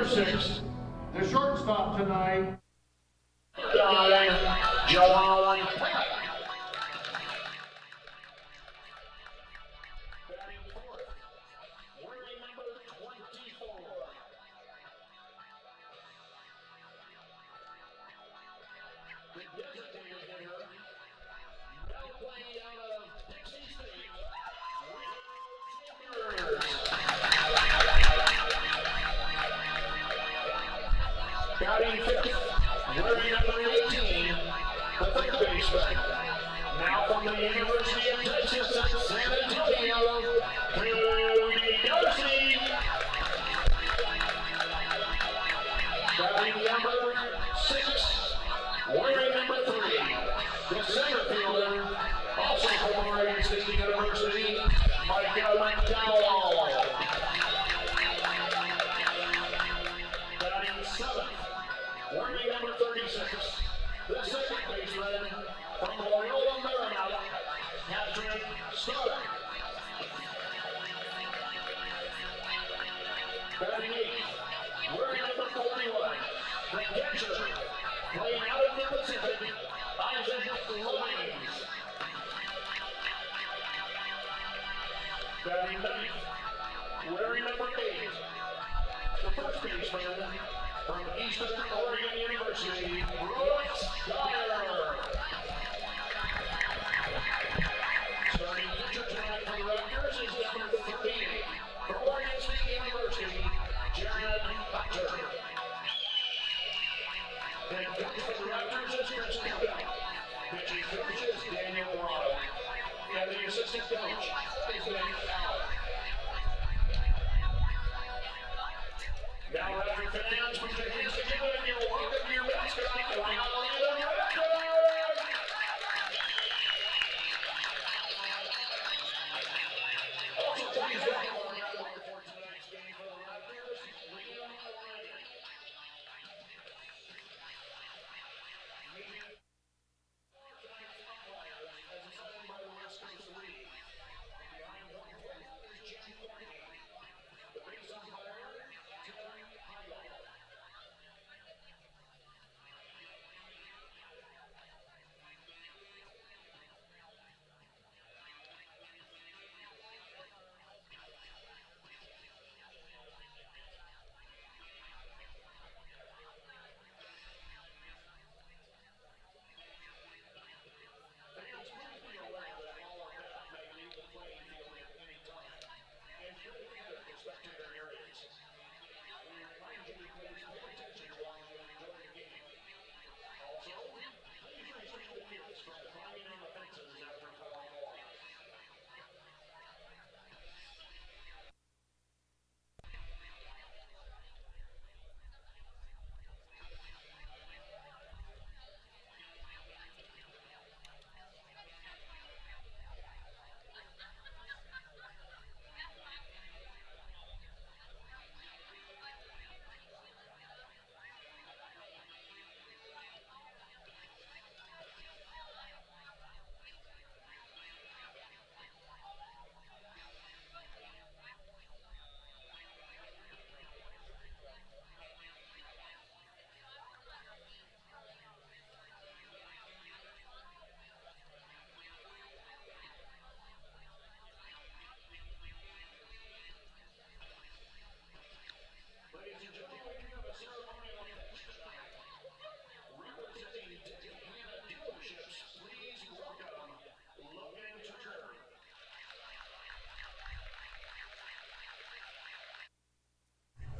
number 6, the shortstop tonight, Walla. Batting fifth, wearing number 18, the third baseman. Now from the University of Texas at San Antonio, Rudy Darcy. Batting number 6, wearing number 3, the center fielder, also from Oregon State University, Michael McDowell. Batting 7th, wearing number 36, the second baseman from Loyola Marymount, Patrick Stark. Batting 8th, wearing number 41, the catcher, playing out of the Pacific, Isaac Louise. Batting 9th, wearing number 8, the first baseman from Eastern Oregon University, Brooks Dyer. Starting pitcher tonight for the Raptors is number 38 from Oregon State University, Jared Hunter. Head coach for the Raptors is Chris Campbell. Pitching coach is Daniel Walla. And the assistant coach is Nick Allen. Now, Raptor fans, put your hands together and you're welcome to your mascot, Walla the Raptor! Also, please welcome our reporter for tonight's game for the Raptors, Liam Ryan. Meeting tonight's umpires as assigned by the West Coast League. Behind home plate is Jim Courtney. The base umpire, Tim Heidel. Fans must be aware that all of that may leave the playing field at any time, and should enter the spectator areas. We remind you to please pay attention while you enjoy the game. Also, please restrain the kids from climbing on the fences after calling ball. Ladies and gentlemen, we have a ceremonial catch tonight. Representing Tejana Dealerships, please welcome Logan Turner.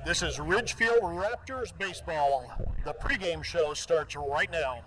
This is Ridgefield Raptors baseball. The pregame show starts right now.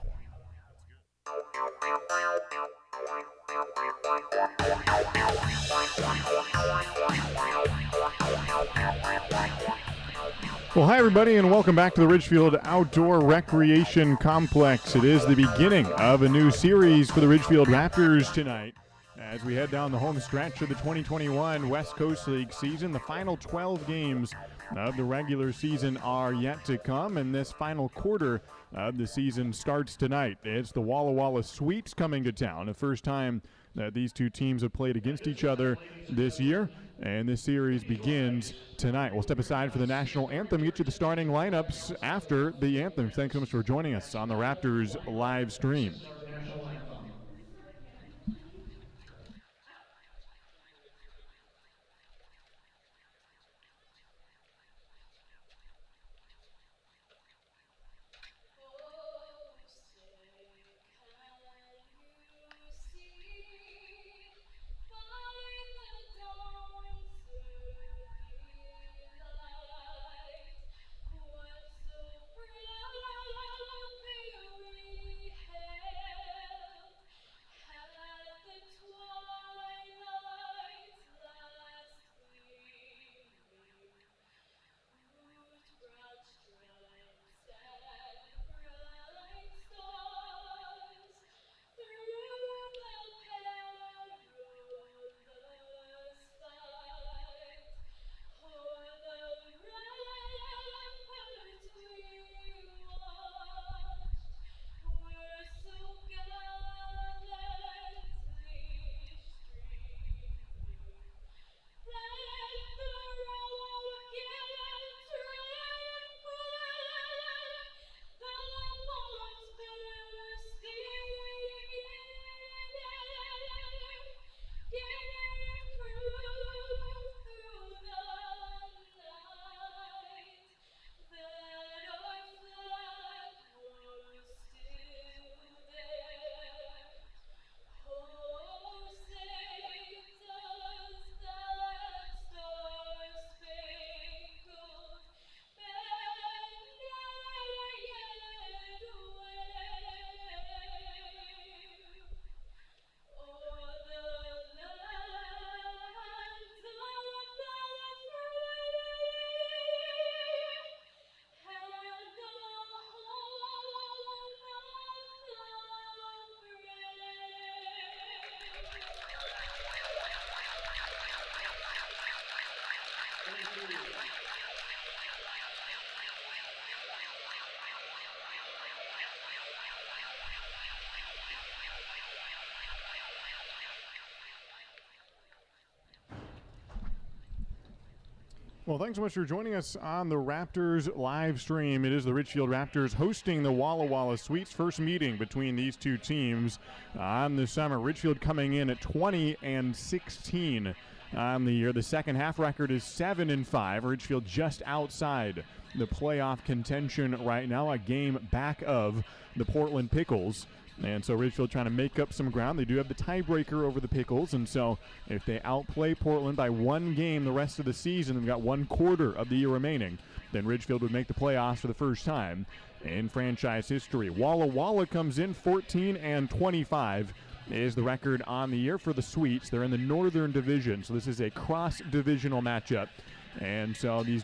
Well, hi everybody, and welcome back to the Ridgefield Outdoor Recreation Complex. It is the beginning of a new series for the Ridgefield Raptors tonight as we head down the home stretch of the 2021 West Coast League season. The final 12 games of the regular season are yet to come, and this final quarter of the season starts tonight. It's the Walla Sweeps coming to town, the first time that these two teams have played against each other this year. and this series begins tonight. We'll step aside for the national anthem, get you the starting lineups after the anthem. Thanks so much for joining us on the Raptors live stream. Well, thanks so much for joining us on the Raptors live stream. It is the Ridgefield Raptors hosting the Walla Suites. First meeting between these two teams on the summer. Ridgefield coming in at 20-16 on the year. The second half record is 7-5. Ridgefield just outside the playoff contention right now, a game back of the Portland Pickles. And so Ridgefield trying to make up some ground. They do have the tiebreaker over the Pickles, and so if they outplay Portland by one game the rest of the season, they've got 1/4 of the year remaining, then Ridgefield would make the playoffs for the first time in franchise history. Walla comes in 14-25 is the record on the year for the Sweets. They're in the Northern Division, so this is a cross-divisional matchup. And so these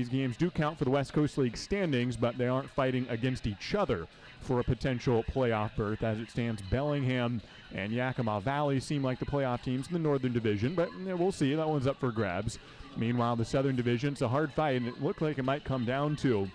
games do count for the West Coast League standings, but they aren't fighting against each other for a potential playoff berth. As it stands, Bellingham and Yakima Valley seem like the playoff teams in the Northern Division, but we'll see. That one's up for grabs. Meanwhile, the Southern Division's a hard fight, and it looked like it might come down to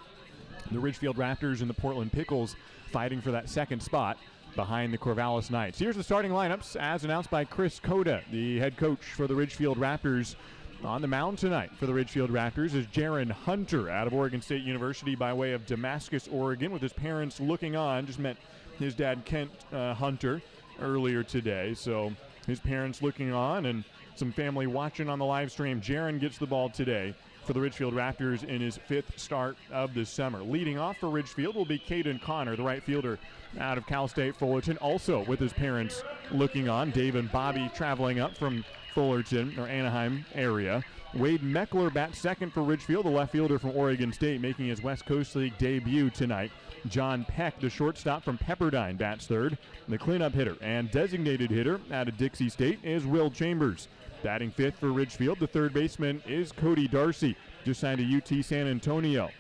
the Ridgefield Raptors and the Portland Pickles fighting for that second spot behind the Corvallis Knights. Here's the starting lineups as announced by Chris Cota, the head coach for the Ridgefield Raptors. On the mound tonight for the Ridgefield Raptors is Jaron Hunter out of Oregon State University by way of Damascus, Oregon, with his parents looking on. Just met his dad, Kent Hunter, earlier today. So his parents looking on and some family watching on the live stream. Jaron gets the ball today for the Ridgefield Raptors in his 5th start of the summer. Leading off for Ridgefield will be Caden Connor, the right fielder out of Cal State Fullerton, also with his parents looking on. Dave and Bobby traveling up from Fullerton or Anaheim area. Wade Meckler bats second for Ridgefield, the left fielder from Oregon State, making his West Coast League debut tonight. John Peck, the shortstop from Pepperdine, bats third. The cleanup hitter and designated hitter out of Dixie State is Will Chambers. Batting 5th for Ridgefield, the third baseman is Cody Darcy, just signed to UT San Antonio.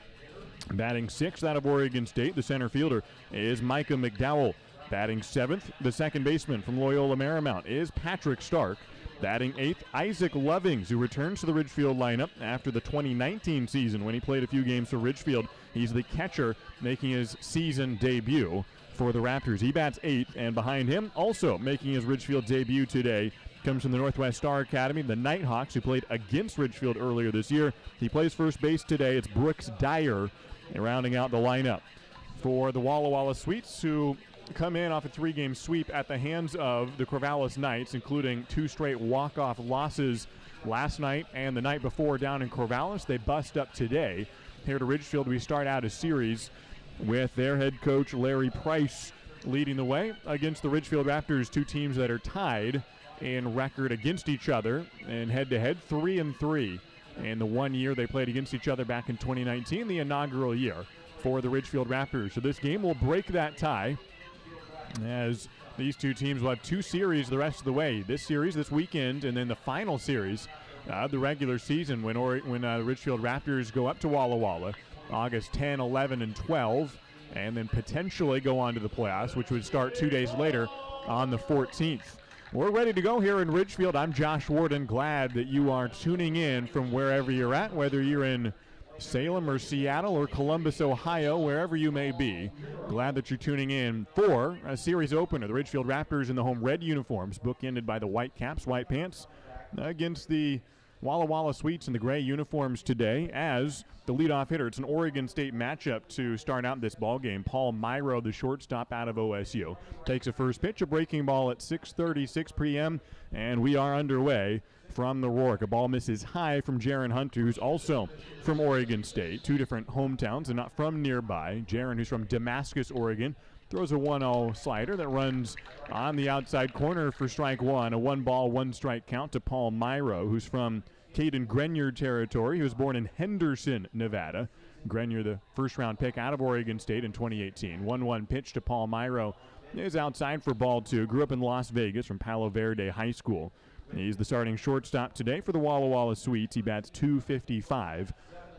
Batting 6th out of Oregon State, the center fielder is Micah McDowell. Batting 7th, the second baseman from Loyola Marymount is Patrick Stark. Batting 8th, Isaac Lovings, who returns to the Ridgefield lineup after the 2019 season when he played a few games for Ridgefield. He's the catcher making his season debut for the Raptors. He bats 8th, and behind him, also making his Ridgefield debut today, comes from the Northwest Star Academy, the Nighthawks, who played against Ridgefield earlier this year. He plays first base today. It's Brooks Dyer rounding out the lineup for the Walla Walla Sweets, who come in off a 3-game sweep at the hands of the Corvallis Knights, including 2 straight walk-off losses last night and the night before down in Corvallis. They bust up today. Here to Ridgefield, we start out a series with their head coach, Larry Price, leading the way against the Ridgefield Raptors, 2 teams that are tied in record against each other and head-to-head 3-3 in the 1 year they played against each other back in 2019, the inaugural year for the Ridgefield Raptors. So this game will break that tie, as these 2 teams will have 2 series the rest of the way. This series this weekend, and then the final series of the regular season when the Ridgefield Raptors go up to Walla Walla August 10, 11, and 12, and then potentially go on to the playoffs, which would start 2 days later on the 14th. We're ready to go here in Ridgefield. I'm Josh Warden. Glad that you are tuning in from wherever you're at, whether you're in Salem or Seattle or Columbus, Ohio, wherever you may be. Glad that you're tuning in for a series opener. The Ridgefield Raptors in the home red uniforms, bookended by the white caps, white pants, against the Walla Walla Sweets in the gray uniforms today as the leadoff hitter. It's an Oregon State matchup to start out this ball game. Paul Myro, the shortstop out of OSU, takes a first pitch, a breaking ball at 6:36 p.m., and we are underway from the Rourke. A ball misses high from Jaron Hunter, who's also from Oregon State. 2 different hometowns and not from nearby. Jaron, who's from Damascus, Oregon, throws a 1-0 slider that runs on the outside corner for strike 1. A 1-ball, 1-strike count to Paul Myro, who's from Caden Grenier territory. He was born in Henderson, Nevada. Grenier, the first-round pick out of Oregon State in 2018. 1-1 pitch to Paul Myro is outside for ball 2. Grew up in Las Vegas from Palo Verde High School. He's the starting shortstop today for the Walla Walla Sweets. He bats .255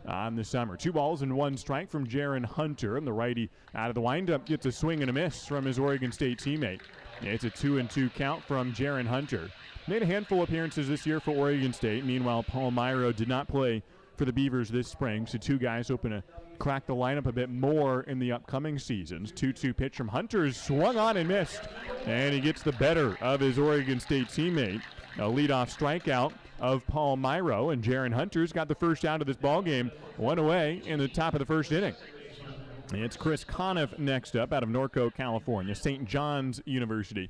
on the summer. 2 balls and 1 strike from Jaron Hunter. And the righty out of the windup gets a swing and a miss from his Oregon State teammate. It's a 2-2 count from Jaron Hunter. Made a handful of appearances this year for Oregon State. Meanwhile, Paul Myro did not play for the Beavers this spring. So 2 guys hoping to crack the lineup a bit more in the upcoming seasons. 2-2 pitch from Hunter is swung on and missed. And he gets the better of his Oregon State teammate. A leadoff strikeout of Paul Myro, and Jaron Hunter's got the first out of this ball game, 1 away in the top of the first inning. It's Chris Conniff next up out of Norco, California, St. John's University,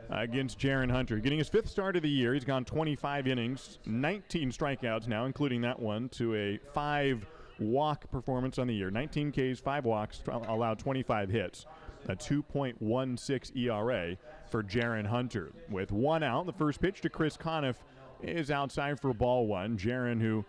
against Jaron Hunter. Getting his 5th start of the year. He's gone 25 innings, 19 strikeouts now, including that one, to a 5-walk performance on the year. 19 Ks, 5 walks, allowed 25 hits. A 2.16 ERA for Jaron Hunter. With 1 out, the first pitch to Chris Conniff is outside for ball 1. Jaron, who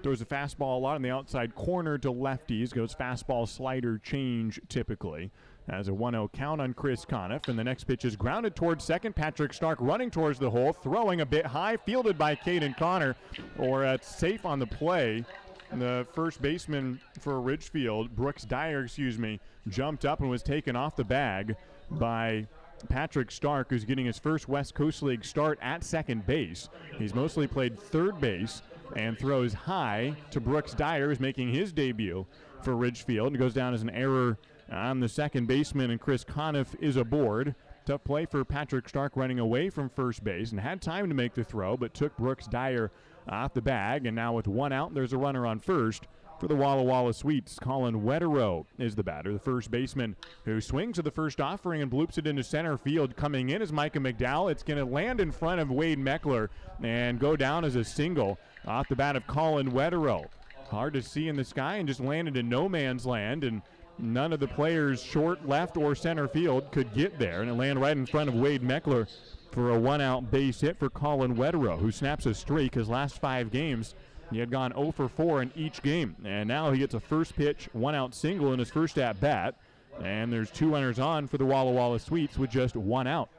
throws a fastball a lot on the outside corner to lefties, goes fastball, slider, change typically. Has a 1-0 count on Chris Conniff, and the next pitch is grounded towards second. Patrick Stark running towards the hole, throwing a bit high, fielded by Caden Connor, or safe on the play. The first baseman for Ridgefield, Brooks Dyer, jumped up and was taken off the bag by Patrick Stark, who's getting his first West Coast League start at second base. He's mostly played third base and throws high to Brooks Dyer, who's making his debut for Ridgefield. It goes down as an error on the second baseman, and Chris Conniff is aboard. Tough play for Patrick Stark, running away from first base and had time to make the throw, but took Brooks Dyer off the bag. And now with 1 out, there's a runner on first for the Walla Walla Sweets. Colin Wetterow is the batter, the first baseman, who swings at the first offering and bloops it into center field. Coming in is Micah McDowell. It's going to land in front of Wade Meckler and go down as a single off the bat of Colin Wetterow. Hard to see in the sky, and just landed in no man's land, and none of the players short, left, or center field could get there, and it landed right in front of Wade Meckler for a 1-out base hit for Colin Wetterow, who snaps a streak. His last 5 games, he had gone 0 for 4 in each game, and now he gets a first pitch, 1-out single in his first at-bat, and there's 2 runners on for the Walla Walla Sweets with just 1 out.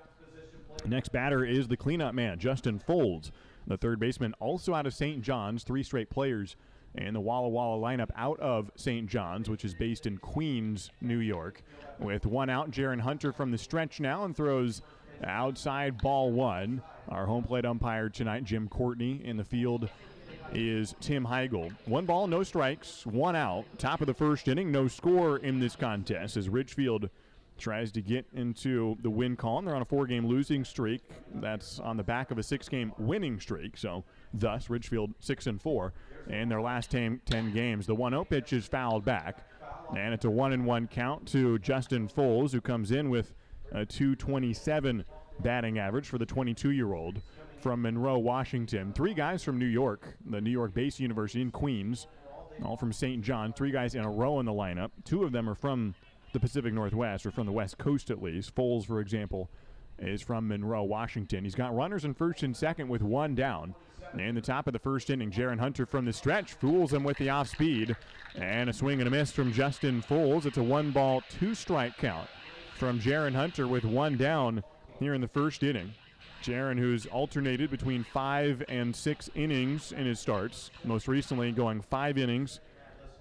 Next batter is the cleanup man, Justin Folds, the third baseman, also out of St. John's. 3 straight players in the Walla Walla lineup out of St. John's, which is based in Queens, New York. With 1 out, Jaron Hunter from the stretch now and throws outside ball 1. Our home plate umpire tonight, Jim Courtney. In the field is Tim Heigl. 1 ball, no strikes, 1 out. Top of the first inning, no score in this contest as Ridgefield tries to get into the win column. They're on a 4-game losing streak. That's on the back of a 6-game winning streak. So, thus, Ridgefield 6-4 in their last 10 games. The 1-0 pitch is fouled back, and it's a 1-1 count to Justin Foles, who comes in with a .227 batting average for the 22-year-old from Monroe, Washington. 3 guys from New York, the New York-based university in Queens, all from St. John. 3 guys in a row in the lineup. 2 of them are from the Pacific Northwest, or from the West Coast at least. Foles, for example, is from Monroe, Washington. He's got runners in first and second with 1 down. In the top of the first inning, Jaron Hunter from the stretch fools him with the off-speed. And a swing and a miss from Justin Foles. It's a 1-ball, 2-strike count from Jaron Hunter with 1 down here in the first inning. Jaron, who's alternated between 5 and 6 innings in his starts, most recently going 5 innings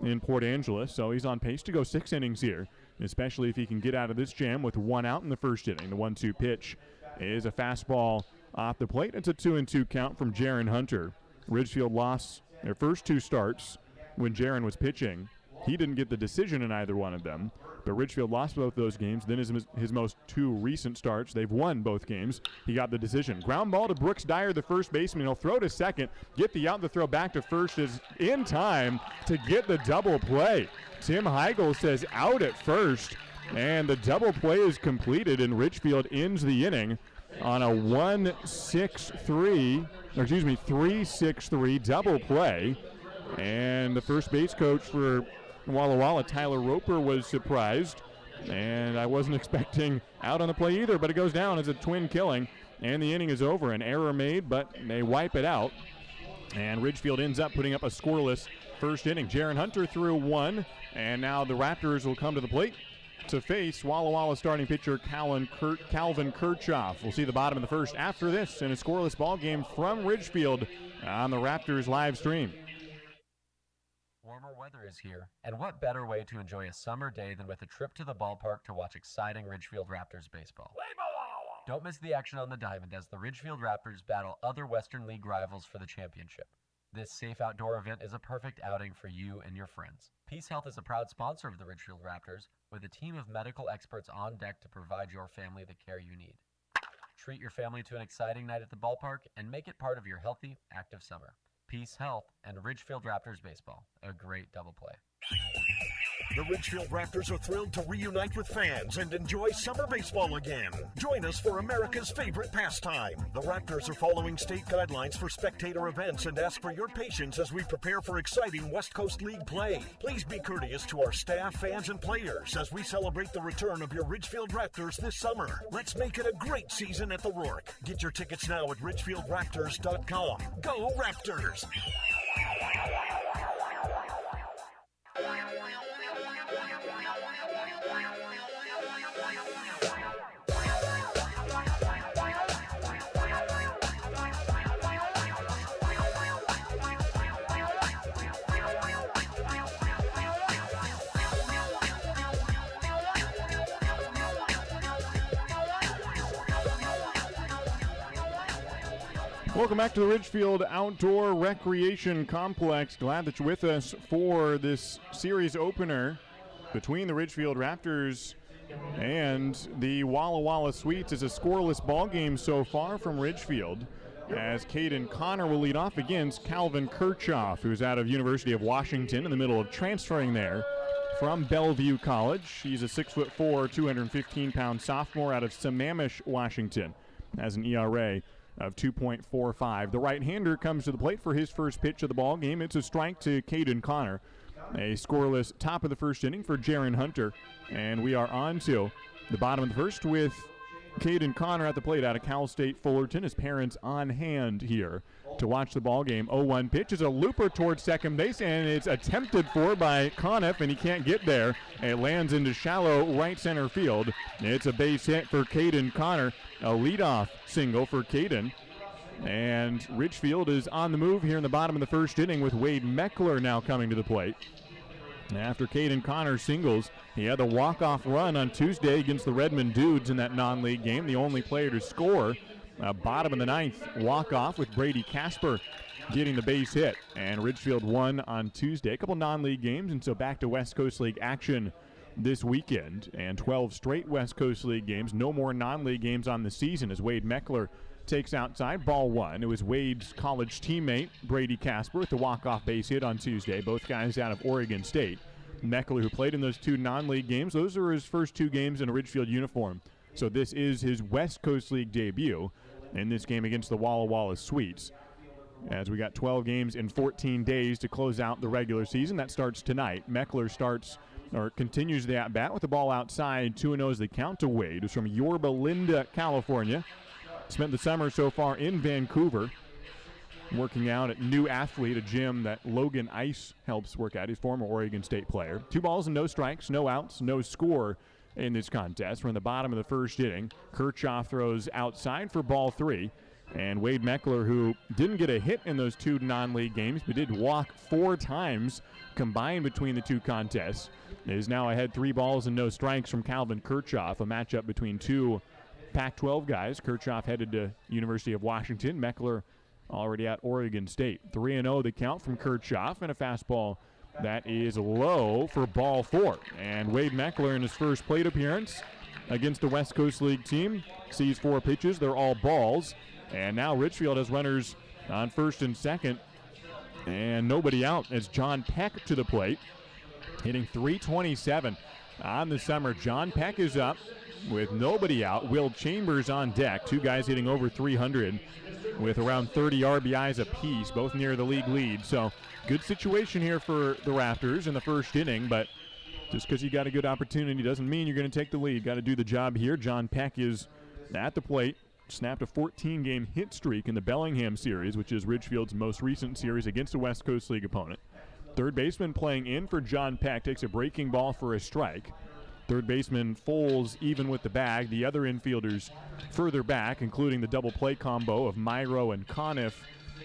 in Port Angeles, so he's on pace to go 6 innings here, especially if he can get out of this jam with 1 out in the first inning. The 1-2 pitch is a fastball off the plate. It's a 2-2 count from Jaron Hunter. Ridgefield lost their first 2 starts when Jaron was pitching. He didn't get the decision in either one of them, but Ridgefield lost both those games. Then his most 2 recent starts, they've won both games. He got the decision. Ground ball to Brooks Dyer, the first baseman. He'll throw to second, get the out. The throw back to first is in time to get the double play. Tim Heigl says out at first, and the double play is completed, and Ridgefield ends the inning on a 3-6-3 double play. And the first base coach for Walla, Tyler Roper, was surprised, and I wasn't expecting out on the play either, but it goes down as a twin killing, and the inning is over. An error made, but they wipe it out, and Ridgefield ends up putting up a scoreless first inning. Jaron Hunter threw 1, and now the Raptors will come to the plate to face Walla starting pitcher Calvin Kirchhoff. We'll see the bottom of the first after this in a scoreless ball game from Ridgefield on the Raptors live stream. Warmer weather is here, and what better way to enjoy a summer day than with a trip to the ballpark to watch exciting Ridgefield Raptors baseball. Don't miss the action on the diamond as the Ridgefield Raptors battle other Western League rivals for the championship. This safe outdoor event is a perfect outing for you and your friends. Peace Health is a proud sponsor of the Ridgefield Raptors, with a team of medical experts on deck to provide your family the care you need. Treat your family to an exciting night at the ballpark and make it part of your healthy, active summer. Peace Health and Ridgefield Raptors baseball, a great double play. The Ridgefield Raptors are thrilled to reunite with fans and enjoy summer baseball again. Join us for America's favorite pastime. The Raptors are following state guidelines for spectator events and ask for your patience as we prepare for exciting West Coast League play. Please be courteous to our staff, fans, and players as we celebrate the return of your Ridgefield Raptors this summer. Let's make it a great season at the Rourke. Get your tickets now at ridgefieldraptors.com. Go Raptors! Welcome back to the Ridgefield Outdoor Recreation Complex. Glad that you're with us for this series opener between the Ridgefield Raptors and the Walla Sweets. It's a scoreless ball game so far from Ridgefield, as Caden Connor will lead off against Calvin Kirchhoff, who's out of University of Washington in the middle of transferring there from Bellevue College. He's a 6'4", 215-pound sophomore out of Sammamish, Washington, has an ERA of 2.45. The right-hander comes to the plate for his first pitch of the ball game. It's a strike to Caden Connor. A scoreless top of the first inning for Jaron Hunter. And we are on to the bottom of the first with Caden Connor at the plate out of Cal State Fullerton. His parents on hand here to watch the ball game. 0-1 pitch is a looper towards second base, and it's attempted for by Conniff, and he can't get there. It lands into shallow right center field. It's a base hit for Caden Connor, a leadoff single for Caden. And Ridgefield is on the move here in the bottom of the first inning with Wade Meckler now coming to the plate. After Caden Connor singles, he had a walk-off run on Tuesday against the Redmond Dudes in that non-league game, the only player to score. Bottom of the ninth walk-off with Brady Casper getting the base hit. And Ridgefield won on Tuesday. A couple non-league games, and so back to West Coast League action this weekend, and 12 straight West Coast League games. No more non-league games on the season as Wade Meckler takes outside. Ball one. It was Wade's college teammate, Brady Casper, with the walk-off base hit on Tuesday. Both guys out of Oregon State. Meckler, who played in those 2 non-league games, those are his first 2 games in a Ridgefield uniform. So this is his West Coast League debut in this game against the Walla Sweets. As we got 12 games in 14 days to close out the regular season. That starts tonight. Meckler continues the at-bat with the ball outside. 2-0 is the count to Wade, who's from Yorba Linda, California. Spent the summer so far in Vancouver, working out at New Athlete, a gym that Logan Ice helps work at. He's a former Oregon State player. 2 balls and no strikes, no outs, no score in this contest. We're in the bottom of the first inning. Kirchhoff throws outside for ball 3. And Wade Meckler, who didn't get a hit in those 2 non-league games, but did walk 4 times combined between the 2 contests, is now ahead 3 balls and no strikes from Calvin Kirchhoff, a matchup between 2 Pac-12 guys. Kirchhoff headed to University of Washington. Meckler already at Oregon State. 3-0 the count from Kirchhoff, and a fastball that is low for ball 4. And Wade Meckler in his first plate appearance against the West Coast League team sees 4 pitches. They're all balls. And now Ridgefield has runners on first and second, and nobody out as John Peck to the plate, hitting .327 on the summer. John Peck is up with nobody out. Will Chambers on deck, 2 guys hitting over 300 with around 30 RBIs apiece, both near the league lead. So good situation here for the Raptors in the first inning, but just because you got a good opportunity doesn't mean you're going to take the lead. Got to do the job here. John Peck is at the plate. Snapped a 14-game hit streak in the Bellingham series, which is Ridgefield's most recent series against a West Coast League opponent. Third baseman playing in for John Peck takes a breaking ball for a strike. Third baseman Foles even with the bag. The other infielders further back, including the double play combo of Myro and Conniff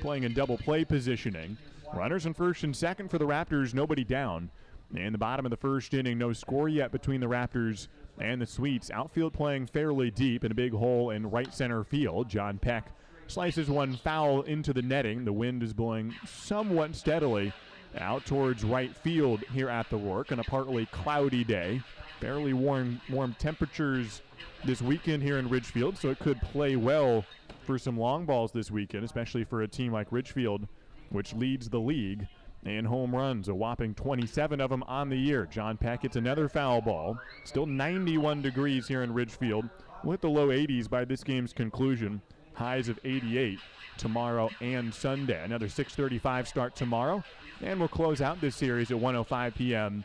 playing in double play positioning. Runners in first and second for the Raptors, nobody down. In the bottom of the first inning, no score yet between the Raptors and the Sweets. Outfield playing fairly deep in a big hole in right center field. John Peck slices one foul into the netting. The wind is blowing somewhat steadily out towards right field here at the Rourke on a partly cloudy day. Fairly warm temperatures this weekend here in Ridgefield, so it could play well for some long balls this weekend, especially for a team like Ridgefield, which leads the league in home runs, a whopping 27 of them on the year. John Peck gets another foul ball. Still 91 degrees here in Ridgefield. We'll hit the low 80s by this game's conclusion. Highs of 88 tomorrow and Sunday. Another 6:35 start tomorrow, and we'll close out this series at 1:05 p.m.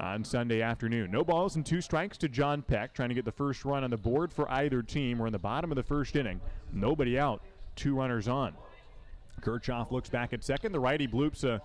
on Sunday afternoon. No balls and 2 strikes to John Peck, trying to get the first run on the board for either team. We're in the bottom of the first inning. Nobody out, 2 runners on. Kirchhoff looks back at second. The righty bloops a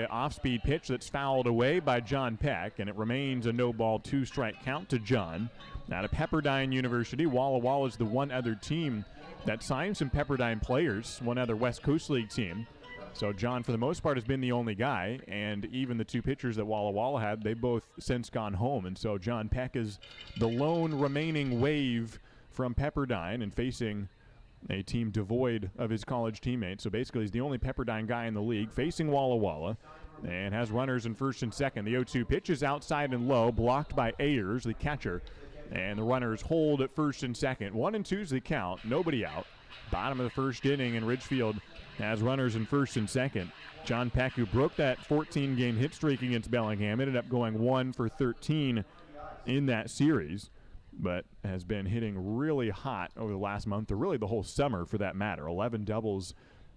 off-speed pitch that's fouled away by John Peck, and it remains a no-ball 2-strike count to John. Out of Pepperdine University, Walla is the one other team that signed some Pepperdine players, one other West Coast League team. So John, for the most part, has been the only guy, and even the 2 pitchers that Walla had, they've both since gone home. And so John Peck is the lone remaining wave from Pepperdine and facing a team devoid of his college teammates. So basically he's the only Pepperdine guy in the league facing Walla and has runners in first and second. The 0-2 pitch is outside and low, blocked by Ayers, the catcher. And the runners hold at first and second. 1-2 is the count, nobody out. Bottom of the first inning, and Ridgefield has runners in first and second. John Peck, who broke that 14-game hit streak against Bellingham, ended up going 1 for 13 in that series, but has been hitting really hot over the last month, or really the whole summer for that matter. 11 doubles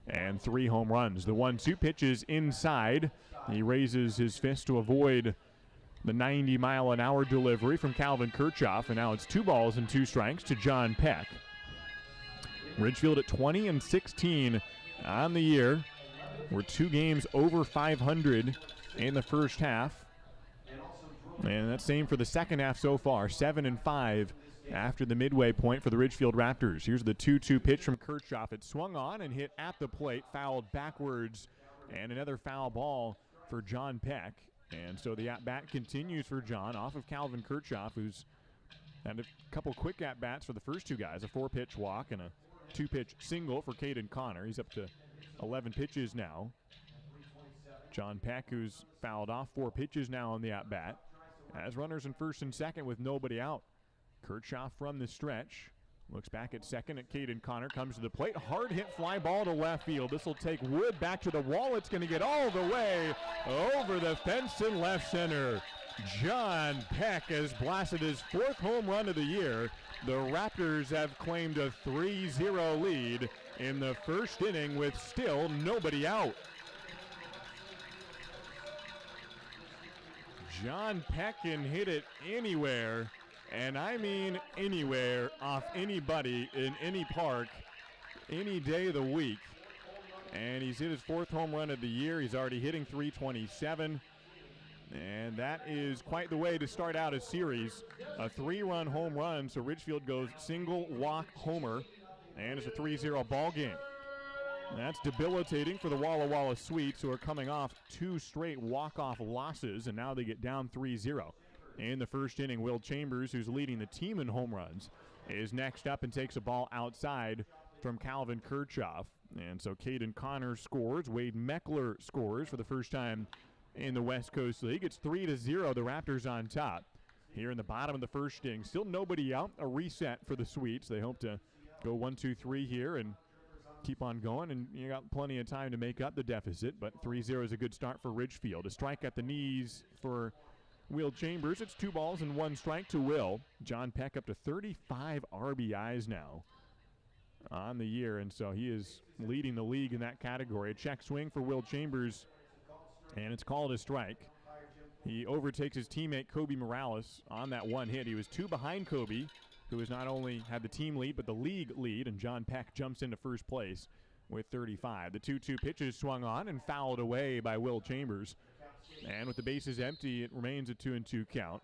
and 3 home runs. The 1-2 pitch is inside. He raises his fist to avoid the 90-mile-an-hour delivery from Calvin Kirchhoff, and now it's 2 balls and 2 strikes to John Peck. Ridgefield at 20-16 on the year. We're 2 games over 500 in the first half. And that's same for the second half so far, 7-5 after the midway point for the Ridgefield Raptors. Here's the 2-2 pitch from Kirchhoff. It swung on and hit at the plate, fouled backwards, and another foul ball for John Peck. And so the at-bat continues for John off of Calvin Kirchhoff, who's had a couple quick at-bats for the first 2 guys, a 4-pitch walk and a 2-pitch single for Caden Connor. He's up to 11 pitches now. John Peck, who's fouled off 4 pitches now on the at-bat. As runners in first and second with nobody out. Kirchhoff from the stretch. Looks back at second at Caden Connor. Comes to the plate. Hard hit fly ball to left field. This will take Wood back to the wall. It's going to get all the way over the fence in left center. John Peck has blasted his 4th home run of the year. The Raptors have claimed a 3-0 lead in the first inning with still nobody out. John Peck can hit it anywhere, and I mean anywhere, off anybody in any park, any day of the week. And he's hit his 4th home run of the year. He's already hitting .327. And that is quite the way to start out a series. A 3-run home run, so Ridgefield goes single, walk, homer, and it's a 3-0 ball game. That's debilitating for the Walla Sweets, who are coming off 2 straight walk-off losses, and now they get down 3-0. In the first inning, Will Chambers, who's leading the team in home runs, is next up and takes a ball outside from Calvin Kirchhoff. And so Caden Connor scores. Wade Meckler scores for the first time in the West Coast League. It's 3-0, the Raptors on top. Here in the bottom of the first inning, still nobody out. A reset for the Sweets. They hope to go 1-2-3 here and keep on going, and you got plenty of time to make up the deficit, but 3-0 is a good start for Ridgefield. A strike at the knees for Will Chambers. It's 2 balls and 1 strike to Will. John Peck up to 35 RBIs now on the year, and so he is leading the league in that category. A check swing for Will Chambers, and it's called a strike. He overtakes his teammate Kobe Morales on that 1 hit. He was 2 behind Kobe, who has not only had the team lead but the league lead, and John Peck jumps into first place with 35. The 2-2 pitch is swung on and fouled away by Will Chambers. And with the bases empty, it remains a 2-2 count.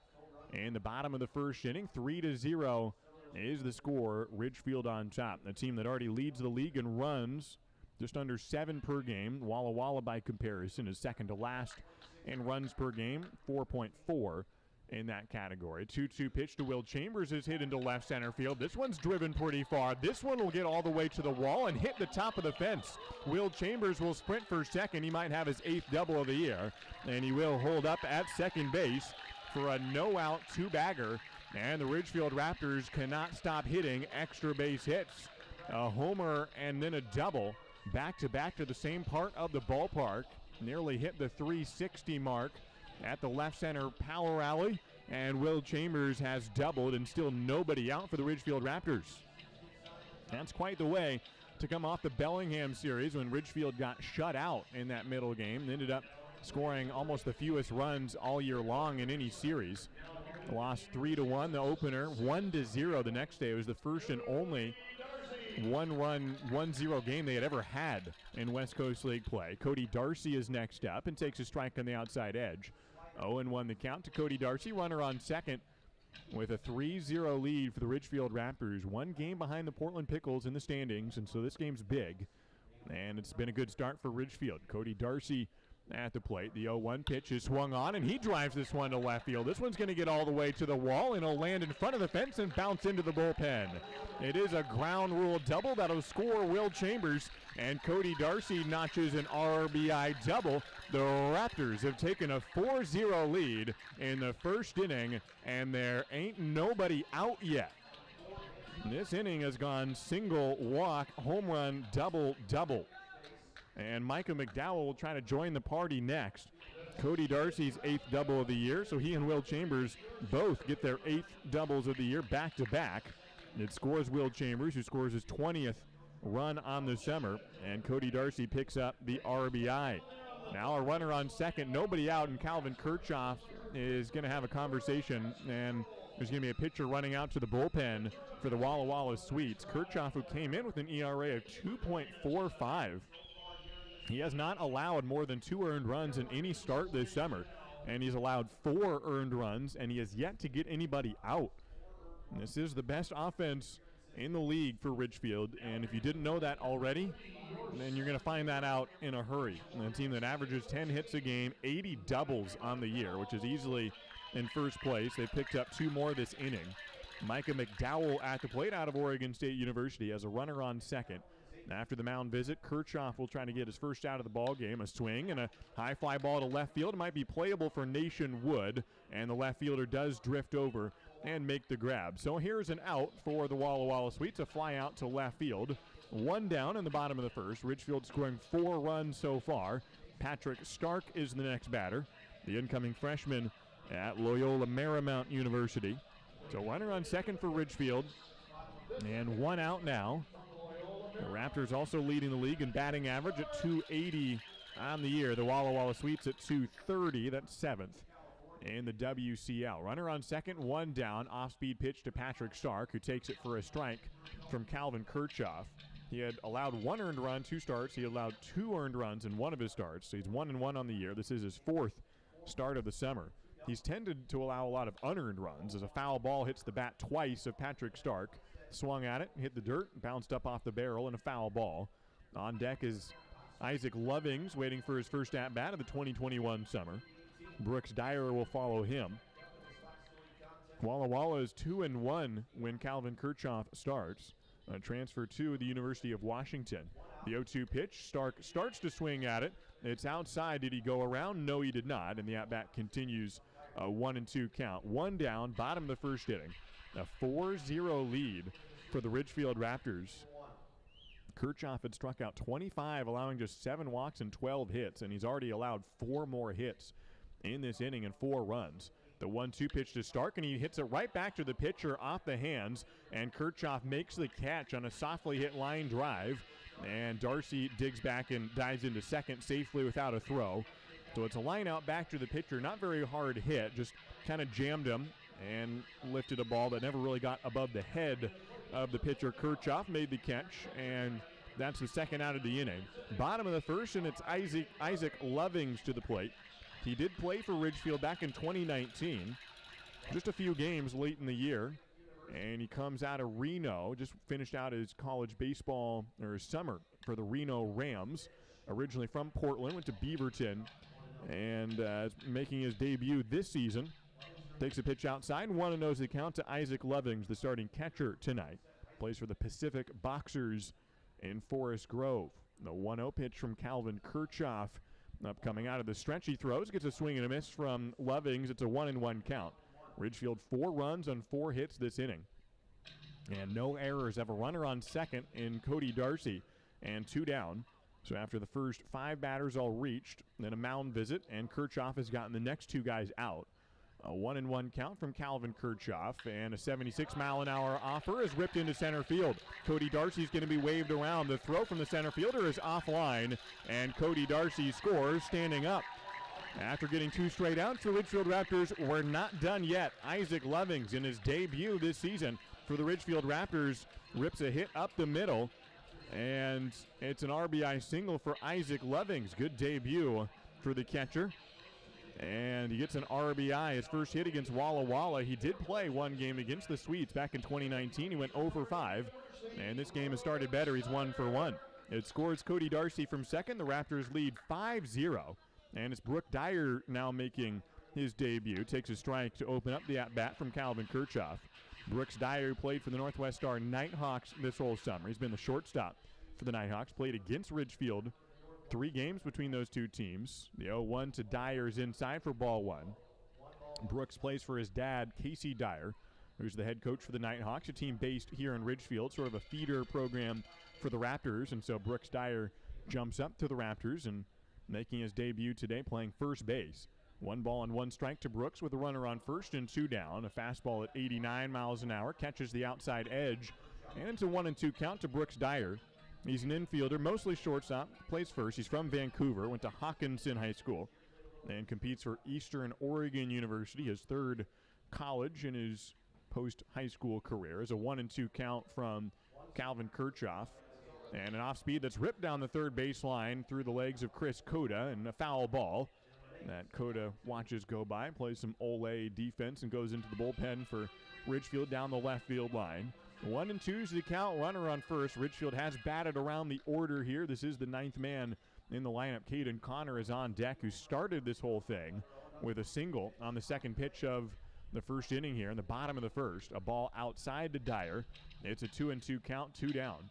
In the bottom of the first inning, 3-0 is the score. Ridgefield on top. A team that already leads the league in runs, just under 7 per game. Walla by comparison is second to last in runs per game, 4.4. in that category. 2-2 pitch to Will Chambers is hit into left center field. This one's driven pretty far. This one will get all the way to the wall and hit the top of the fence. Will Chambers will sprint for second. He might have his 8th double of the year, and he will hold up at second base for a no-out 2-bagger, and the Ridgefield Raptors cannot stop hitting extra base hits. A homer and then a double back-to-back to the same part of the ballpark. Nearly hit the 360 mark at the left center power alley, and Will Chambers has doubled, and still nobody out for the Ridgefield Raptors. That's quite the way to come off the Bellingham series when Ridgefield got shut out in that middle game. They ended up scoring almost the fewest runs all year long in any series. Lost 3-1 the opener, 1-0 the next day. It was the first and only 1-run, 1-0 game they had ever had in West Coast League play. Cody Darcy is next up and takes a strike on the outside edge. 0-1 the count to Cody Darcy. Runner on second with a 3-0 lead for the Ridgefield Raptors. 1 game behind the Portland Pickles in the standings, and so this game's big. And it's been a good start for Ridgefield. Cody Darcy at the plate. The 0-1 pitch is swung on, and he drives this one to left field. This one's going to get all the way to the wall, and it'll land in front of the fence and bounce into the bullpen. It is a ground rule double that'll score Will Chambers, and Cody Darcy notches an RBI double. The Raptors have taken a 4-0 lead in the first inning, and there ain't nobody out yet. This inning has gone single, walk, home run, double, double. And Micah McDowell will try to join the party next. Cody Darcy's 8th double of the year, so he and Will Chambers both get their 8th doubles of the year back-to-back. It scores Will Chambers, who scores his 20th run on the summer, and Cody Darcy picks up the RBI. Now a runner on second, nobody out, and Calvin Kirchhoff is going to have a conversation, and there's going to be a pitcher running out to the bullpen for the Walla Sweets. Kirchhoff, who came in with an ERA of 2.45. He has not allowed more than 2 earned runs in any start this summer, and he's allowed 4 earned runs, and he has yet to get anybody out. And this is the best offense in the league for Ridgefield, and if you didn't know that already, then you're going to find that out in a hurry. And a team that averages 10 hits a game, 80 doubles on the year, which is easily in first place. They picked up 2 more this inning. Micah McDowell at the plate out of Oregon State University as a runner on second. After the mound visit, Kirchhoff will try to get his first out of the ball game. A swing and a high fly ball to left field. It might be playable for Nation Wood, and the left fielder does drift over and make the grab. So here's an out for the Walla Walla Sweets, a fly out to left field. One down in the bottom of the first. Ridgefield scoring 4 runs so far. Patrick Stark is the next batter, the incoming freshman at Loyola Marymount University. So runner on second for Ridgefield, and one out now. The Raptors also leading the league in batting average at .280 on the year. The Walla Walla Sweets at .230. That's 7th in the WCL. Runner on second, one down. Off-speed pitch to Patrick Stark, who takes it for a strike from Calvin Kirchhoff. He had allowed 1 earned run, 2 starts. He allowed 2 earned runs in 1 of his starts. So he's 1-1 on the year. This is his 4th start of the summer. He's tended to allow a lot of unearned runs as a foul ball hits the bat twice of Patrick Stark. Swung at it, hit the dirt, bounced up off the barrel, and a foul ball. On deck is Isaac Lovings, waiting for his first at-bat of the 2021 summer. Brooks Dyer will follow him. Walla Walla is 2-1 when Calvin Kirchhoff starts. A transfer to the University of Washington. The 0-2 pitch, Stark starts to swing at it. It's outside. Did he go around? No, he did not, and the at-bat continues a 1-2 count. One down, bottom of the first inning. A 4-0 lead for the Ridgefield Raptors. Kirchhoff had struck out 25, allowing just 7 walks and 12 hits, and he's already allowed 4 more hits in this inning and 4 runs. The 1-2 pitch to Stark, and he hits it right back to the pitcher off the hands, and Kirchhoff makes the catch on a softly hit line drive, and Darcy digs back and dives into second safely without a throw. So it's a line out back to the pitcher, not very hard hit, just kind of jammed him and lifted a ball that never really got above the head of the pitcher. Kirchhoff made the catch, and that's the second out of the inning. Bottom of the first, and it's Isaac Lovings to the plate. He did play for Ridgefield back in 2019, just a few games late in the year, and he comes out of Reno, just finished out his college baseball, or his summer for the Reno Rams, originally from Portland, went to Beaverton, and making his debut this season. Takes a pitch outside, 1-0 the count to Isaac Lovings, the starting catcher tonight. Plays for the Pacific Boxers in Forest Grove. The 1-0 pitch from Calvin Kirchhoff. Up coming out of the stretch, he throws, gets a swing and a miss from Lovings. It's a 1-1 count. Ridgefield 4 runs on 4 hits this inning. And no errors. Have a runner on second in Cody Darcy, and 2 down. So after the first 5 batters all reached, then a mound visit, and Kirchhoff has gotten the next 2 guys out. A 1-1 count from Calvin Kirchhoff, and a 76-mile-an-hour offer is ripped into center field. Cody Darcy's going to be waved around. The throw from the center fielder is offline, and Cody Darcy scores standing up. After getting 2 straight outs, the Ridgefield Raptors were not done yet. Isaac Lovings, in his debut this season for the Ridgefield Raptors, rips a hit up the middle, and it's an RBI single for Isaac Lovings. Good debut for the catcher. And he gets an RBI, his first hit against Walla Walla. He did play 1 game against the Sweets back in 2019. He went 0 for 5. And this game has started better. He's 1 for 1. It scores Cody Darcy from second. The Raptors lead 5-0. And it's Brooke Dyer now making his debut. Takes a strike to open up the at-bat from Calvin Kirchhoff. Brooks Dyer, who played for the Northwest Star Nighthawks this whole summer. He's been the shortstop for the Nighthawks. Played against Ridgefield 3 games between those 2 teams. The 0-1 to Dyer's inside for ball 1. Brooks plays for his dad, Casey Dyer, who's the head coach for the Nighthawks, a team based here in Ridgefield, sort of a feeder program for the Raptors. And so Brooks Dyer jumps up to the Raptors and making his debut today playing first base. 1 ball and 1 strike to Brooks with a runner on first and 2 down. A fastball at 89 miles an hour catches the outside edge, and it's a 1-2 count to Brooks Dyer. He's an infielder, mostly shortstop, plays first. He's from Vancouver, went to Hawkinson High School, and competes for Eastern Oregon University, his 3rd college in his post-high school career. Is a 1-2 count from Calvin Kirchhoff. And an off-speed that's ripped down the 3rd baseline through the legs of Chris Coda, and a foul ball that Coda watches go by, plays some Ole defense, and goes into the bullpen for Ridgefield down the left field line. 1-2 is the count, runner on first. Ridgefield has batted around the order here. This is the 9th man in the lineup. Caden Connor is on deck, who started this whole thing with a single on the 2nd pitch of the first inning here in the bottom of the first. A ball outside to Dyer. It's a 2-2 count, 2 down.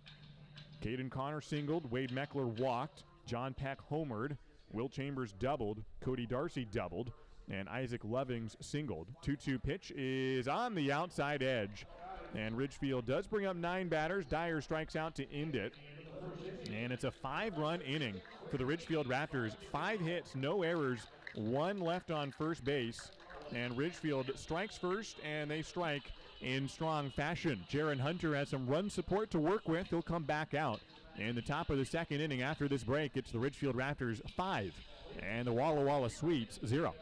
Caden Connor singled, Wade Meckler walked, John Peck homered, Will Chambers doubled, Cody Darcy doubled, and Isaac Lovings singled. 2-2 pitch is on the outside edge, and Ridgefield does bring up 9 batters. Dyer strikes out to end it, and it's a 5-run inning for the Ridgefield Raptors. 5 hits, no errors, 1 left on first base, and Ridgefield strikes first, and they strike in strong fashion. Jaron Hunter has some run support to work with. He'll come back out in the top of the second inning. After this break, it's the Ridgefield Raptors 5 and the Walla Sweets 0.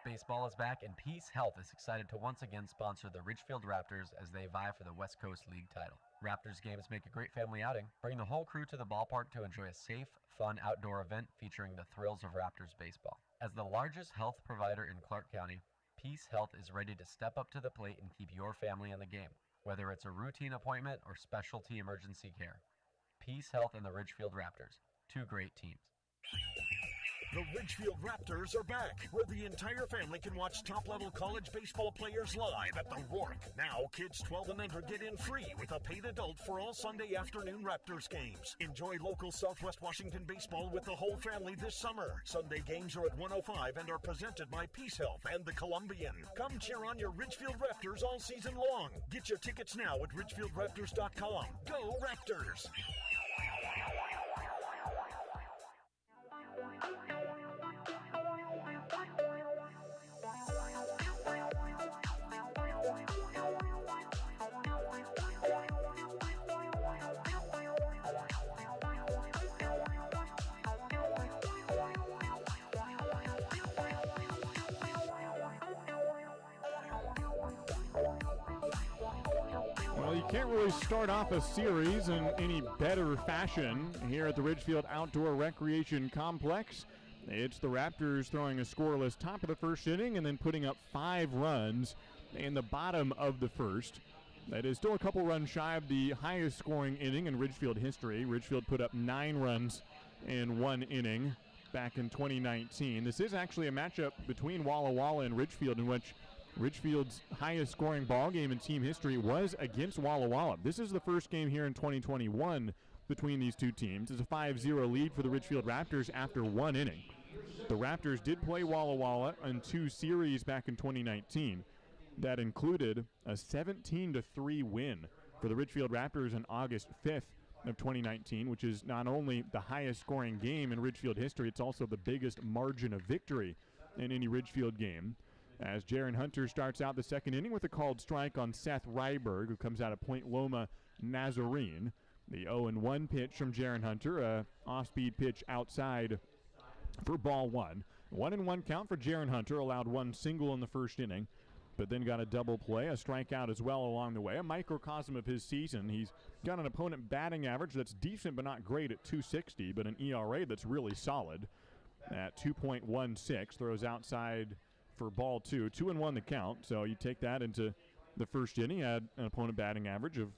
Baseball is back, and Peace Health is excited to once again sponsor the Ridgefield Raptors as they vie for the West Coast League title. Raptors games make a great family outing. Bring the whole crew to the ballpark to enjoy a safe, fun outdoor event featuring the thrills of Raptors baseball. As the largest health provider in Clark County, Peace Health is ready to step up to the plate and keep your family in the game, whether it's a routine appointment or specialty emergency care. Peace Health and the Ridgefield Raptors, 2 great teams. The Ridgefield Raptors are back, where the entire family can watch top-level college baseball players live at the Rourke. Now, kids 12 and under get in free with a paid adult for all Sunday afternoon Raptors games. Enjoy local Southwest Washington baseball with the whole family this summer. Sunday games are at 1:05 and are presented by Peace Health and the Columbian. Come cheer on your Ridgefield Raptors all season long. Get your tickets now at ridgefieldraptors.com. Go Raptors! Well, you can't really start off a series in any better fashion here at the Ridgefield Outdoor Recreation Complex. It's the Raptors throwing a scoreless top of the first inning and then putting up 5 runs in the bottom of the first. That is still a couple runs shy of the highest scoring inning in Ridgefield history. Ridgefield put up 9 runs in 1 inning back in 2019. This is actually a matchup between Walla and Ridgefield, in which Ridgefield's highest scoring ball game in team history was against Walla. This is the first game here in 2021 between these two teams. It's a 5-0 lead for the Ridgefield Raptors after 1 inning. The Raptors did play Walla in 2 series back in 2019. That included a 17-3 win for the Ridgefield Raptors on August 5th of 2019, which is not only the highest scoring game in Ridgefield history, it's also the biggest margin of victory in any Ridgefield game. As Jaron Hunter starts out the second inning with a called strike on Seth Ryberg, who comes out of Point Loma Nazarene. The 0-1 pitch from Jaron Hunter, a off-speed pitch outside for ball 1. 1-1 count for Jaron Hunter, allowed 1 single in the first inning, but then got a double play, a strikeout as well along the way. A microcosm of his season. He's got an opponent batting average that's decent but not great at .260, but an ERA that's really solid at 2.16. Throws outside for ball 2. 2-1 the count, so you take that into the first inning. Had an opponent batting average of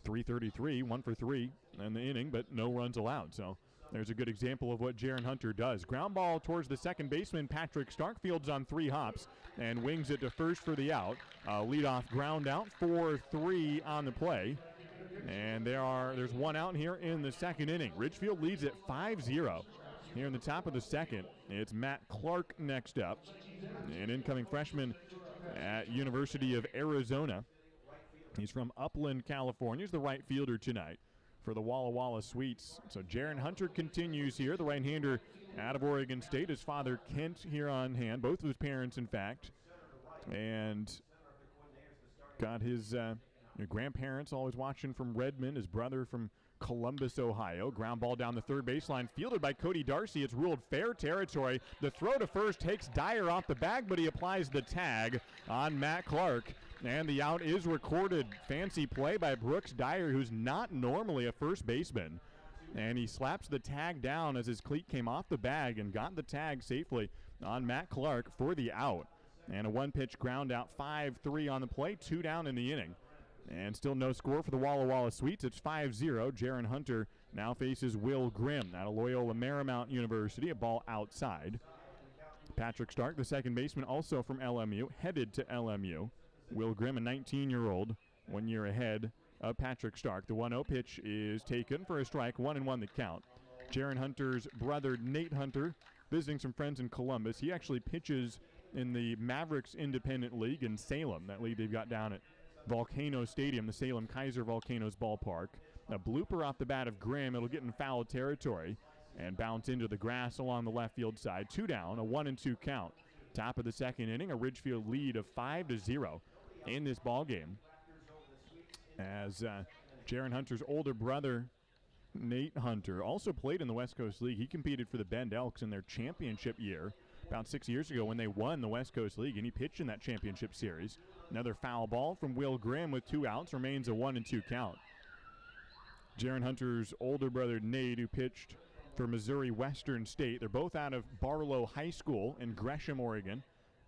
.333, 1 for 3 in the inning, but no runs allowed. So there's a good example of what Jaron Hunter does. Ground ball towards the second baseman, Patrick Starkfield's on 3 hops and wings it to first for the out. Leadoff ground out, 4-3 on the play. And there's 1 out here in the second inning. Ridgefield leads at 5-0. Here in the top of the second, it's Matt Clark next up, an incoming freshman at University of Arizona. He's from Upland, California. He's the right fielder tonight for the Walla Sweets. So Jaron Hunter continues here, the right-hander out of Oregon State. His father, Kent, here on hand, both of his parents, in fact. And got his grandparents always watching from Redmond, his brother from Columbus, Ohio. Ground ball down the third baseline, fielded by Cody Darcy. It's ruled fair territory. The throw to first takes Dyer off the bag, but he applies the tag on Matt Clark, and the out is recorded. Fancy play by Brooks Dyer, who's not normally a first baseman, and he slaps the tag down as his cleat came off the bag and got the tag safely on Matt Clark for the out. And a 1-pitch ground out, 5-3 on the play, 2 down in the inning. And still no score for the Walla Sweets. It's 5-0. Jaron Hunter now faces Will Grimm out of Loyola Marymount University, a ball outside. Patrick Stark, the second baseman, also from LMU, headed to LMU. Will Grimm, a 19-year-old 1 year ahead of Patrick Stark. The 1-0 pitch is taken for a strike, 1-1 the count. Jaron Hunter's brother, Nate Hunter, visiting some friends in Columbus. He actually pitches in the Mavericks Independent League in Salem, that league they've got down at Volcano Stadium, the Salem Kaiser Volcanoes ballpark. A blooper off the bat of Graham. It'll get in foul territory and bounce into the grass along the left field side. 2 down, a 1-2 count. Top of the second inning, a Ridgefield lead of 5-0 in this ball game. As Jaron Hunter's older brother, Nate Hunter, also played in the West Coast League. He competed for the Bend Elks in their championship year about 6 years ago when they won the West Coast League, and he pitched in that championship series. Another foul ball from Will Graham with 2 outs, remains a 1-2 count. Jaron Hunter's older brother, Nate, who pitched for Missouri Western State. They're both out of Barlow High School in Gresham, Oregon,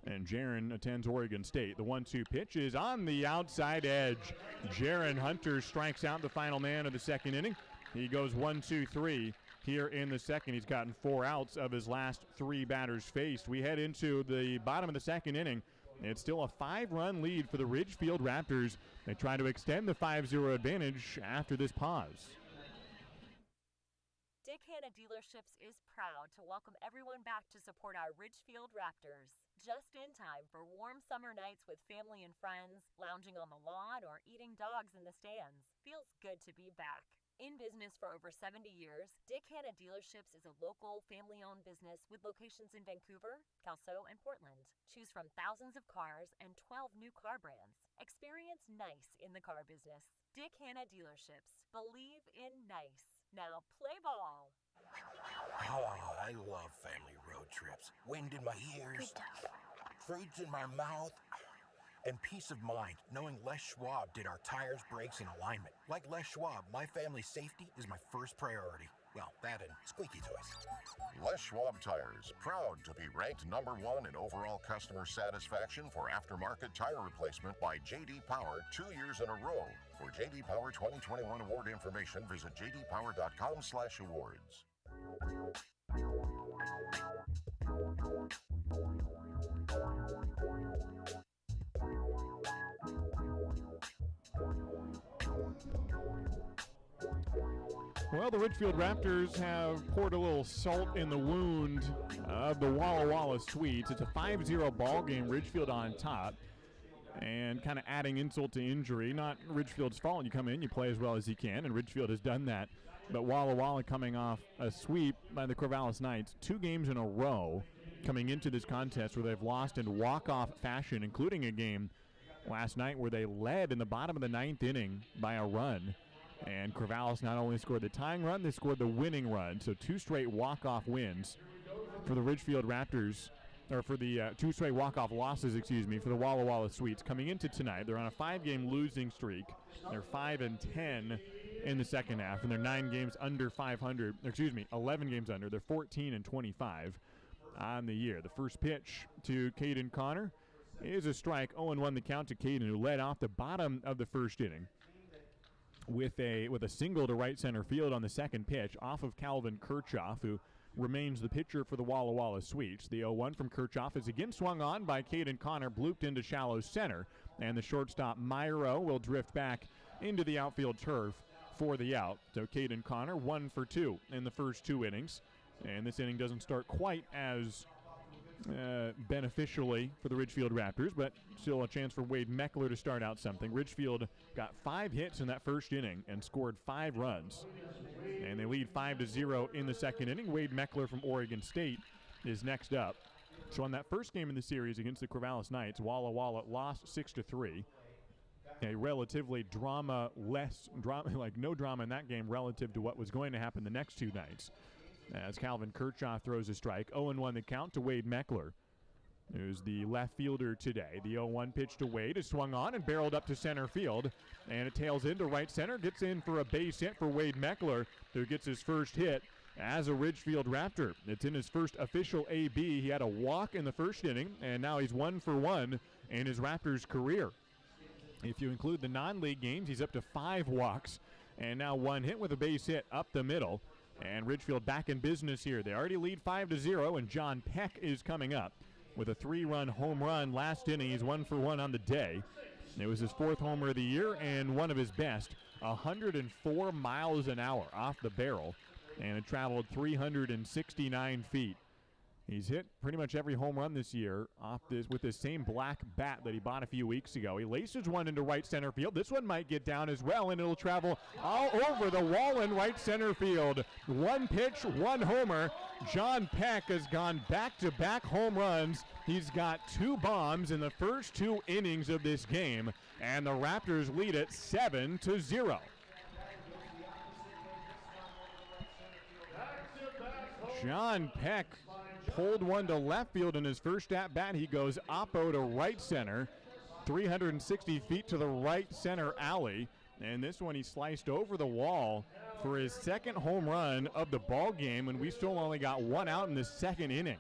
and Jaron attends Oregon State. The 1-2 pitch is on the outside edge. Jaron Hunter strikes out the final man of the second inning. He goes 1-2-3 here in the second. He's gotten 4 outs of his last 3 batters faced. We head into the bottom of the second inning. It's still a 5-run lead for the Ridgefield Raptors. They try to extend the 5-0 advantage after this pause. Dick Hanna Dealerships is proud to welcome everyone back to support our Ridgefield Raptors. Just in time for warm summer nights with family and friends, lounging on the lawn, or eating dogs in the stands. Feels good to be back. In business for over 70 years, Dick Hanna Dealerships is a local, family-owned business with locations in Vancouver, Kelso, and Portland. Choose from thousands of cars and 12 new car brands. Experience nice in the car business. Dick Hanna Dealerships. Believe in nice. Now play ball. Oh, I love family road trips. Wind in my ears, fruits in my mouth, and peace of mind knowing Les Schwab did our tires, brakes, and alignment. Like Les Schwab, my family's safety is my first priority. Well, that and squeaky toys. Les Schwab Tires, proud to be ranked #1 in overall customer satisfaction for aftermarket tire replacement by J.D. Power 2 years in a row. For J.D. Power 2021 award information, visit jdpower.com/awards. Well, the Ridgefield Raptors have poured a little salt in the wound of the Walla Sweets. It's a 5-0 ball game, Ridgefield on top, and kind of adding insult to injury. Not Ridgefield's fault. You come in, you play as well as you can, and Ridgefield has done that. But Walla coming off a sweep by the Corvallis Knights 2 games in a row coming into this contest where they've lost in walk-off fashion, including a game last night where they led in the bottom of the 9th inning by a run. And Corvallis not only scored the tying run, they scored the winning run. So 2 straight walk-off wins for the Ridgefield Raptors, or for the 2 straight walk-off losses, for the Walla Sweets. Coming into tonight, they're on a 5-game losing streak. They're 5-10 in the second half, and they're 9 games under 500. 11 games under. They're 14-25 on the year. The first pitch to Caden Connor is a strike. 0-1 the count to Caden, who led off the bottom of the first inning with a single to right center field on the second pitch off of Calvin Kirchhoff, who remains the pitcher for the Walla Sweets. The 0-1 from Kirchhoff is again swung on by Caden Connor, blooped into shallow center, and the shortstop Myro will drift back into the outfield turf for the out. So Caden Connor 1 for 2 in the first 2 innings, and this inning doesn't start quite as beneficially for the Ridgefield Raptors, but still a chance for Wade Meckler to start out something. Ridgefield got 5 hits in that first inning and scored 5 runs, and they lead 5-0 in the second inning. Wade Meckler from Oregon State is next up. So on that first game in the series against the Corvallis Knights, Walla lost 6-3. A relatively no drama in that game relative to what was going to happen the next 2 nights, as Calvin Kirchhoff throws a strike. 0-1 the count to Wade Meckler, who's the left fielder today. The 0-1 pitch to Wade is swung on and barreled up to center field, and it tails into right center. Gets in for a base hit for Wade Meckler, who gets his first hit as a Ridgefield Raptor. It's in his first official AB. He had a walk in the first inning, and now he's 1 for 1 in his Raptors career. If you include the non-league games, he's up to 5 walks, and now 1 hit with a base hit up the middle. And Ridgefield back in business here. They already lead 5-0, and John Peck is coming up with a 3-run home run last inning. He's 1 for 1 on the day. It was his 4th homer of the year and one of his best, 104 miles an hour off the barrel, and it traveled 369 feet. He's hit pretty much every home run this year with this same black bat that he bought a few weeks ago. He laces one into right center field. This one might get down as well, and it'll travel all over the wall in right center field. One pitch, one homer. John Peck has gone back-to-back home runs. He's got 2 bombs in the first 2 innings of this game, and the Raptors lead it 7-0. John Peck pulled one to left field in his first at-bat. He goes oppo to right center, 360 feet to the right center alley. And this one he sliced over the wall for his 2nd home run of the ball game, and we still only got 1 out in the 2nd inning.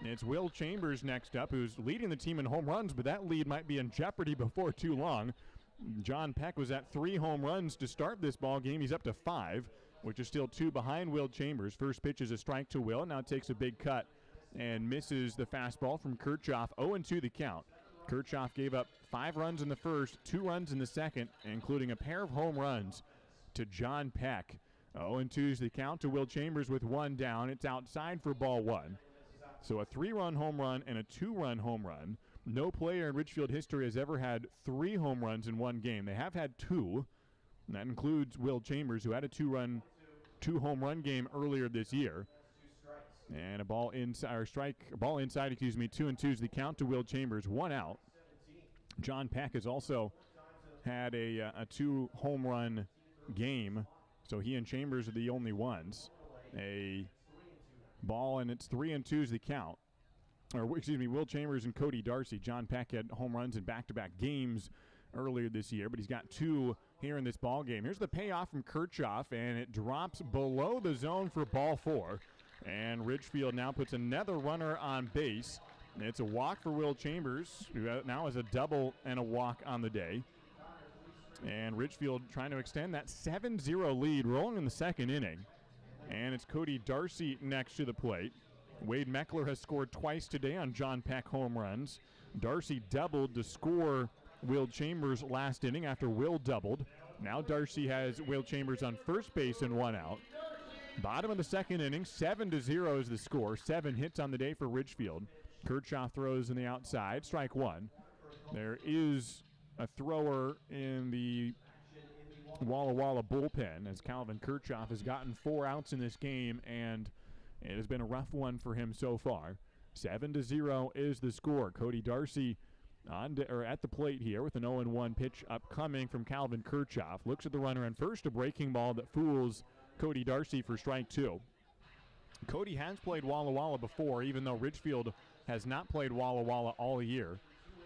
It's Will Chambers next up, who's leading the team in home runs, but that lead might be in jeopardy before too long. John Peck was at 3 home runs to start this ball game. He's up to 5, which is still 2 behind Will Chambers. First pitch is a strike to Will. Now takes a big cut and misses the fastball from Kirchhoff. 0-2 the count. Kirchhoff gave up 5 runs in the first, 2 runs in the second, including a pair of home runs to John Peck. 0-2 is the count to Will Chambers with 1 down. It's outside for ball 1. So a 3-run home run and a 2-run home run. No player in Ridgefield history has ever had 3 home runs in one game. They have had 2, and that includes Will Chambers, who had a 2-home run game earlier this year. And a ball inside, 2-2 is the count to Will Chambers, 1 out. John Peck has also had a 2-home run game, so he and Chambers are the only ones. A ball, and it's 3-2 is the count. Will Chambers and Cody Darcy. John Peck had home runs in back-to-back games earlier this year, but he's got 2 here in this ball game. Here's the payoff from Kirchhoff, and it drops below the zone for ball 4. And Ridgefield now puts another runner on base. It's a walk for Will Chambers, who now has a double and a walk on the day. And Ridgefield trying to extend that 7-0 lead, rolling in the 2nd inning. And it's Cody Darcy next to the plate. Wade Meckler has scored twice today on John Peck home runs. Darcy doubled to score Will Chambers last inning after Will doubled. Now Darcy has Will Chambers on first base and 1 out. Bottom of the 2nd inning, 7-0 is the score. 7 hits on the day for Ridgefield. Kirchhoff throws in the outside, strike 1. There is a thrower in the Walla bullpen, as Calvin Kirchhoff has gotten 4 outs in this game, and it has been a rough one for him so far. 7-0 is the score. Cody Darcy at the plate here with an 0-1 pitch upcoming from Calvin Kirchhoff. Looks at the runner on first, a breaking ball that fools Cody Darcy for strike 2. Cody has played Walla before, even though Ridgefield has not played Walla all year.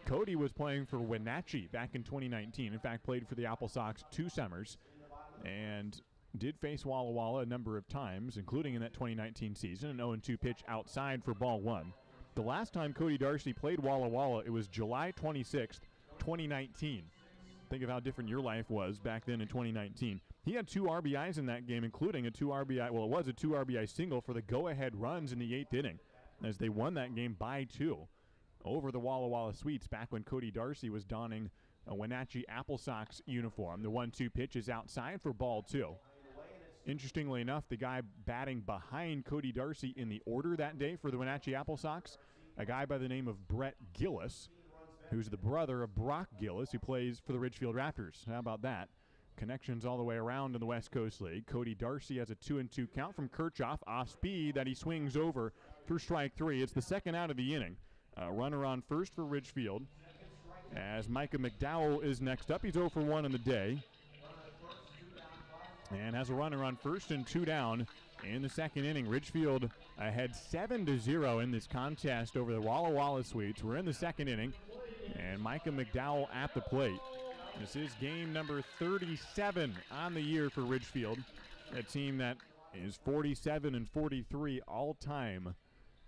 Cody was playing for Wenatchee back in 2019. In fact, played for the Apple Sox 2 summers and did face Walla a number of times, including in that 2019 season. An 0-2 pitch outside for ball 1. The last time Cody Darcy played Walla, it was July 26th, 2019. Think of how different your life was back then in 2019. He had 2 RBIs in that game, including a 2 RBI single for the go-ahead runs in the 8th inning, as they won that game by 2 over the Walla Sweets back when Cody Darcy was donning a Wenatchee Apple Sox uniform. The 1-2 pitch is outside for ball 2. Interestingly enough, the guy batting behind Cody Darcy in the order that day for the Wenatchee Apple Sox, a guy by the name of Brett Gillis, who's the brother of Brock Gillis, who plays for the Ridgefield Raptors. How about that? Connections all the way around in the West Coast League. Cody Darcy has a 2-2 count from Kirchhoff, off speed that he swings over for strike 3. It's the 2nd out of the inning. Runner on first for Ridgefield, as Micah McDowell is next up. He's 0 for 1 in the day, and has a runner on first and 2 down in the 2nd inning. Ridgefield ahead 7-0 in this contest over the Walla Sweets. We're in the 2nd inning, and Micah McDowell at the plate. This is game number 37 on the year for Ridgefield, a team that is 47-43 all-time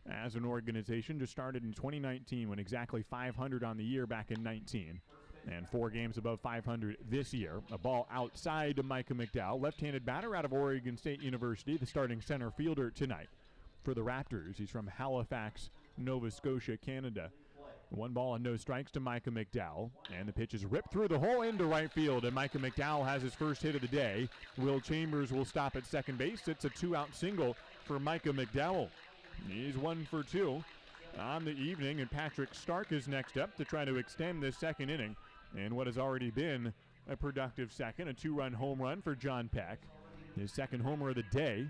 as an organization. Just started in 2019, when exactly 500 on the year back in 19, and 4 games above 500 this year. A ball outside to Micah McDowell, left-handed batter out of Oregon State University, the starting center fielder tonight for the Raptors. He's from Halifax, Nova Scotia, Canada. 1 ball and no strikes to Micah McDowell, and the pitch is ripped through the hole into right field, and Micah McDowell has his first hit of the day. Will Chambers will stop at second base. It's a 2-out single for Micah McDowell. He's 1 for 2 on the evening, and Patrick Stark is next up to try to extend this second inning in what has already been a productive second. A 2-run home run for John Peck, his second homer of the day.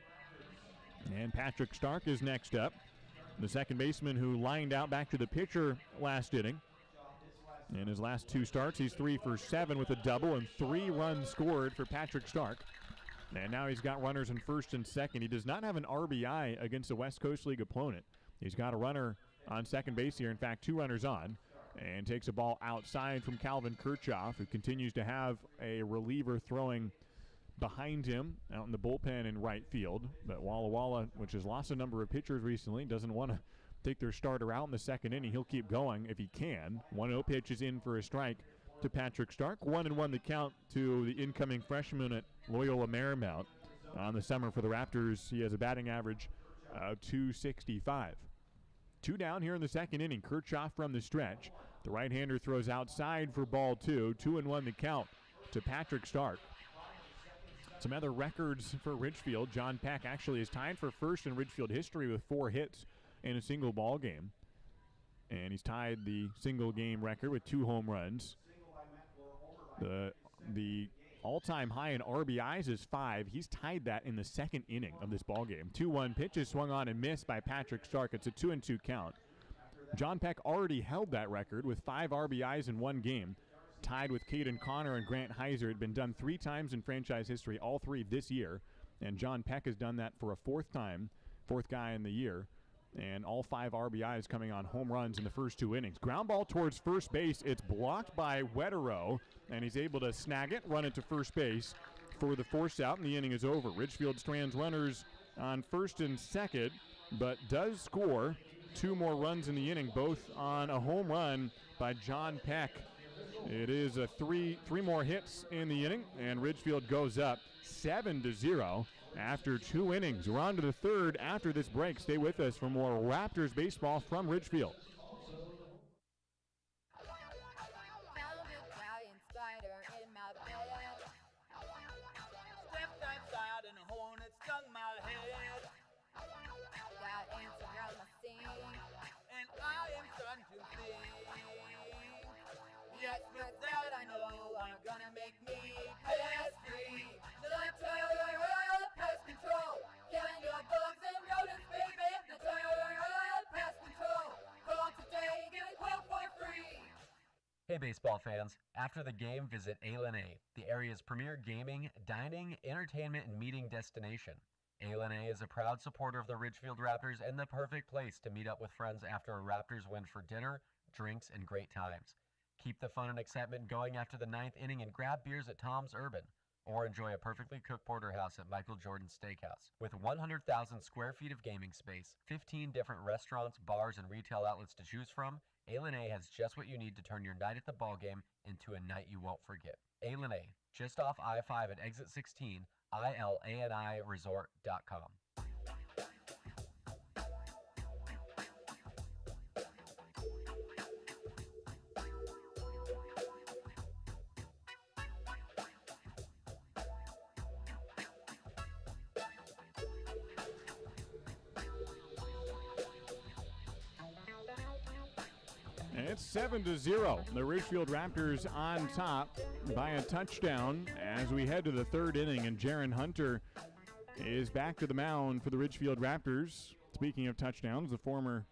And Patrick Stark is next up, the second baseman who lined out back to the pitcher last inning. In his last 2 starts, he's 3 for 7 with a double and 3 runs scored for Patrick Stark. And now he's got runners in first and second. He does not have an RBI against a West Coast League opponent. He's got a runner on second base here, in fact 2 runners on, and takes a ball outside from Calvin Kirchhoff, who continues to have a reliever throwing behind him out in the bullpen in right field. But Walla, which has lost a number of pitchers recently, doesn't want to take their starter out in the second inning. He'll keep going if he can. 1-0 pitch is in for a strike to Patrick Stark. 1-1 the count to the incoming freshman at Loyola Marymount. On the summer for the Raptors, he has a batting average of .265. 2 down here in the second inning. Kirchhoff from the stretch. The right-hander throws outside for ball 2. 2-1 the count to Patrick Stark. Some other records for Ridgefield. John Peck actually is tied for first in Ridgefield history with 4 hits in a single ball game. And he's tied the single game record with 2 home runs. The all-time high in RBIs is 5. He's tied that in the second inning of this ball game. 2-1 pitch is swung on and missed by Patrick Stark. It's a 2-2 count. John Peck already held that record with 5 RBIs in 1 game, tied with Caden Connor and Grant Heiser. It had been done 3 times in franchise history, all 3 this year. And John Peck has done that for a 4th time, 4th guy in the year. And all 5 RBIs coming on home runs in the first 2 innings. Ground ball towards first base. It's blocked by Wetterow, and he's able to snag it, run it to first base for the force out, and the inning is over. Ridgefield strands runners on first and second, but does score 2 more runs in the inning, both on a home run by John Peck. It is a 3 more hits in the inning, and Ridgefield goes up 7-0 after 2 innings. We're on to the 3rd after this break. Stay with us for more Raptors baseball from Ridgefield. Stepped outside and a hornet stung my head. Got ants around my sink, and I am starting to think. Yes, but that I know are gonna make me pest-free. Natural pest control, killing your bugs and rodents, baby. Natural pest control. Call today, get a quote for free. Hey baseball fans, after the game visit A&A, the area's premier gaming, dining, entertainment, and meeting destination. A&A is a proud supporter of the Ridgefield Raptors and the perfect place to meet up with friends after a Raptors win for dinner, drinks, and great times. Keep the fun and excitement going after the 9th inning and grab beers at Tom's Urban, or enjoy a perfectly cooked porterhouse at Michael Jordan's Steakhouse. With 100,000 square feet of gaming space, 15 different restaurants, bars, and retail outlets to choose from, A&A has just what you need to turn your night at the ballgame into a night you won't forget. A&A, just off I-5 at exit 16, ILANIresort.com. And it's 7-0. The Ridgefield Raptors on top by a touchdown as we head to the 3rd inning, and Jaron Hunter is back to the mound for the Ridgefield Raptors. Speaking of touchdowns, the former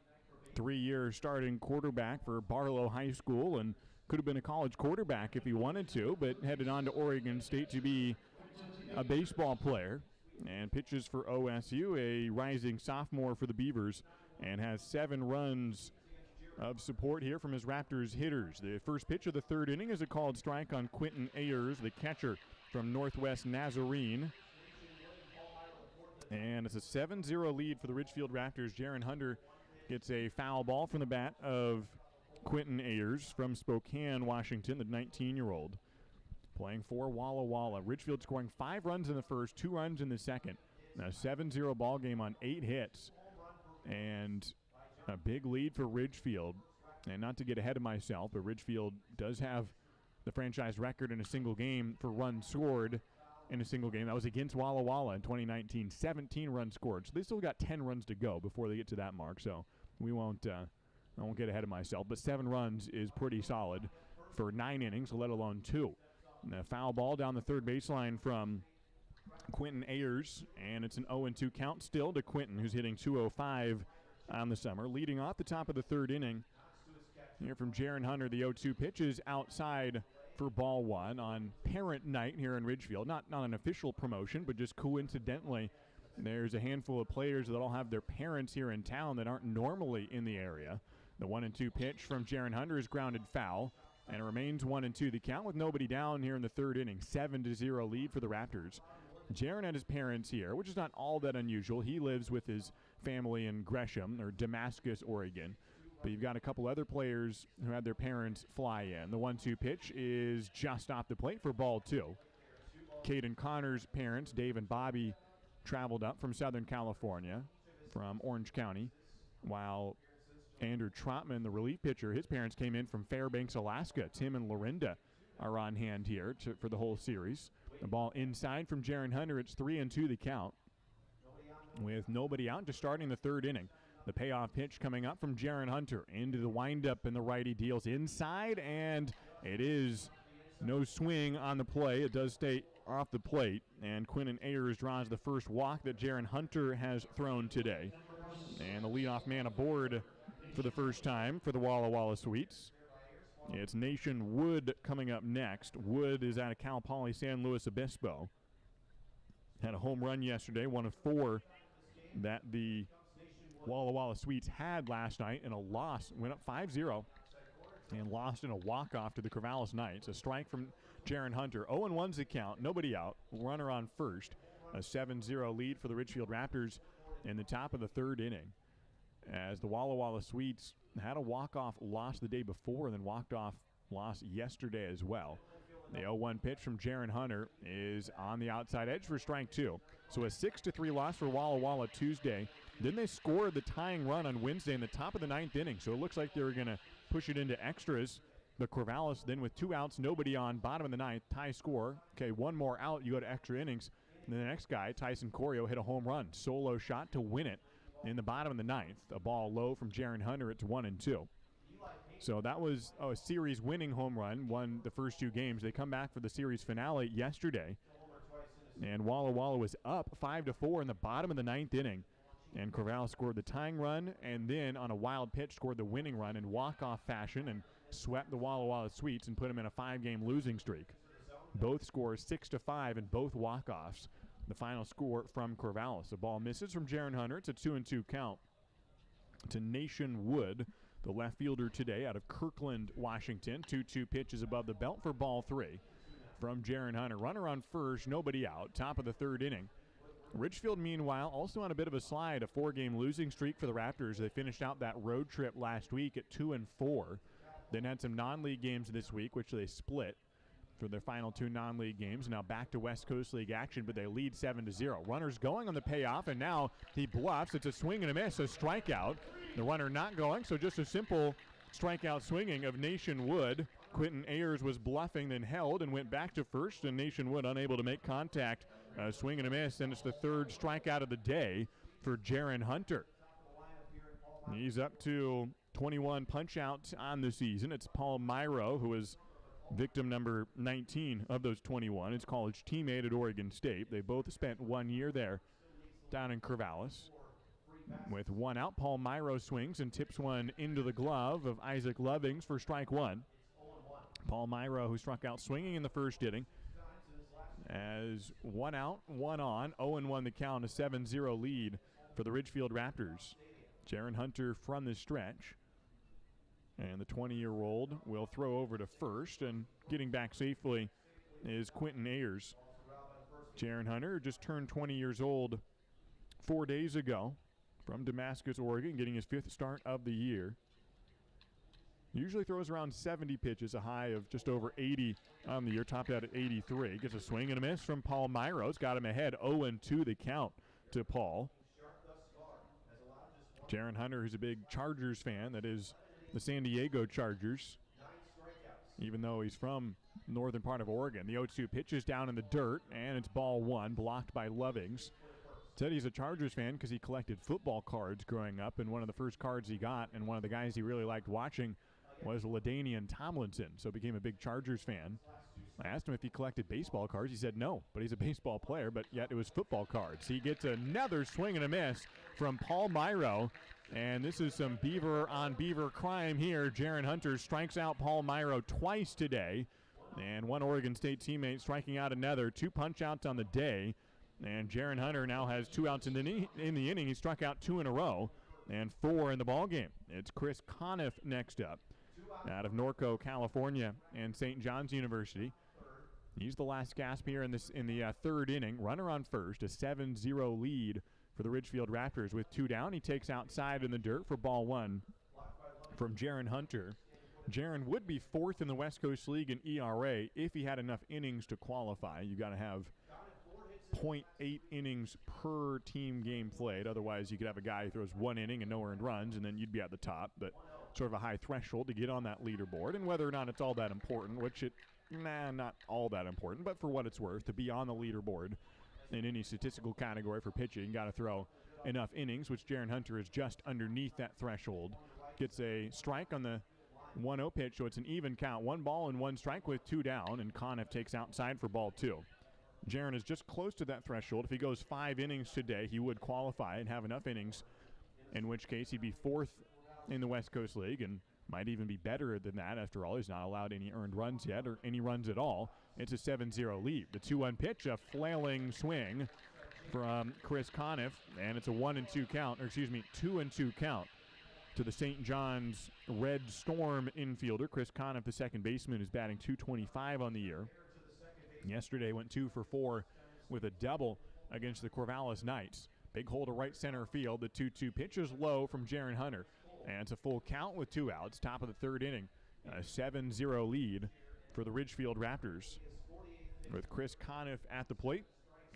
3-year starting quarterback for Barlow High School, and could have been a college quarterback if he wanted to, but headed on to Oregon State to be a baseball player, and pitches for OSU, a rising sophomore for the Beavers, and has 7 runs of support here from his Raptors hitters. The first pitch of the 3rd inning is a called strike on Quentin Ayers, the catcher from Northwest Nazarene. And it's a 7-0 lead for the Ridgefield Raptors. Jaron Hunter gets a foul ball from the bat of Quentin Ayers from Spokane, Washington, the 19-year-old, playing for Walla Walla. Ridgefield scoring 5 runs in the first, 2 runs in the second. A 7-0 ball game on 8 hits. And a big lead for Ridgefield And not to get ahead of myself, but Ridgefield does have the franchise record in a single game for runs scored in a single game. That was against Walla Walla in 2019, 17 runs scored. So they still got 10 runs to go before they get to that mark. So I won't get ahead of myself. But 7 runs is pretty solid for 9 innings, let alone 2. And a foul ball down the third baseline from Quentin Ayers, and it's an 0-2 count still to Quentin, who's hitting .205 on the summer. Leading off the top of the third inning here from Jaron Hunter, the 0-2 pitch is outside for ball 1 on parent night here in Ridgefield. Not an official promotion, but just coincidentally, there's a handful of players that all have their parents here in town that aren't normally in the area. The 1-2 pitch from Jaron Hunter is grounded foul, and it remains 1-2 the count with nobody down here in the third inning. 7-0 lead for the Raptors. Jaron had his parents here, which is not all that unusual. He lives with his family in Gresham, or Damascus, Oregon. But you've got a couple other players who had their parents fly in. The 1-2 pitch is just off the plate for ball 2. Caden Connor's parents, Dave and Bobby, traveled up from Southern California, from Orange County, while Andrew Trotman, the relief pitcher, his parents came in from Fairbanks, Alaska. Tim and Lorinda are on hand here for the whole series. The ball inside from Jaron Hunter. It's 3-2 the count with nobody out, just starting the third inning. The payoff pitch coming up from Jaron Hunter into the windup, and the righty deals inside, and it is no swing on the play. It does stay off the plate, and Quentin Ayers draws the first walk that Jaron Hunter has thrown today. And the leadoff man aboard for the first time for the Walla Walla Sweets. It's Nation Wood coming up next. Wood is out of Cal Poly San Luis Obispo. Had a home run yesterday, one of 4 that the Walla Walla Sweets had last night in a loss. Went up 5-0 and lost in a walk-off to the Corvallis Knights. A strike from Jaron Hunter. 0-1's the count, nobody out. Runner on first. A 7-0 lead for the Ridgefield Raptors in the top of the third inning, as the Walla Walla Sweets had a walk-off loss the day before and then walked off loss yesterday as well. The 0-1 pitch from Jaron Hunter is on the outside edge for strike 2. So a 6-3 loss for Walla Walla Tuesday. Then they scored the tying run on Wednesday in the top of the 9th inning. So it looks like they were going to push it into extras. The Corvallis then with 2 outs, nobody on, bottom of the 9th, tie score. Okay, 1 more out, you go to extra innings. And then the next guy, Tyson Corio, hit a home run. Solo shot to win it in the bottom of the 9th. A ball low from Jaron Hunter. It's 1-2. So that was a series-winning home run. Won the first 2 games. They come back for the series finale yesterday. And Walla Walla was up 5-4 in the bottom of the 9th inning. And Corvallis scored the tying run, and then on a wild pitch scored the winning run in walk-off fashion and swept the Walla Walla Sweets and put them in a 5-game losing streak. Both scores 6-5 and both walk-offs. The final score from Corvallis. The ball misses from Jaron Hunter. It's a 2-2 count to Nation Wood, the left fielder today out of Kirkland, Washington. 2-2 pitches above the belt for ball 3 from Jaron Hunter. Runner on first, nobody out. Top of the third inning. Ridgefield, meanwhile, also on a bit of a slide, a 4-game losing streak for the Raptors. They finished out that road trip last week at 2-4. Then had some non-league games this week, which they split for their final 2 non-league games. Now back to West Coast League action, but they lead 7-0. Runners going on the payoff, and now he bluffs. It's a swing and a miss, a strikeout. The runner not going, so just a simple strikeout swinging of Nation Wood. Quentin Ayers was bluffing, then held and went back to first, and Nation Wood unable to make contact. Swing and a miss, and it's the 3rd strikeout of the day for Jaron Hunter. He's up to 21 punch-outs on the season. It's Paul Myro, who is victim number 19 of those 21. His college teammate at Oregon State. They both spent 1 year there down in Corvallis. With 1 out, Paul Myro swings and tips one into the glove of Isaac Lovings for strike 1. Paul Myro, who struck out swinging in the first inning, as 1 out, 1 on, 0-1 the count, a 7-0 lead for the Ridgefield Raptors. Jaron Hunter from the stretch. And the 20-year-old will throw over to first, and getting back safely is Quentin Ayers. Jaron Hunter just turned 20 years old 4 days ago from Damascus, Oregon, getting his 5th start of the year. Usually throws around 70 pitches, a high of just over 80 on the year, topped out at 83. Gets a swing and a miss from Paul Myro. It's got him ahead, 0-2 the count to Paul. Jaron Hunter, who's a big Chargers fan, that is the San Diego Chargers, even though he's from northern part of Oregon. The 0-2 pitch is down in the dirt, and it's ball one, blocked by Lovings. Said he's a Chargers fan because he collected football cards growing up, and one of the first cards he got, and one of the guys he really liked watching, was LaDainian Tomlinson, so became a big Chargers fan. I asked him if he collected baseball cards. He said no, but he's a baseball player, but yet it was football cards. He gets another swing and a miss from Paul Myro, and this is some Beaver on Beaver crime here. Jaron Hunter strikes out Paul Myro twice today, and one Oregon State teammate striking out another. 2 punch-outs on the day, and Jaron Hunter now has 2 outs in the inning. He struck out 2 in a row, and 4 in the ball game. It's Chris Conniff next up, out of Norco, California, and St. John's University. He's the last gasp here in the third inning. Runner on first, a 7-0 lead for the Ridgefield Raptors. With 2 down, he takes outside in the dirt for ball one from Jaron Hunter. Jaron would be 4th in the West Coast League in ERA if he had enough innings to qualify. You got to have 0.8 innings per team game played. Otherwise, you could have a guy who throws 1 inning and no earned runs, and then you'd be at the top. But sort of a high threshold to get on that leaderboard. And whether or not it's all that important, which not all that important, but for what it's worth, to be on the leaderboard in any statistical category for pitching, you got to throw enough innings, which Jaron Hunter is just underneath that threshold. Gets a strike on the 1-0 pitch, so it's an even count. 1 ball and 1 strike with 2 down, and Conniff takes outside for ball 2. Jaron is just close to that threshold. If he goes 5 innings today, he would qualify and have enough innings, in which case he'd be 4th in the West Coast League and might even be better than that. After all, he's not allowed any earned runs yet, or any runs at all. It's a 7-0 lead. The 2-1 pitch, a flailing swing from Chris Conniff, and it's a 2-2 count to the St. John's Red Storm infielder. Chris Conniff, the second baseman, is batting .225 on the year. Yesterday went 2 for 4 with a double against the Corvallis Knights. Big hole to right center field. The 2-2 pitch is low from Jaron Hunter, and it's a full count with 2 outs. Top of the third inning, a 7-0 lead for the Ridgefield Raptors. With Chris Conniff at the plate,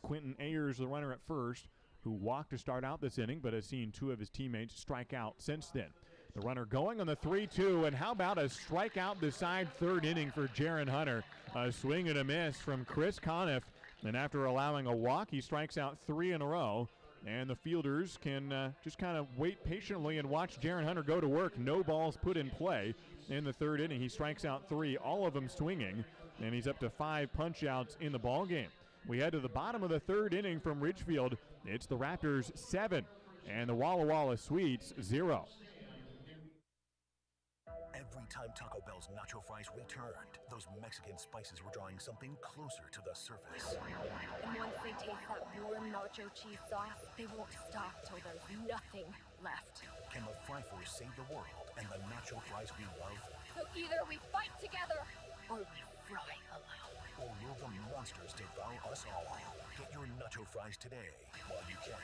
Quentin Ayers, the runner at first, who walked to start out this inning, but has seen 2 of his teammates strike out since then. The runner going on the 3-2, and how about a strikeout decide third inning for Jaron Hunter? A swing and a miss from Chris Conniff, and after allowing a walk, he strikes out 3 in a row, and the fielders can just kind of wait patiently and watch Jaron Hunter go to work. No balls put in play in the third inning. He strikes out 3, all of them swinging, and he's up to 5 punch-outs in the ball game. We head to the bottom of the third inning from Ridgefield. It's the Raptors 7 and the Walla Sweets 0. Every time Taco Bell's nacho fries returned, those Mexican spices were drawing something closer to the surface. And once they taste that warm nacho cheese sauce, they won't stop till there's nothing left. Can the Fry Force save the world and the nacho fries we love? So either we fight together, or we fry alone. Or will the monsters devour us all? Get your nacho fries today while you can.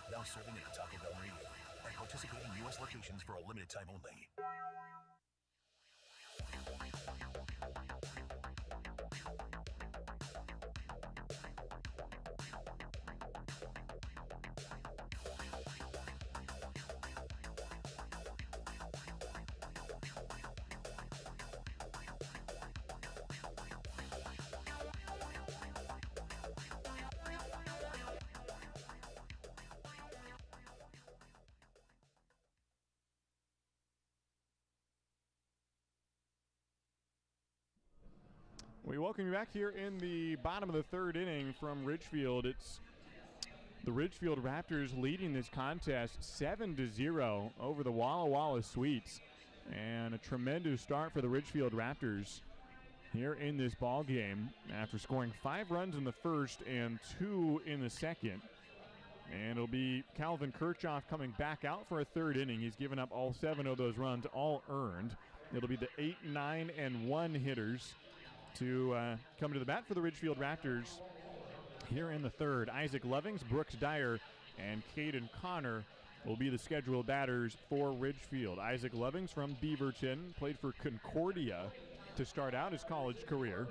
Now serving at a Taco Bell near you. At participating U.S. locations for a limited time only. We welcome you back here in the bottom of the third inning from Ridgefield. It's the Ridgefield Raptors leading this contest 7-0 over the Walla Sweets. And a tremendous start for the Ridgefield Raptors here in this ball game after scoring 5 runs in the first and 2 in the second. And it'll be Calvin Kirchhoff coming back out for a third inning. He's given up all 7 of those runs, all earned. It'll be the 8, 9, and 1 hitters to come to the bat for the Ridgefield Raptors here in the third. Isaac Lovings, Brooks Dyer, and Caden Connor will be the scheduled batters for Ridgefield. Isaac Lovings from Beaverton, played for Concordia to start out his college career.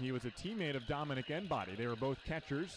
He was a teammate of Dominic Enbody. They were both catchers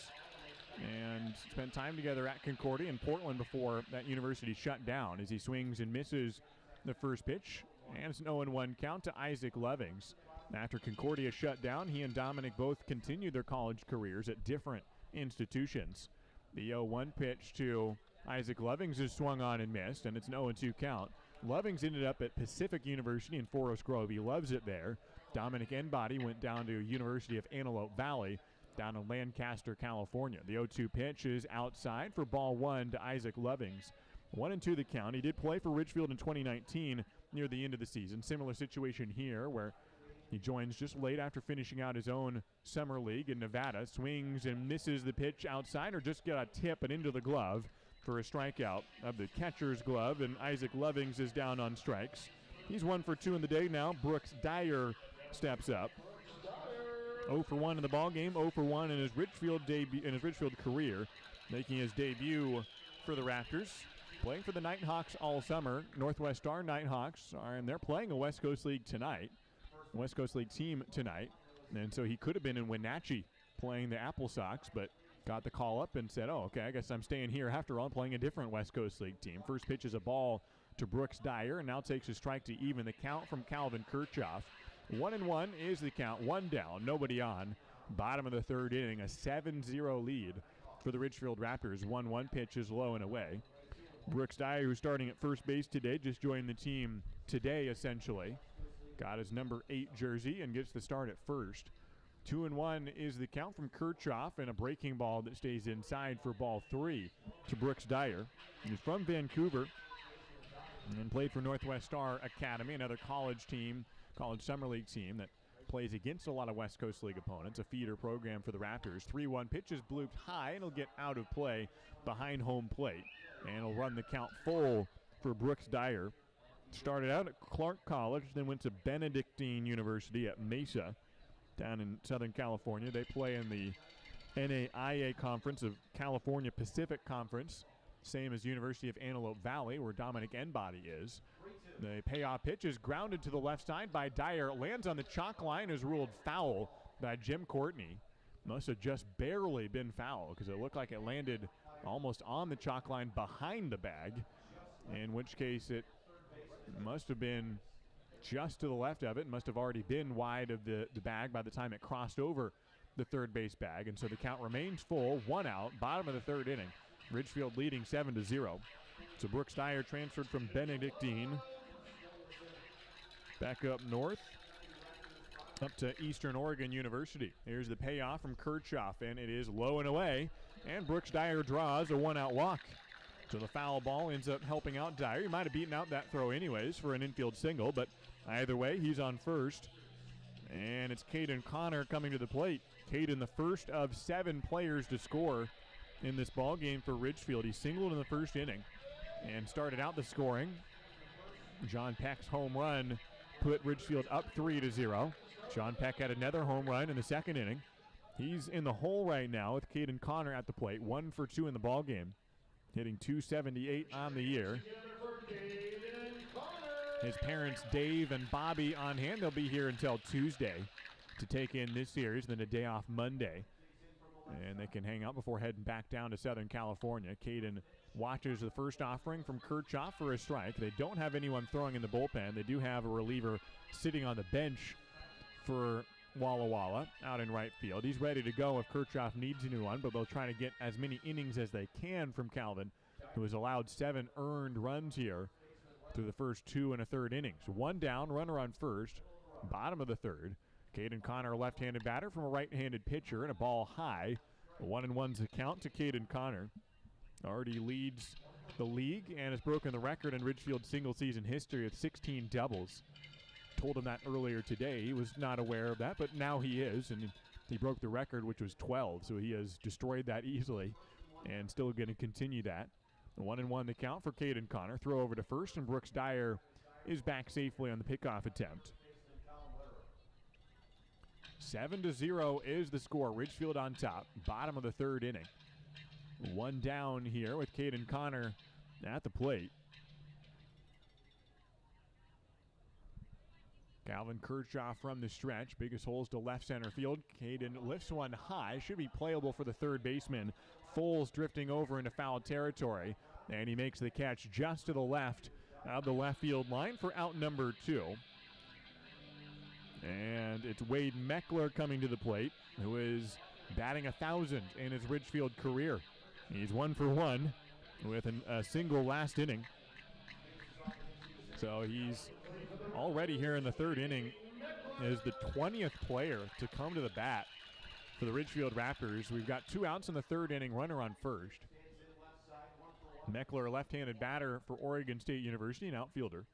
and spent time together at Concordia in Portland before that university shut down. As he swings and misses the first pitch, And it's an 0-1 count to Isaac Lovings. After Concordia shut down, he and Dominic both continued their college careers at different institutions. The 0-1 pitch to Isaac Lovings is swung on and missed, and it's an 0-2 count. Lovings ended up at Pacific University in Forest Grove. He loves it there. Dominic Enbody went down to University of Antelope Valley down in Lancaster, California. The 0-2 pitch is outside for ball one to Isaac Lovings. 1-2 the count. He did play for Ridgefield in 2019 near the end of the season. Similar situation here where he joins just late after finishing out his own summer league in Nevada. Swings and misses the pitch outside, or just got a tip and into the glove for a strikeout of the catcher's glove, and Isaac Lovings is down on strikes. He's 1 for 2 in the day now. Brooks Dyer steps up. 0 for 1 in the ball game, 0 for 1 in his Ridgefield career, making his debut for the Raptors. Playing for the Nighthawks all summer. Northwest Star Nighthawks, and they're playing a West Coast League tonight. West Coast League team tonight. And so he could have been in Wenatchee playing the Apple Sox, but got the call up and said, oh, okay, I guess I'm staying here after all, playing a different West Coast League team. First pitch is a ball to Brooks Dyer, and now takes a strike to even the count from Calvin Kirchhoff. 1-1 is the count, one down, nobody on. Bottom of the third inning, a 7-0 lead for the Ridgefield Raptors. 1-1 pitch is low and away. Brooks Dyer, who's starting at first base today, just joined the team today, essentially. Got his number 8 jersey and gets the start at first. 2-1 is the count from Kirchhoff, and a breaking ball that stays inside for ball 3 to Brooks Dyer. He's from Vancouver and played for Northwest Star Academy, another college team, college summer league team that plays against a lot of West Coast League opponents, a feeder program for the Raptors. 3-1 pitch is blooped high, and it'll get out of play behind home plate. And it'll run the count full for Brooks Dyer. Started out at Clark College, then went to Benedictine University at Mesa down in Southern California. They play in the NAIA Conference of California Pacific Conference, same as University of Antelope Valley, where Dominic Enbody is. The payoff pitch is grounded to the left side by Dyer. Lands on the chalk line, is ruled foul by Jim Courtney. Must have just barely been foul, because it looked like it landed almost on the chalk line behind the bag, in which case it must have been just to the left of it, must have already been wide of the bag by the time it crossed over the third base bag. And so the count remains full, 1 out, bottom of the third inning. Ridgefield leading 7-0. So Brooks Dyer transferred from Benedictine back up north, up to Eastern Oregon University. Here's the payoff from Kirchhoff, and it is low and away. And Brooks Dyer draws a 1-out walk. So the foul ball ends up helping out Dyer. He might have beaten out that throw anyways for an infield single, but either way, he's on first. And it's Caden Connor coming to the plate. Caden, the first of 7 players to score in this ball game for Ridgefield. He singled in the first inning and started out the scoring. John Peck's home run put Ridgefield up 3-0. John Peck had another home run in the second inning. He's in the hole right now with Caden Connor at the plate, 1 for 2 in the ball game, hitting .278 on the year. His parents, Dave and Bobby, on hand. They'll be here until Tuesday to take in this series, then a day off Monday. And they can hang out before heading back down to Southern California. Caden watches the first offering from Kirchhoff for a strike. They don't have anyone throwing in the bullpen. They do have a reliever sitting on the bench for Walla out in right field. He's ready to go if Kirchhoff needs a new one, but they'll try to get as many innings as they can from Calvin, who has allowed 7 earned runs here through the first 2 1/3 innings. 1 down, runner on first, bottom of the third. Caden Connor, left-handed batter from a right-handed pitcher, and a ball high. 1-1's a count to Caden Connor. Already leads the league and has broken the record in Ridgefield single-season history with 16 doubles. Told him that earlier today. He was not aware of that, but now he is, and he broke the record, which was 12, so he has destroyed that easily and still going to continue that. 1-1 the count for Caden Connor. Throw over to first, and Brooks Dyer is back safely on the pickoff attempt. 7-0 is the score. Ridgefield on top, bottom of the third inning. 1 down here with Caden Connor at the plate. Calvin Kirchhoff from the stretch. Biggest holes to left center field. Caden lifts one high. Should be playable for the third baseman. Foles drifting over into foul territory. And he makes the catch just to the left out the left field line for out number 2. And it's Wade Meckler coming to the plate, who is batting 1,000 in his Ridgefield career. He's 1 for 1 with a single last inning. So he's already here in the 3rd inning is the 20th player to come to the bat for the Ridgefield Raptors. We've got 2 outs in the 3rd inning, runner on first. Meckler, a left-handed batter for Oregon State University, an outfielder.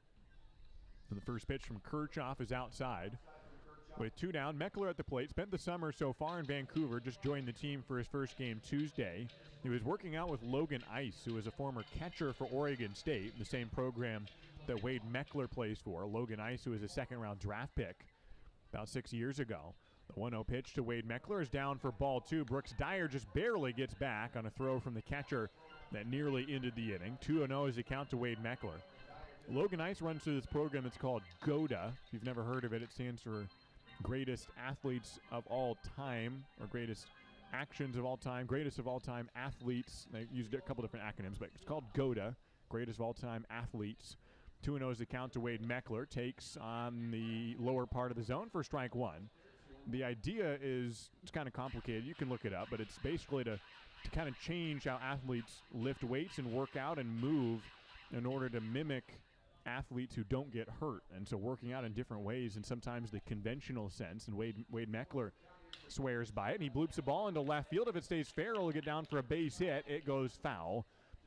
And the first pitch from Kirchhoff is outside. With 2 down, Meckler at the plate. Spent the summer so far in Vancouver, just joined the team for his first game Tuesday. He was working out with Logan Ice, who is a former catcher for Oregon State, the same program that Wade Meckler plays for. Logan Ice, who was a second-round draft pick about 6 years ago. The 1-0 pitch to Wade Meckler is down for ball 2. Brooks Dyer just barely gets back on a throw from the catcher that nearly ended the inning. 2-0 is the count to Wade Meckler. Logan Ice runs through this program that's called GOATA. If you've never heard of it, it stands for Greatest Athletes of All Time, or Greatest Actions of All Time, Greatest of All Time Athletes. They used a couple different acronyms, but it's called GOATA, Greatest of All Time Athletes. 2-0 is the count to Wade Meckler. Takes on the lower part of the zone for strike 1. The idea is, it's kind of complicated. You can look it up, but it's basically to kind of change how athletes lift weights and work out and move in order to mimic athletes who don't get hurt. And so working out in different ways, and sometimes the conventional sense. And Wade Meckler swears by it. And he bloops the ball into left field. If it stays fair, it'll get down for a base hit. It goes foul.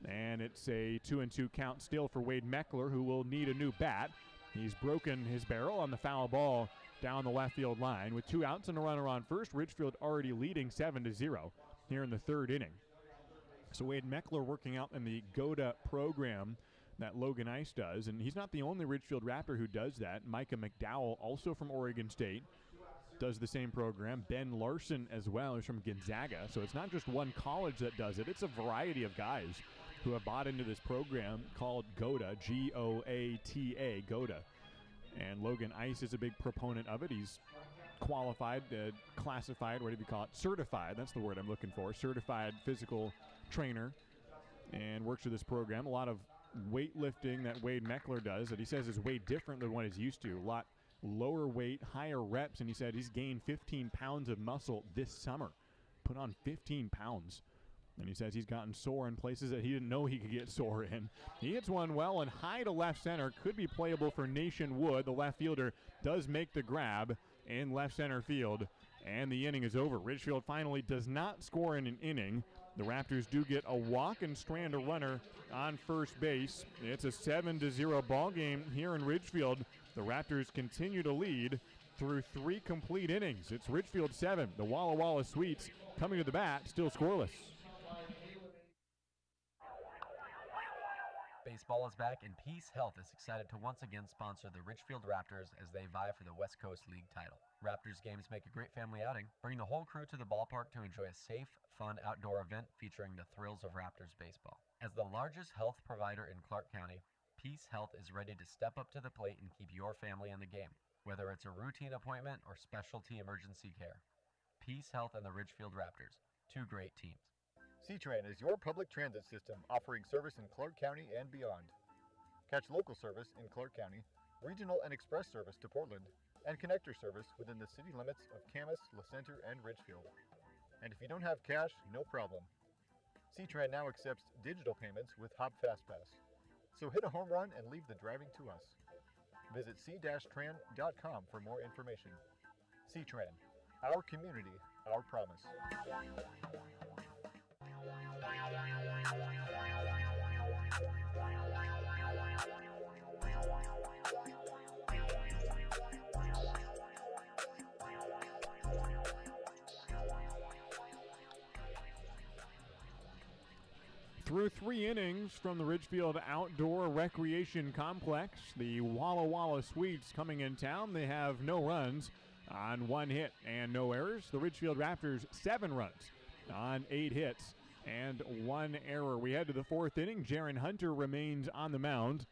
And it's a 2-2 count still for Wade Meckler, who will need a new bat. He's broken his barrel on the foul ball down the left field line. With 2 outs and a runner on first, Ridgefield already leading 7-0 here in the 3rd inning. So Wade Meckler working out in the GOATA program that Logan Ice does, and he's not the only Ridgefield Raptor who does that. Micah McDowell, also from Oregon State, does the same program. Ben Larson as well is from Gonzaga. So it's not just one college that does it. It's a variety of guys who have bought into this program called GOATA, G-O-A-T-A, GOATA. And Logan Ice is a big proponent of it. He's qualified, classified, whatever you call it, certified, that's the word I'm looking for, certified physical trainer, and works with this program. A lot of weightlifting that Wade Meckler does that he says is way different than what he's used to. A lot lower weight, higher reps, and he said he's gained 15 pounds of muscle this summer. Put on 15 pounds. And he says he's gotten sore in places that he didn't know he could get sore in. He hits one well and high to left center. Could be playable for Nation Wood. The left fielder does make the grab in left center field. And the inning is over. Ridgefield finally does not score in an inning. The Raptors do get a walk and strand a runner on first base. It's a 7-0 ball game here in Ridgefield. The Raptors continue to lead through 3 complete innings. It's Ridgefield 7. The Walla Walla Sweets coming to the bat, still scoreless. Baseball is back, and Peace Health is excited to once again sponsor the Ridgefield Raptors as they vie for the West Coast League title. Raptors games make a great family outing. Bring the whole crew to the ballpark to enjoy a safe, fun outdoor event featuring the thrills of Raptors baseball. As the largest health provider in Clark County, Peace Health is ready to step up to the plate and keep your family in the game, whether it's a routine appointment or specialty emergency care. Peace Health and the Ridgefield Raptors, 2 great teams. C-Tran is your public transit system offering service in Clark County and beyond. Catch local service in Clark County, regional and express service to Portland, and connector service within the city limits of Camas, La Center, and Ridgefield. And if you don't have cash, no problem. C-Tran now accepts digital payments with Hop FastPass. So hit a home run and leave the driving to us. Visit c-tran.com for more information. C-Tran, our community, our promise. Through 3 innings from the Ridgefield Outdoor Recreation Complex, the Walla Walla Sweets coming in town. They have no runs on 1 hit and no errors. The Ridgefield Raptors 7 runs on 8 hits and 1 error. We head to the 4th inning. Jaron Hunter remains on the mound,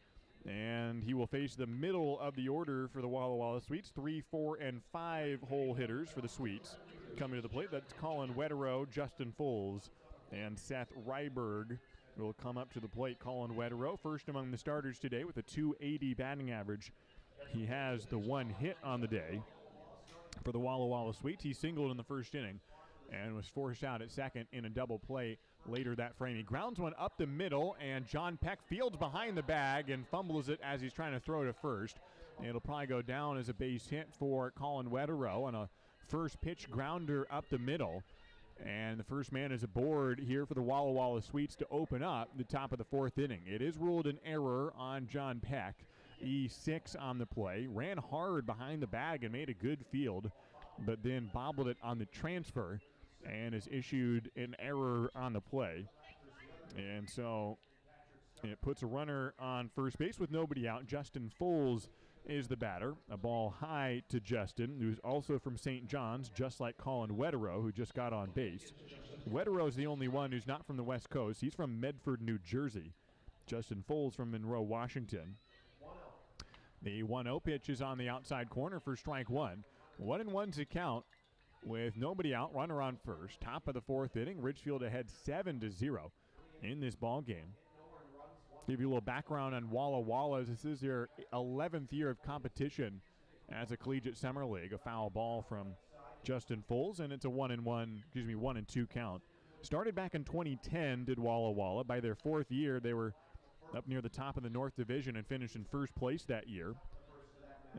and he will face the middle of the order for the Walla Walla Sweets. 3, 4, and 5 hole hitters for the Sweets coming to the plate. That's Colin Wetterow, Justin Foles, and Seth Ryberg. will come up to the plate. Colin Wetterow, first among the starters today with a .280 batting average. He has the one hit on the day for the Walla Walla Sweets. He singled in the first inning and was forced out at second in a double play later that frame. He grounds one up the middle, and John Peck fields behind the bag and fumbles it as he's trying to throw to first. It'll probably go down as a base hit for Colin Wetterow on a first pitch grounder up the middle. And the first man is aboard here for the Walla Walla Sweets to open up the top of the fourth inning. It is ruled an error on John Peck. E6 on the play. Ran hard behind the bag and made a good field, but then bobbled it on the transfer and is issued an error on the play. And so it puts a runner on first base with nobody out. Justin Foles is the batter. A ball high to Justin, who's also from St. John's, just like Colin Wetterow, who just got on base. Wetterow is the only one who's not from the West Coast. He's from Medford, New Jersey. Justin Foles from Monroe, Washington. The 1-0 pitch is on the outside corner for strike one. 1-1's a count with nobody out, runner on first. Top of the fourth inning, Ridgefield ahead 7-0 in this ball game. Give you a little background on Walla Walla. This is their 11th year of competition as a collegiate summer league. A foul ball from Justin Foles, and it's a 1-2 count. Started back in 2010, did Walla Walla. By their fourth year, they were up near the top of the North Division and finished in first place that year.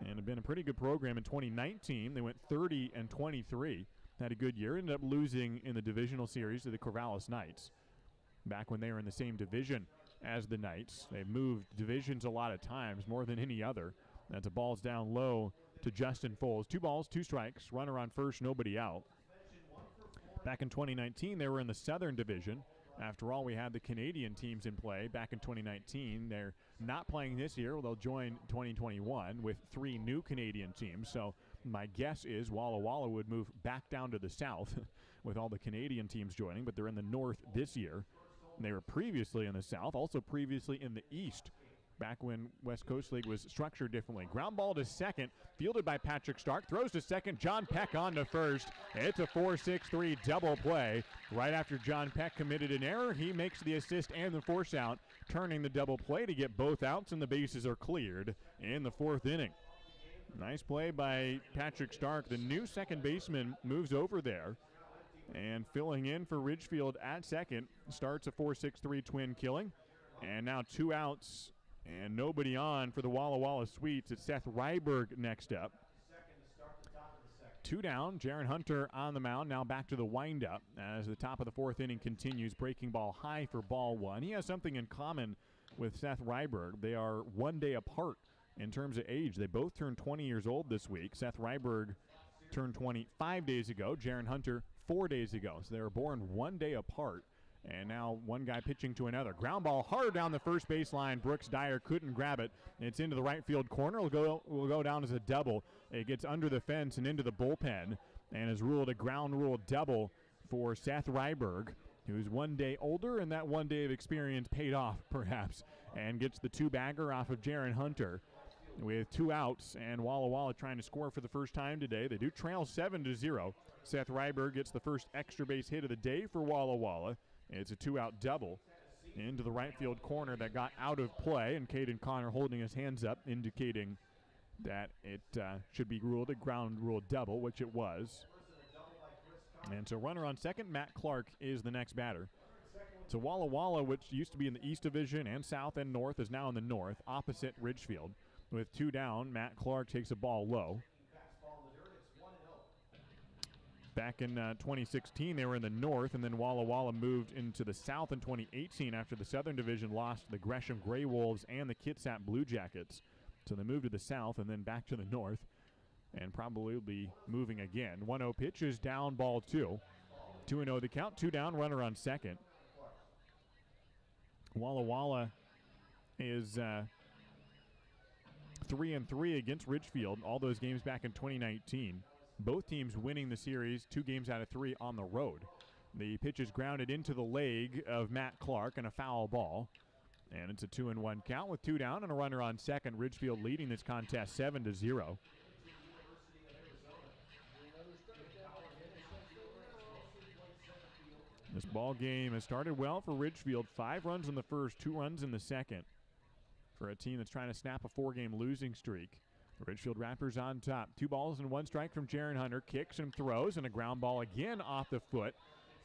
And have been a pretty good program in 2019. They went 30-23. Had a good year. Ended up losing in the divisional series to the Corvallis Knights back when they were in the same division as the Knights. They've moved divisions a lot of times, more than any other. That's a ball's down low to Justin Foles. 2 balls, 2 strikes. Runner on first, nobody out. Back in 2019, they were in the Southern Division. After all, we had the Canadian teams in play back in 2019. They're not playing this year. They'll join 2021 with 3 new Canadian teams. So my guess is Walla Walla would move back down to the south with all the Canadian teams joining, but they're in the north this year. And they were previously in the south, also previously in the east, back when West Coast League was structured differently. Ground ball to second, fielded by Patrick Stark, throws to second, John Peck on to first. It's a 4-6-3 double play. Right after John Peck committed an error, he makes the assist and the force out, turning the double play to get both outs, and the bases are cleared in the fourth inning. Nice play by Patrick Stark. The new second baseman moves over there, and filling in for Ridgefield at second starts a 4-6-3 twin killing. And now 2 outs and nobody on for the Walla Walla Sweets. It's Seth Ryberg next up. 2 down. Jaron Hunter on the mound. Now back to the windup as the top of the fourth inning continues. Breaking ball high for ball 1. He has something in common with Seth Ryberg. They are 1 day apart in terms of age. They both turned 20 years old this week. Seth Ryberg turned 20 5 days ago. Jaron Hunter 4 days ago. So they were born 1 day apart. And now one guy pitching to another. Ground ball hard down the first baseline. Brooks Dyer couldn't grab it. It's into the right field corner. Will go down as a double. It gets under the fence and into the bullpen and is ruled a ground rule double for Seth Ryberg, who's 1 day older, and that 1 day of experience paid off perhaps, and gets the 2-bagger off of Jaron Hunter with 2 outs, and Walla Walla trying to score for the first time today. They do trail 7-0. Seth Ryberg gets the first extra base hit of the day for Walla Walla. It's a 2-out double into the right field corner that got out of play, and Caden Connor holding his hands up, indicating that it should be ruled a ground rule double, which it was. And so runner on second, Matt Clark is the next batter. So Walla Walla, which used to be in the East Division and South and North, is now in the North, opposite Ridgefield. With 2 down, Matt Clark takes a ball low. Back in 2016, they were in the North, and then Walla Walla moved into the South in 2018 after the Southern Division lost the Gresham Grey Wolves and the Kitsap Blue Jackets. So they moved to the South and then back to the North, and probably will be moving again. 1-0 pitch is down, ball 2. 2-0 the count, 2 down, runner on second. Walla Walla is 3-3 against Ridgefield, all those games back in 2019. Both teams winning the series 2 games out of 3 on the road. The pitch is grounded into the leg of Matt Clark and a foul ball. And it's a 2-1 count with 2 down and a runner on second. Ridgefield leading this contest 7-0. This ball game has started well for Ridgefield. 5 runs in the first, 2 runs in the second for a team that's trying to snap a 4-game losing streak. The Ridgefield Raptors on top. 2 balls and 1 strike from Jaron Hunter. Kicks and throws, and a ground ball again off the foot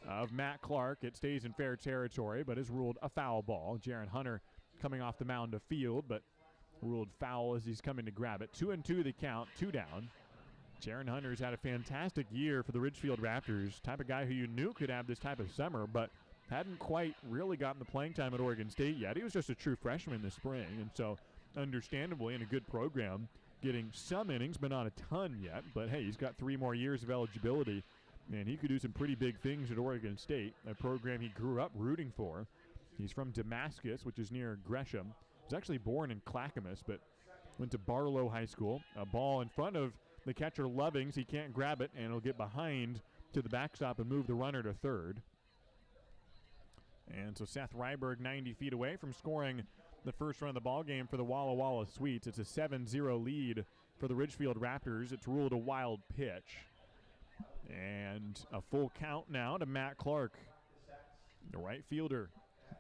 of Matt Clark. It stays in fair territory, but is ruled a foul ball. Jaron Hunter coming off the mound to field, but ruled foul as he's coming to grab it. 2-2 the count, 2 down. Jaron Hunter's had a fantastic year for the Ridgefield Raptors. Type of guy who you knew could have this type of summer, but hadn't quite really gotten the playing time at Oregon State yet. He was just a true freshman this spring, and so understandably in a good program, getting some innings, but not a ton yet. But hey, he's got 3 more years of eligibility, and he could do some pretty big things at Oregon State, a program he grew up rooting for. He's from Damascus, which is near Gresham. He was actually born in Clackamas, but went to Barlow High School. A ball in front of the catcher Lovings. He can't grab it, and it'll get behind to the backstop and move the runner to third. And so Seth Ryberg 90 feet away from scoring the first run of the ball game for the Walla Sweets. It's a 7-0 lead for the Ridgefield Raptors. It's ruled a wild pitch. And a full count now to Matt Clark, the right fielder,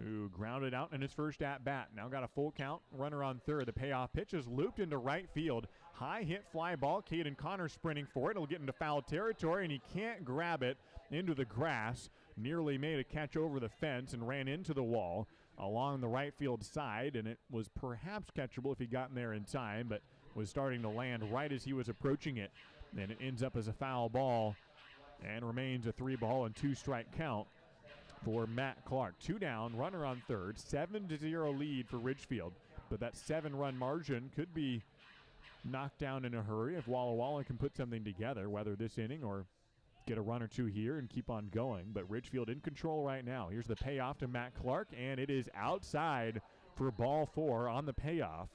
who grounded out in his first at-bat. Now got a full count, runner on third. The payoff pitch is looped into right field. High hit fly ball. Caden Connor sprinting for it. It'll get into foul territory, and he can't grab it into the grass. Nearly made a catch over the fence and ran into the wall along the right field side, and it was perhaps catchable if he got in there in time, but was starting to land right as he was approaching it. And it ends up as a foul ball and remains a 3-ball and 2-strike count for Matt Clark. 2 down, runner on third, 7-0 lead for Ridgefield. But that 7-run margin could be knocked down in a hurry if Walla can put something together, whether this inning or get a run or 2 here and keep on going. But Ridgefield in control right now. Here's the payoff to Matt Clark, and it is outside for ball 4 on the payoff.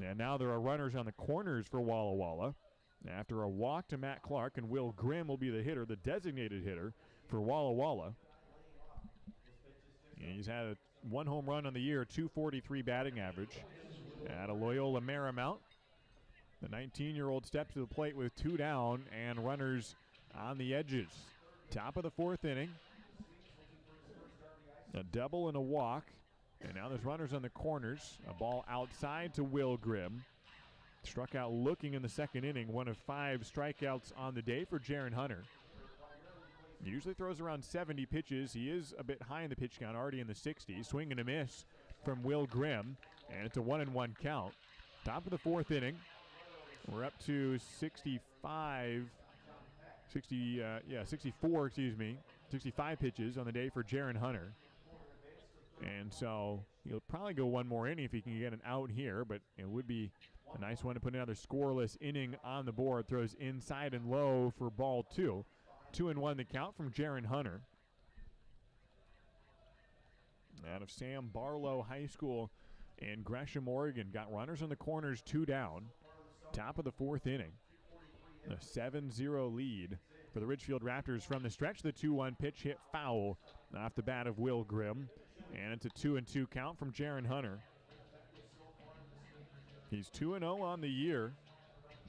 And now there are runners on the corners for Walla. After a walk to Matt Clark, and Will Grimm will be the hitter, the designated hitter for Walla. And he's had a 1 home run on the year, 243 batting average at a Loyola Marymount. The 19-year-old steps to the plate with 2 down and runners on the edges. Top of the 4th inning. A double and a walk. And now there's runners on the corners. A ball outside to Will Grimm. Struck out looking in the 2nd inning. 1 of 5 strikeouts on the day for Jaron Hunter. He usually throws around 70 pitches. He is a bit high in the pitch count, already in the 60s. Swing and a miss from Will Grimm, and it's a 1-1 count. Top of the 4th inning. We're up to 65 pitches on the day for Jaron Hunter. And so he'll probably go 1 more inning if he can get an out here, but it would be a nice one to put another scoreless inning on the board. Throws inside and low for ball 2. 2-1 the count from Jaron Hunter. Out of Sam Barlow High School in Gresham, Oregon. Got runners on the corners, 2 down. Top of the 4th inning. A 7-0 lead for the Ridgefield Raptors from the stretch. The 2-1 pitch hit foul off the bat of Will Grimm. And it's a 2-2 count from Jaron Hunter. He's 2-0 on the year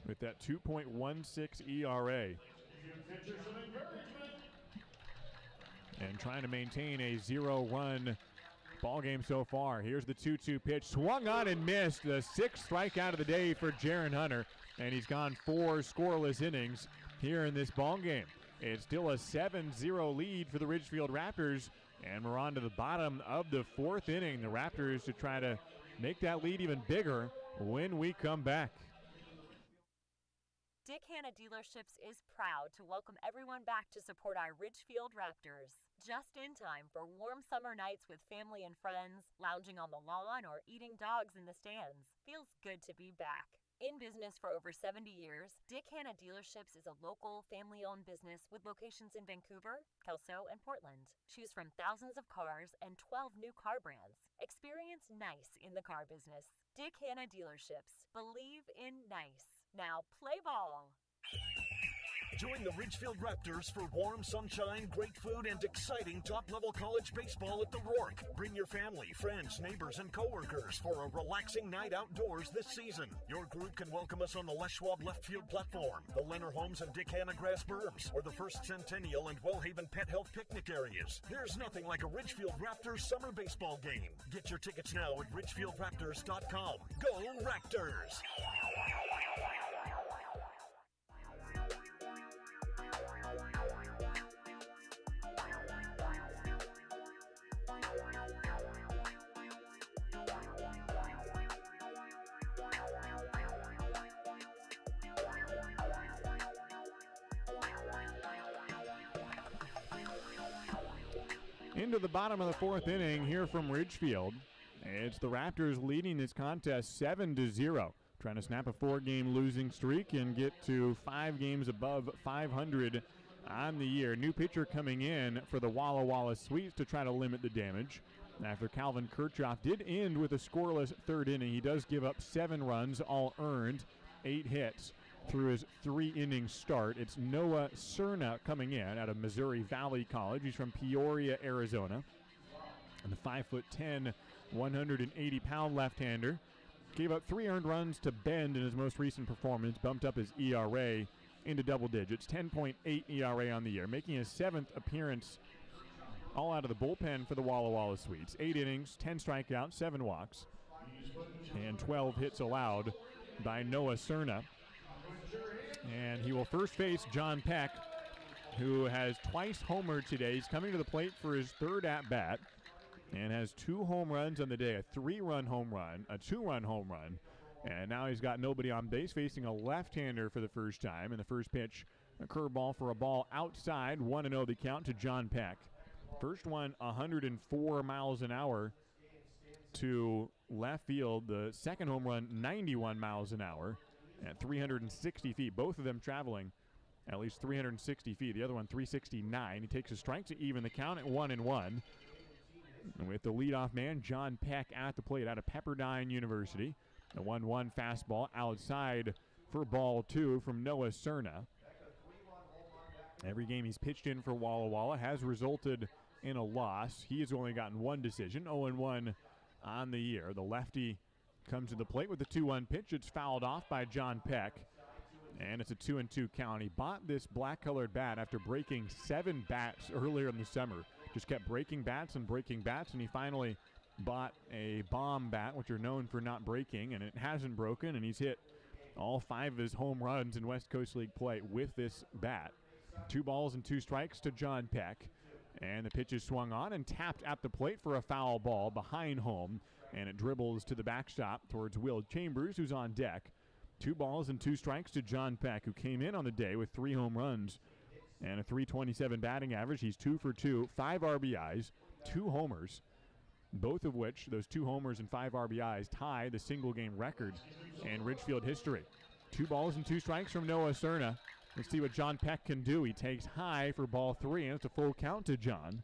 with that 2.16 ERA. And trying to maintain a 0-run ball game so far. Here's the 2-2 pitch. Swung on and missed. The 6th strikeout of the day for Jaron Hunter. And he's gone 4 scoreless innings here in this ball game. It's still a 7-0 lead for the Ridgefield Raptors. And we're on to the bottom of the 4th inning. The Raptors to try to make that lead even bigger when we come back. Dick Hanna Dealerships is proud to welcome everyone back to support our Ridgefield Raptors. Just in time for warm summer nights with family and friends, lounging on the lawn or eating dogs in the stands. Feels good to be back. In business for over 70 years, Dick Hanna Dealerships is a local, family-owned business with locations in Vancouver, Kelso, and Portland. Choose from thousands of cars and 12 new car brands. Experience nice in the car business. Dick Hanna Dealerships. Believe in nice. Now play ball. Join the Ridgefield Raptors for warm sunshine, great food, and exciting top-level college baseball at the Rourke. Bring your family, friends, neighbors, and coworkers for a relaxing night outdoors this season. Your group can welcome us on the Les Schwab left field platform, the Leonard Holmes and Dick Hanna grass berms, or the First Centennial and Wellhaven Pet Health picnic areas. There's nothing like a Ridgefield Raptors summer baseball game. Get your tickets now at ridgefieldraptors.com. Go Raptors! Into the bottom of the fourth inning here from Ridgefield. It's the Raptors leading this contest 7-0. Trying to snap a 4-game losing streak and get to 5 games above 500 on the year. New pitcher coming in for the Walla Sweets to try to limit the damage. After Calvin Kirchhoff did end with a scoreless third inning, he does give up 7 runs, all earned, 8 hits through his 3-inning start. It's Noah Cerna coming in out of Missouri Valley College. He's from Peoria, Arizona. And the 5'10", 180-pound left-hander gave up 3 earned runs to Bend in his most recent performance, bumped up his ERA into double digits, 10.8 ERA on the year, making his 7th appearance all out of the bullpen for the Walla Sweets. 8 innings, 10 strikeouts, 7 walks, and 12 hits allowed by Noah Cerna. And he will first face John Peck, who has twice homered today. He's coming to the plate for his 3rd at-bat and has 2 home runs on the day, a 3-run home run, a 2-run home run. And now he's got nobody on base, facing a left-hander for the first time. And the first pitch, a curveball for a ball outside, 1-0 the count to John Peck. First one, 104 miles an hour to left field. The second home run, 91 miles an hour at 360 feet. Both of them traveling at least 360 feet. The other one, 369. He takes a strike to even the count at 1-1. And with the leadoff man, John Peck, at the plate out of Pepperdine University. The 1-1 fastball outside for ball 2 from Noah Cerna. Every game he's pitched in for Walla has resulted in a loss. He has only gotten 1 decision, 0-1 on the year. The lefty comes to the plate with the 2-1 pitch. It's fouled off by John Peck, and it's a 2-2 count. He bought this black-colored bat after breaking 7 bats earlier in the summer. Just kept breaking bats, and he finally bought a bomb bat, which are known for not breaking, and it hasn't broken, and he's hit all 5 of his home runs in West Coast League play with this bat. 2 balls and 2 strikes to John Peck, and the pitch is swung on and tapped at the plate for a foul ball behind home, and it dribbles to the backstop towards Will Chambers, who's on deck. 2 balls and 2 strikes to John Peck, who came in on the day with 3 home runs and a .327 batting average. He's 2 for 2, 5 RBIs, 2 homers, both of which, those 2 homers and 5 RBIs, tie the single-game record in Ridgefield history. 2 balls and 2 strikes from Noah Cerna. Let's see what John Peck can do. He takes high for ball 3, and it's a full count to John.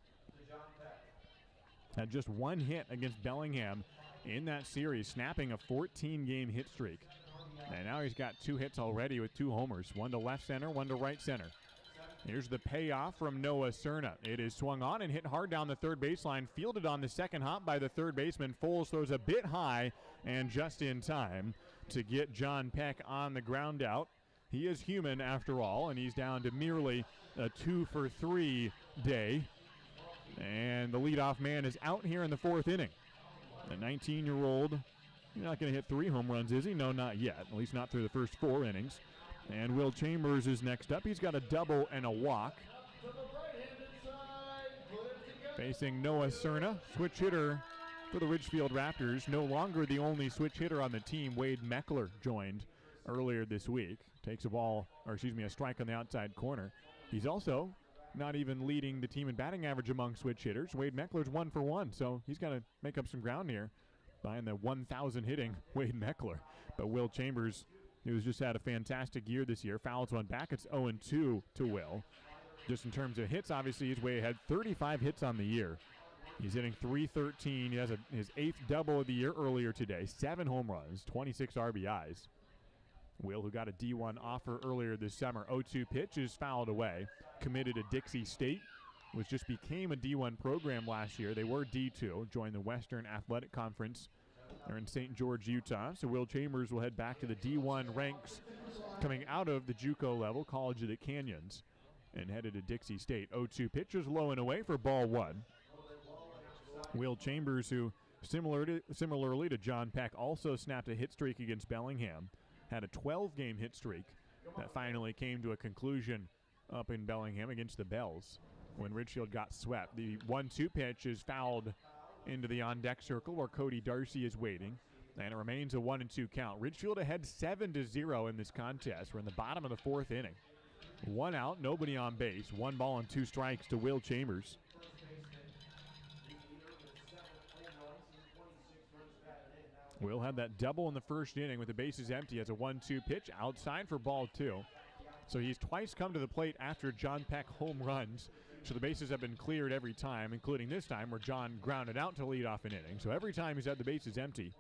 Had just 1 hit against Bellingham in that series, snapping a 14-game hit streak. And now he's got 2 hits already with 2 homers, 1 to left center, 1 to right center. Here's the payoff from Noah Cerna. It is swung on and hit hard down the third baseline, fielded on the second hop by the third baseman. Foles throws a bit high and just in time to get John Peck on the ground out. He is human after all, and he's down to merely a 2 for 3 day. And the leadoff man is out here in the 4th inning. A 19-year-old, he's not going to hit 3 home runs, is he? No, not yet, at least not through the first 4 innings. And Will Chambers is next up. He's got a double and a walk. Facing Noah Cerna, switch hitter for the Ridgefield Raptors. No longer the only switch hitter on the team. Wade Meckler joined earlier this week. Takes a strike on the outside corner. He's also not even leading the team in batting average among switch hitters. Wade Meckler's 1 for 1, so he's got to make up some ground here behind the 1,000 hitting Wade Meckler. But Will Chambers, who's just had a fantastic year this year, fouls one back. It's 0-2 to Will. Just in terms of hits, obviously he's way ahead. 35 hits on the year. He's hitting .313. He has his 8th double of the year earlier today. 7 home runs, 26 RBIs. Will, who got a D1 offer earlier this summer, 0-2 pitch is fouled away. Committed to Dixie State, which just became a D1 program last year. They were D2, joined the Western Athletic Conference. They're in St. George, Utah. So Will Chambers will head back to the D1 ranks coming out of the JUCO level, College of the Canyons, and headed to Dixie State. 0-2 pitch is low and away for ball one. Will Chambers, who similarly to John Peck, also snapped a hit streak against Bellingham, had a 12-game hit streak that finally came to a conclusion up in Bellingham against the Bells when Ridgefield got swept. The 1-2 pitch is fouled into the on-deck circle where Cody Darcy is waiting, and it remains a 1-2 count. Ridgefield ahead 7-0 in this contest. We're in the bottom of the fourth inning. One out, nobody on base. 1 ball and 2 strikes to Will Chambers. Will had that double in the first inning with the bases empty as a 1-2 pitch outside for ball 2. So he's twice come to the plate after John Peck home runs. So the bases have been cleared every time, including this time where John grounded out to lead off an inning. So every time he's had the bases empty,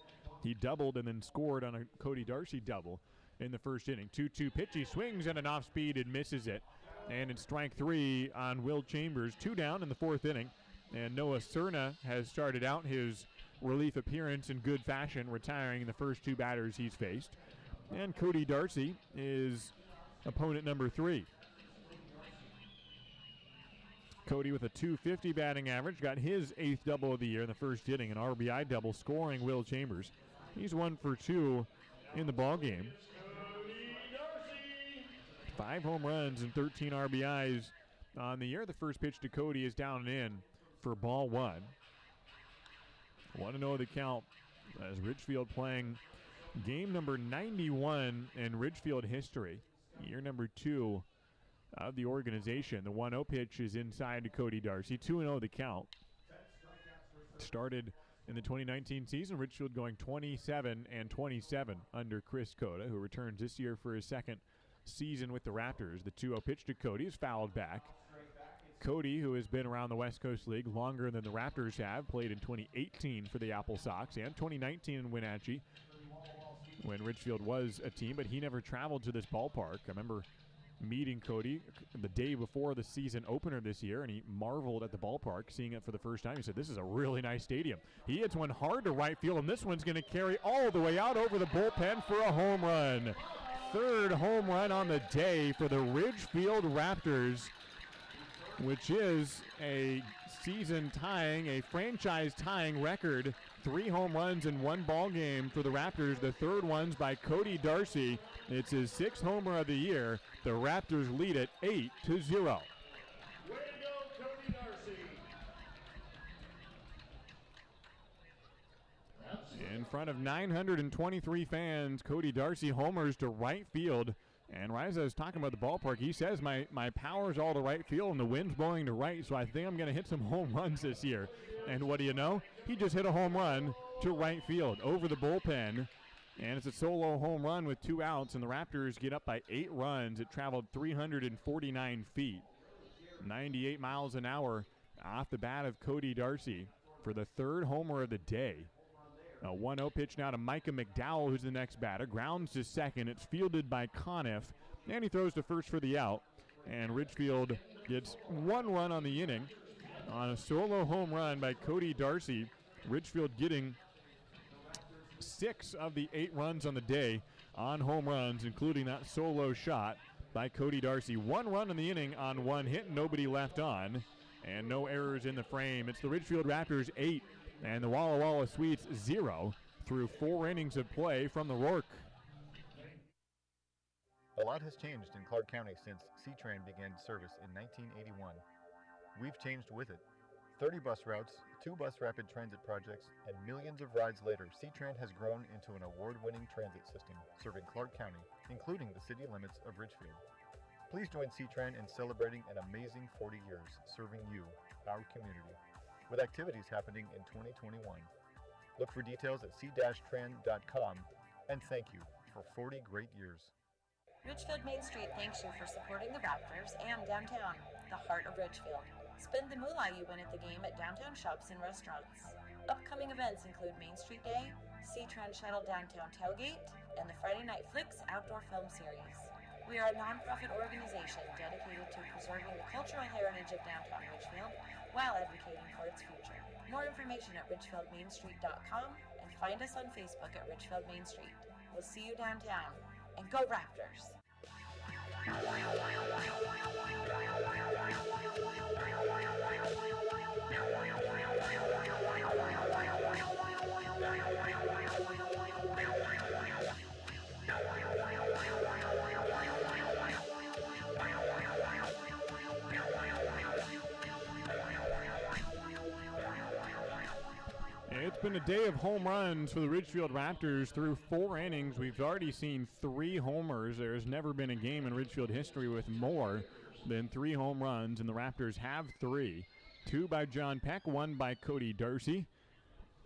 he doubled and then scored on a Cody Darcy double in the first inning. 2-2 pitch, he swings at an off speed and misses it. And it's strike 3 on Will Chambers. 2 down in the fourth inning. And Noah Cerna has started out his relief appearance in good fashion, retiring the first 2 batters he's faced. And Cody Darcy is opponent number 3. Cody with a .250 batting average got his 8th double of the year in the first inning, an RBI double, scoring Will Chambers. He's 1 for 2 in the ball game. 5 home runs and 13 RBIs on the year. The first pitch to Cody is down and in for ball 1. 1-0 the count as Ridgefield playing game number 91 in Ridgefield history, year number 2 of the organization. The 1-0 pitch is inside to Cody Darcy. 2-0 the count. Started in the 2019 season, Ridgefield going 27-27 under Chris Cota, who returns this year for his second season with the Raptors. The 2-0 pitch to Cody is fouled back. Cody, who has been around the West Coast League longer than the Raptors have, played in 2018 for the Apple Sox and 2019 in Wenatchee when Ridgefield was a team, but he never traveled to this ballpark. I remember meeting Cody the day before the season opener this year, and he marveled at the ballpark, seeing it for the first time. He said, "This is a really nice stadium." He hits one hard to right field, and this one's going to carry all the way out over the bullpen for a home run. 3rd home run on the day for the Ridgefield Raptors, which is a season-tying, a franchise-tying record. 3 home runs in 1 ball game for the Raptors. The 3rd one's by Cody Darcy. It's his 6th homer of the year. The Raptors lead it 8-0. Way to go, Cody Darcy. In front of 923 fans, Cody Darcy homers to right field. And Riza is talking about the ballpark. He says, my power's all to right field and the wind's blowing to right, so I think I'm going to hit some home runs this year. And what do you know? He just hit a home run to right field over the bullpen. And it's a solo home run with 2 outs, and the Raptors get up by 8 runs. It traveled 349 feet, 98 miles an hour off the bat of Cody Darcy for the 3rd homer of the day. A 1-0 pitch now to Micah McDowell, who's the next batter. Grounds to second. It's fielded by Conniff, and he throws to first for the out. And Ridgefield gets 1 run on the inning on a solo home run by Cody Darcy. Ridgefield getting 6 of the 8 runs on the day on home runs, including that solo shot by Cody Darcy. 1 run in the inning on 1 hit, nobody left on, and no errors in the frame. It's the Ridgefield Raptors 8 and the Walla Walla Sweets 0 through 4 innings of play from the Rourke. A lot has changed in Clark County since C-Train began service in 1981. We've changed with it. 30 bus routes, 2 bus rapid transit projects, and millions of rides later, C-Train has grown into an award-winning transit system serving Clark County, including the city limits of Ridgefield. Please join C-Train in celebrating an amazing 40 years serving you, our community, with activities happening in 2021. Look for details at c-tran.com, and thank you for 40 great years. Ridgefield Main Street thanks you for supporting the Raptors and downtown, the heart of Ridgefield. Spend the moolah you win at the game at downtown shops and restaurants. Upcoming events include Main Street Day, Sea Trend Shuttle Downtown Tailgate, and the Friday Night Flicks Outdoor Film Series. We are a nonprofit organization dedicated to preserving the cultural heritage of downtown Ridgefield while advocating for its future. More information at ridgefieldmainstreet.com and find us on Facebook at Ridgefield Main Street. We'll see you downtown, and go Raptors! It's been a day of home runs for the Ridgefield Raptors. Through 4 innings, we've already seen 3 homers. There's never been a game in Ridgefield history with more than 3 home runs, and the Raptors have 3. 2 by John Peck, 1 by Cody Darcy.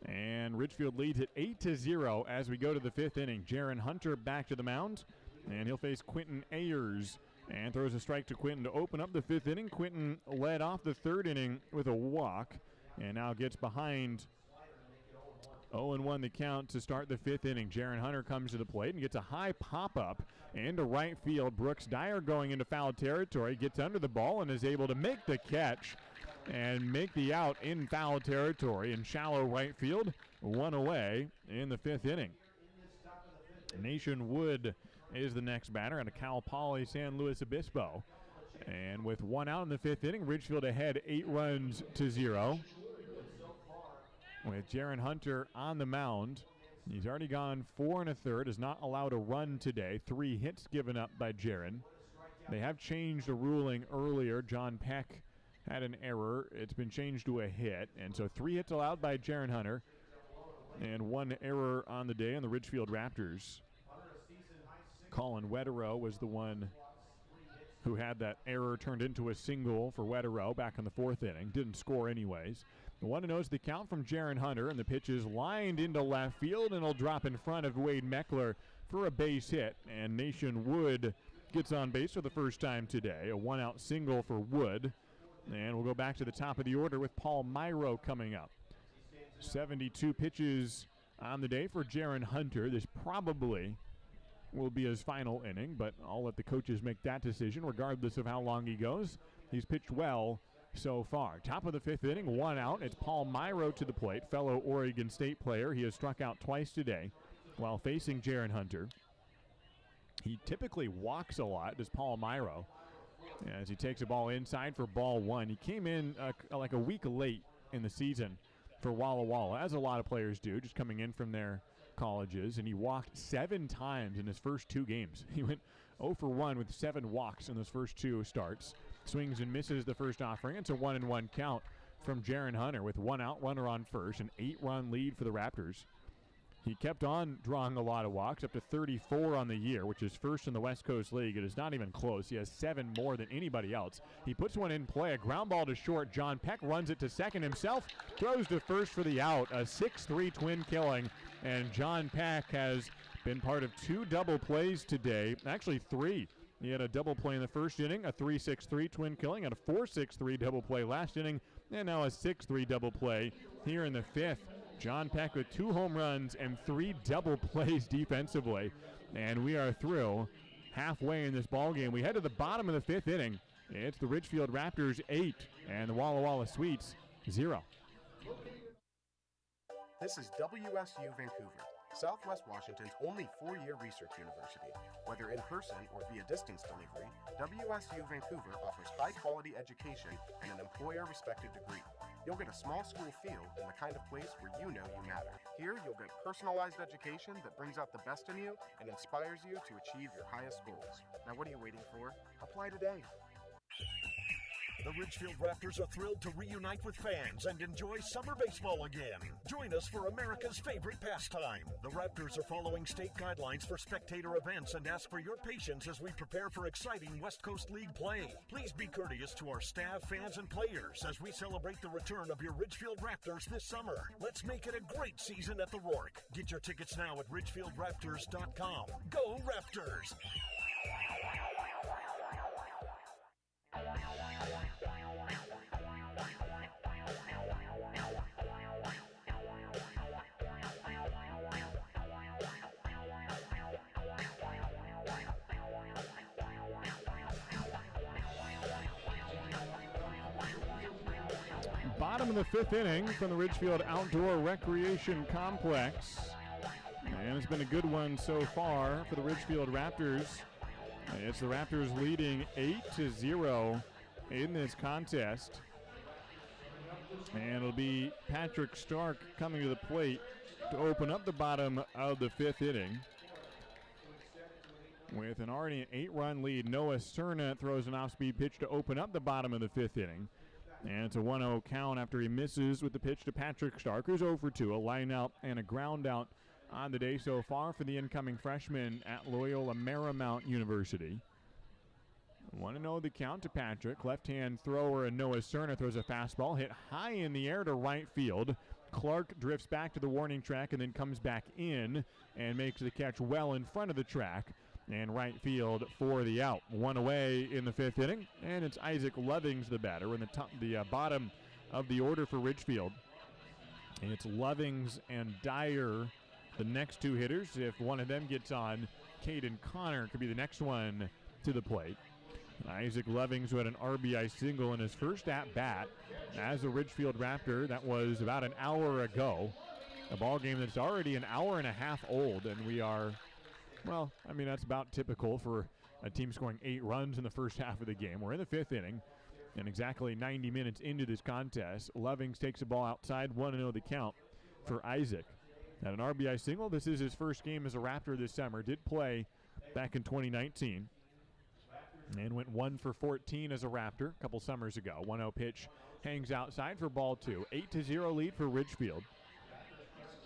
And Ridgefield leads at 8-0 as we go to the 5th inning. Jaron Hunter back to the mound, and he'll face Quentin Ayers. And throws a strike to Quentin to open up the 5th inning. Quentin led off the 3rd inning with a walk, and now gets behind 0-1 the count to start the 5th inning. Jaron Hunter comes to the plate and gets a high pop-up into right field. Brooks Dyer going into foul territory, gets under the ball and is able to make the catch and make the out in foul territory in shallow right field. 1 away in the 5th inning. Nation Wood is the next batter out of Cal Poly San Luis Obispo. And with 1 out in the 5th inning, Ridgefield ahead 8-0. With Jaron Hunter on the mound. He's already gone 4 1/3, has not allowed a run today. 3 hits given up by Jaron. They have changed a ruling earlier. John Peck had an error. It's been changed to a hit. And so 3 hits allowed by Jaron Hunter and 1 error on the day on the Ridgefield Raptors. Colin Wetterow was the one who had that error turned into a single for Wetterow back in the 4th inning. Didn't score anyways. The 1-0 is the count from Jaron Hunter, and the pitch is lined into left field, and it'll drop in front of Wade Meckler for a base hit. And Nation Wood gets on base for the first time today. A 1-out single for Wood. And we'll go back to the top of the order with Paul Myro coming up. 72 pitches on the day for Jaron Hunter. This probably will be his final inning, but I'll let the coaches make that decision regardless of how long he goes. He's pitched well so far. Top of the 5th inning, 1 out. It's Paul Myro to the plate, fellow Oregon State player. He has struck out twice today while facing Jaron Hunter. He typically walks a lot, does Paul Myro, as he takes a ball inside for ball 1. He came in like a week late in the season for Walla, as a lot of players do, just coming in from their colleges, and he walked 7 times in his first 2 games. He went 0 for 1 with 7 walks in those first 2 starts. Swings and misses the first offering. It's a 1-1 count from Jaron Hunter with 1 out, runner on first, an 8-run lead for the Raptors. He kept on drawing a lot of walks, up to 34 on the year, which is first in the West Coast League. It is not even close. He has 7 more than anybody else. He puts one in play, a ground ball to short. John Peck runs it to second himself, throws to first for the out, a 6-3 twin killing. And John Peck has been part of 2 double plays today, actually 3. He had a double play in the first inning, a 3-6-3 twin killing, and a 4-6-3 double play last inning, and now a 6-3 double play here in the 5th. John Peck with 2 home runs and 3 double plays defensively. And we are through halfway in this ball game. We head to the bottom of the 5th inning. It's the Ridgefield Raptors 8 and the Walla Sweets 0. This is WSU Vancouver, Southwest Washington's only 4-year research university. Whether in person or via distance delivery, WSU Vancouver offers high-quality education and an employer-respected degree. You'll get a small school feel in the kind of place where you know you matter. Here, you'll get personalized education that brings out the best in you and inspires you to achieve your highest goals. Now what are you waiting for? Apply today. The Ridgefield Raptors are thrilled to reunite with fans and enjoy summer baseball again. Join us for America's favorite pastime. The Raptors are following state guidelines for spectator events and ask for your patience as we prepare for exciting West Coast League play. Please be courteous to our staff, fans, and players as we celebrate the return of your Ridgefield Raptors this summer. Let's make it a great season at the Rourke. Get your tickets now at ridgefieldraptors.com. Go Raptors! bottom of the 5th inning from the Ridgefield Outdoor Recreation Complex. And it's been a good one so far for the Ridgefield Raptors. It's the Raptors leading 8-0 in this contest. And it'll be Patrick Stark coming to the plate to open up the bottom of the 5th inning. With an already an 8-run lead, Noah Cerna throws an off-speed pitch to open up the bottom of the 5th inning. And it's a 1-0 count after he misses with the pitch to Patrick Stark, who's 0 for 2, a line out and a ground out on the day so far for the incoming freshman at Loyola Marymount University. 1-0 the count to Patrick. Left-hand thrower and Noah Cerna throws a fastball hit high in the air to right field. Clark drifts back to the warning track and then comes back in and makes the catch well in front of the track. And right field for the out. One away in the 5th inning, and it's Isaac Lovings, the batter, in the bottom of the order for Ridgefield. And it's Lovings and Dyer, the next two hitters. If one of them gets on, Caden Connor could be the next one to the plate. Isaac Lovings, who had an RBI single in his first at-bat as a Ridgefield Raptor. That was about an hour ago. A ball game that's already an hour and a half old, and we are... Well, I mean, that's about typical for a team scoring 8 runs in the first half of the game. We're in the 5th inning, and exactly 90 minutes into this contest, Lovings takes the ball outside, 1-0 the count for Isaac. Had an RBI single. This is his first game as a Raptor this summer. Did play back in 2019 and went 1 for 14 as a Raptor a couple summers ago. 1-0 pitch hangs outside for ball 2. 8-0 lead for Ridgefield.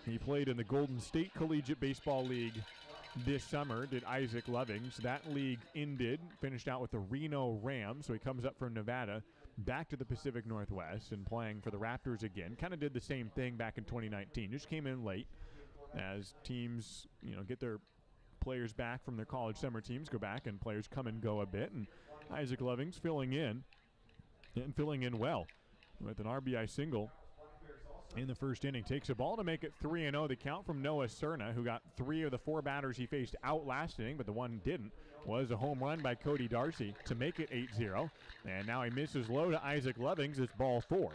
He played in the Golden State Collegiate Baseball League this summer, did Isaac Lovings. That league ended, finished out with the Reno Rams, so he comes up from Nevada back to the Pacific Northwest and playing for the Raptors again. Kind of did the same thing back in 2019. Just came in late as teams, get their players back from their college summer teams, go back, and players come and go a bit. And Isaac Lovings filling in well with an RBI single in the first inning. Takes a ball to make it 3-0 the count from Noah Cerna, who got 3 of the 4 batters he faced out last inning, but the one didn't. Was a home run by Cody Darcy to make it 8-0. And now he misses low to Isaac Lovings. It's ball 4.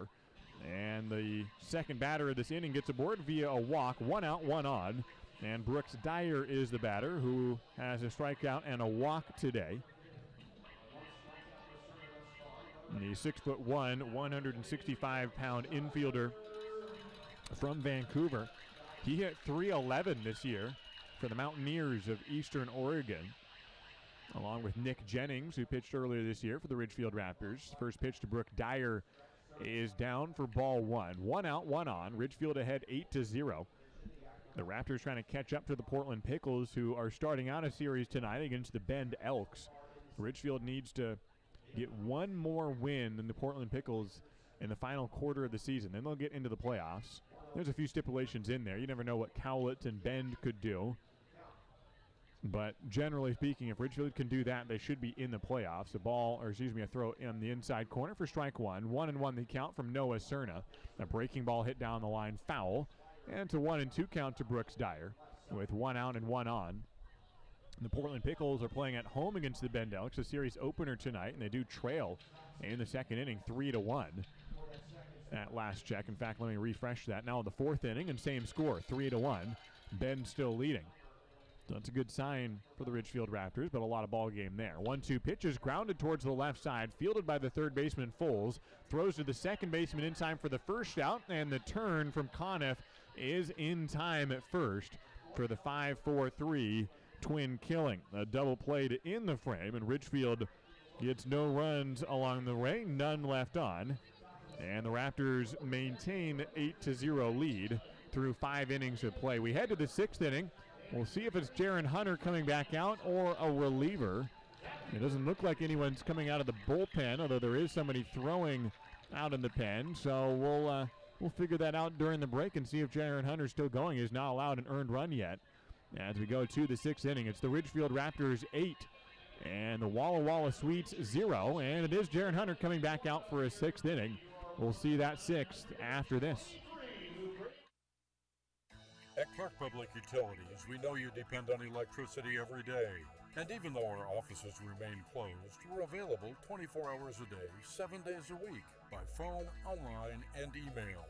And the second batter of this inning gets aboard via a walk. 1 out, 1 on. And Brooks Dyer is the batter, who has a strikeout and a walk today. And the 6'1", 165-pound infielder from Vancouver. He hit .311 this year for the Mountaineers of Eastern Oregon, along with Nick Jennings, who pitched earlier this year for the Ridgefield Raptors. First pitch to Brooke Dyer is down for ball 1. 1 out, 1 on. Ridgefield ahead 8-0. The Raptors trying to catch up to the Portland Pickles, who are starting out a series tonight against the Bend Elks. Ridgefield needs to get one more win than the Portland Pickles in the final quarter of the season. Then they'll get into the playoffs. There's a few stipulations in there. You never know what Cowlitz and Bend could do. But generally speaking, if Ridgefield can do that, they should be in the playoffs. A throw in the inside corner for strike 1. 1-1 the count from Noah Cerna. A breaking ball hit down the line, foul. And it's a 1-2 count to Brooks Dyer with 1 out and 1 on. The Portland Pickles are playing at home against the Bend Elks, a series opener tonight, and they do trail in the second inning 3-1. At last check. In fact, let me refresh that. Now in the 4th inning and same score, 3-1. Bend still leading. So that's a good sign for the Ridgefield Raptors, but a lot of ball game there. 1-2 pitch is grounded towards the left side, fielded by the third baseman Foles. Throws to the second baseman in time for the first out, and the turn from Conniff is in time at first for the 5-4-3 twin killing. A double play to in the frame, and Ridgefield gets no runs along the way, none left on. And the Raptors maintain 8-0 lead through 5 innings of play. We head to the 6th inning. We'll see if it's Jaron Hunter coming back out or a reliever. It doesn't look like anyone's coming out of the bullpen, although there is somebody throwing out in the pen. So we'll figure that out during the break and see if Jaron Hunter's still going. He's not allowed an earned run yet. As we go to the 6th inning, it's the Ridgefield Raptors 8 and the Walla Sweets 0. And it is Jaron Hunter coming back out for a 6th inning. We'll see that 6th after this. At Clark Public Utilities, we know you depend on electricity every day. And even though our offices remain closed, we're available 24 hours a day, 7 days a week, by phone, online, and email.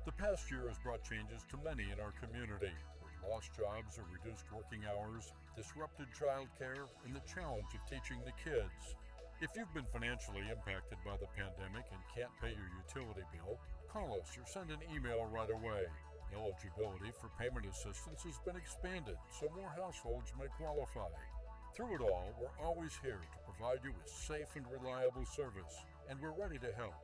The past year has brought changes to many in our community, with lost jobs or reduced working hours, disrupted childcare, and the challenge of teaching the kids. If you've been financially impacted by the pandemic and can't pay your utility bill, call us or send an email right away. Eligibility for payment assistance has been expanded so more households may qualify. Through it all, we're always here to provide you with safe and reliable service, and we're ready to help.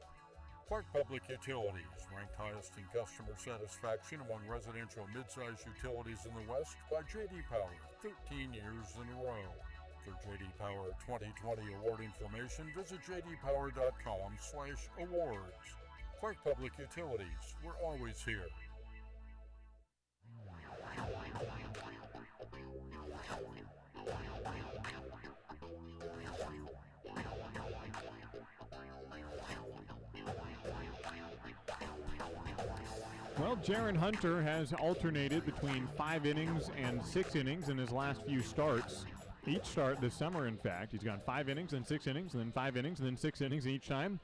Clark Public Utilities, ranked highest in customer satisfaction among residential mid-sized utilities in the West by J.D. Power, 13 years in a row. For J.D. Power 2020 award information, visit jdpower.com/awards. Clark Public Utilities, we're always here. Well, Jaron Hunter has alternated between 5 innings and 6 innings in his last few starts. Each start this summer, in fact. He's gone 5 innings, then 6 innings, and then 5 innings, and then 6 innings each time.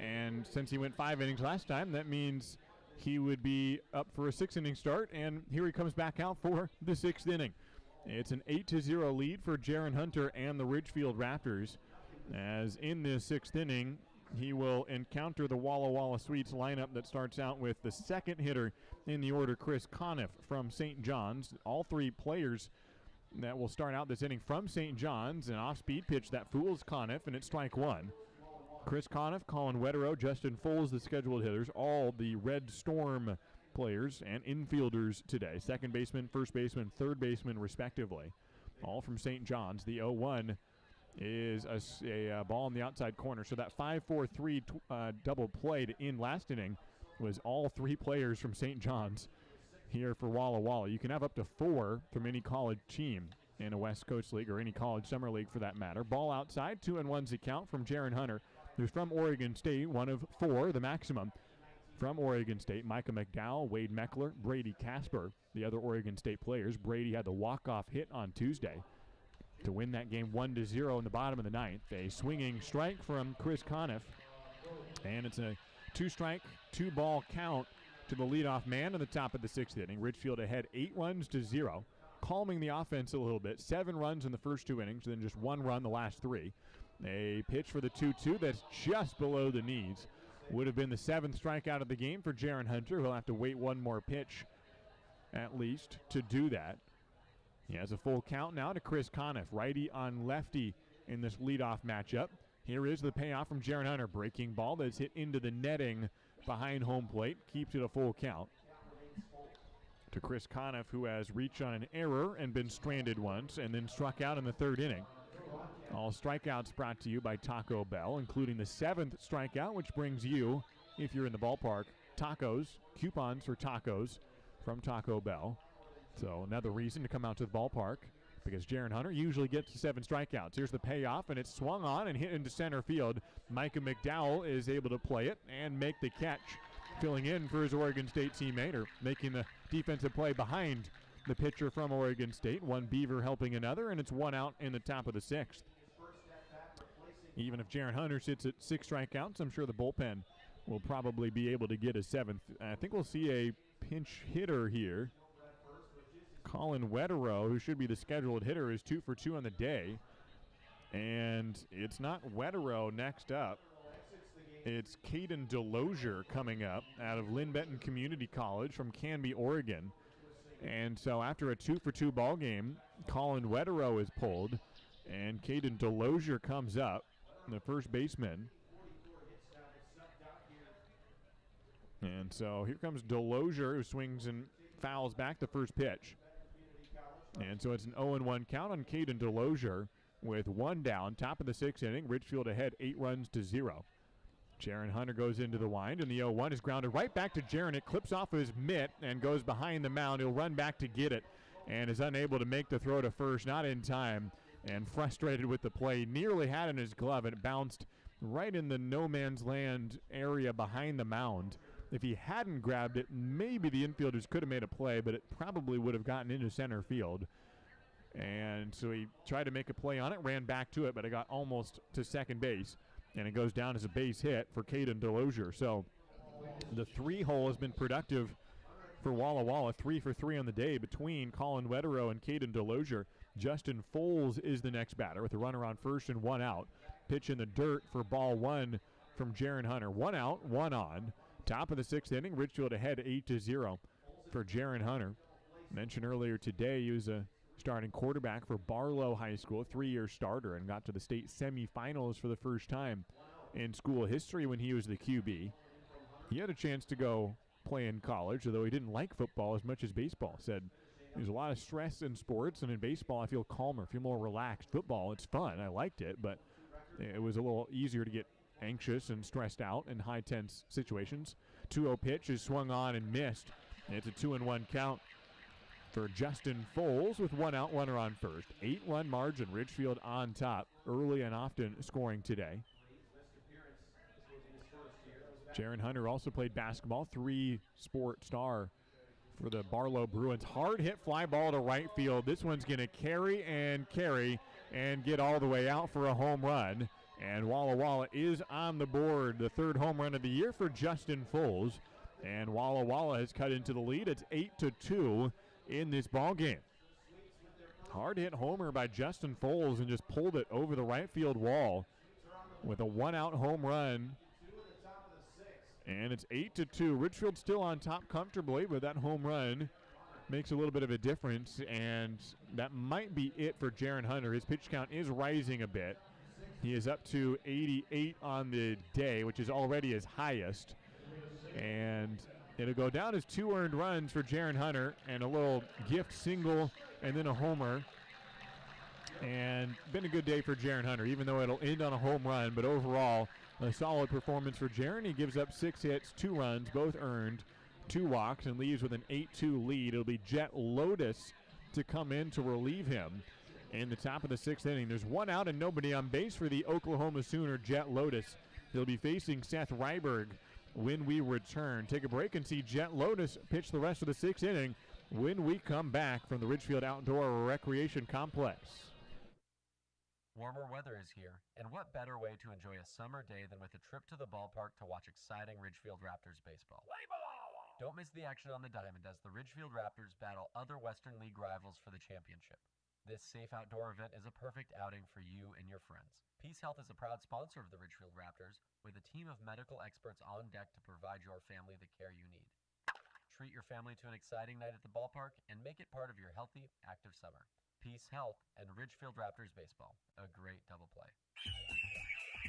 And since he went 5 innings last time, that means he would be up for a 6-inning start, and here he comes back out for the 6th inning. It's an 8-0 lead for Jaron Hunter and the Ridgefield Raptors, as in this 6th inning, he will encounter the Walla Sweets lineup that starts out with the second hitter in the order, Chris Conniff from St. John's. All 3 players that will start out this inning from St. John's. An off-speed pitch that fools Conniff, and it's strike 1. Chris Conniff, Colin Wetterow, Justin Foles, the scheduled hitters, all the Red Storm players and infielders today. Second baseman, first baseman, third baseman, respectively. All from St. John's. The 0-1 is a ball in the outside corner. So that 5-4-3 double play to end last inning was all 3 players from St. John's here for Walla. You can have up to 4 from any college team in a West Coast League or any college summer league for that matter. Ball outside, 2-1's the count from Jaron Hunter, who's from Oregon State, one of 4, the maximum. From Oregon State, Micah McDowell, Wade Meckler, Brady Casper, the other Oregon State players. Brady had the walk-off hit on Tuesday to win that game 1-0 in the bottom of the 9th. A swinging strike from Chris Conniff, and it's a 2-strike, 2-ball count to the leadoff man in the top of the 6th inning. Ridgefield ahead 8-0, calming the offense a little bit. 7 runs in the first 2 innings, then just 1 run the last 3. A pitch for the 2-2 that's just below the knees. Would have been the 7th strikeout of the game for Jaron Hunter. He'll have to wait 1 more pitch at least to do that. He has a full count now to Chris Conniff, righty on lefty in this leadoff matchup. Here is the payoff from Jaron Hunter. Breaking ball that's hit into the netting behind home plate. Keeps it a full count to Chris Conniff, who has reached on an error and been stranded once and then struck out in the 3rd inning. All strikeouts brought to you by Taco Bell, including the 7th strikeout, which brings you, if you're in the ballpark, tacos, coupons for tacos from Taco Bell. So another reason to come out to the ballpark, because Jaron Hunter usually gets 7 strikeouts. Here's the payoff, and it's swung on and hit into center field. Micah McDowell is able to play it and make the catch, filling in for his Oregon State teammate, or making the defensive play behind the pitcher from Oregon State. One Beaver helping another, and it's 1 out in the top of the 6th. Even if Jaron Hunter sits at 6 strikeouts, I'm sure the bullpen will probably be able to get a 7th. I think we'll see a pinch hitter here. Colin Wetterow, who should be the scheduled hitter, is 2 for 2 on the day. And it's not Wetterow next up. It's Caden Delosier coming up out of Lynn Benton Community College from Canby, Oregon. And so after a 2 for 2 ball game, Colin Wetterow is pulled, and Caden Delosier comes up, the first baseman. And so here comes Delosier, who swings and fouls back the first pitch. And so it's an 0-1 count on Caden Delosier with 1 down, top of the 6th inning. Ridgefield ahead 8-0. Jaron Hunter goes into the wind, and the 0-1 is grounded right back to Jaron. It clips off his mitt and goes behind the mound. He'll run back to get it and is unable to make the throw to first, not in time, and frustrated with the play. Nearly had in his glove, and it bounced right in the no man's land area behind the mound. If he hadn't grabbed it, maybe the infielders could have made a play, but it probably would have gotten into center field. And so he tried to make a play on it, ran back to it, but it got almost to second base. And it goes down as a base hit for Caden Delosier. So the 3-hole has been productive for Walla Walla, 3 for 3 on the day between Colin Wetterow and Caden Delosier. Justin Foles is the next batter with a runner on first and 1 out. Pitch in the dirt for ball 1 from Jaron Hunter. 1 out, 1 on. Top of the 6th inning, Ridgefield ahead 8-0 for Jaron Hunter. Mentioned earlier today, he was a starting quarterback for Barlow High School, a 3-year starter, and got to the state semifinals for the first time in school history when he was the QB. He had a chance to go play in college, although he didn't like football as much as baseball. Said there's a lot of stress in sports, and in baseball I feel calmer, feel more relaxed. Football, it's fun, I liked it, but it was a little easier to get anxious and stressed out in high tense situations. 2-0 pitch is swung on and missed. It's a 2-1 count for Justin Foles with 1 out, runner on first. 8-1 margin, Ridgefield on top, early and often scoring today. Jaron Hunter also played basketball, 3-sport star for the Barlow Bruins. Hard hit fly ball to right field. This one's going to carry and get all the way out for a home run. And Walla Walla is on the board. The 3rd home run of the year for Justin Foles. And Walla Walla has cut into the lead. It's 8-2 in this ball game. Hard hit homer by Justin Foles and just pulled it over the right field wall with a 1-out home run. And it's 8-2. Ridgefield still on top comfortably, but that home run makes a little bit of a difference, and that might be it for Jaron Hunter. His pitch count is rising a bit. He is up to 88 on the day, which is already his highest. And it'll go down as 2 earned runs for Jaron Hunter and a little gift single and then a homer. And been a good day for Jaron Hunter, even though it'll end on a home run. But overall, a solid performance for Jaron. He gives up 6 hits, 2 runs, both earned, 2 walks, and leaves with an 8-2 lead. It'll be Jet Lotus to come in to relieve him in the top of the 6th inning. There's 1 out and nobody on base for the Oklahoma Sooner Jet Lotus. He'll be facing Seth Ryberg when we return. Take a break and see Jet Lotus pitch the rest of the 6th inning when we come back from the Ridgefield Outdoor Recreation Complex. Warmer weather is here, and what better way to enjoy a summer day than with a trip to the ballpark to watch exciting Ridgefield Raptors baseball. Don't miss the action on the diamond as the Ridgefield Raptors battle other Western League rivals for the championship. This safe outdoor event is a perfect outing for you and your friends. Peace Health is a proud sponsor of the Ridgefield Raptors, with a team of medical experts on deck to provide your family the care you need. Treat your family to an exciting night at the ballpark and make it part of your healthy, active summer. Peace Health and Ridgefield Raptors baseball, a great double play.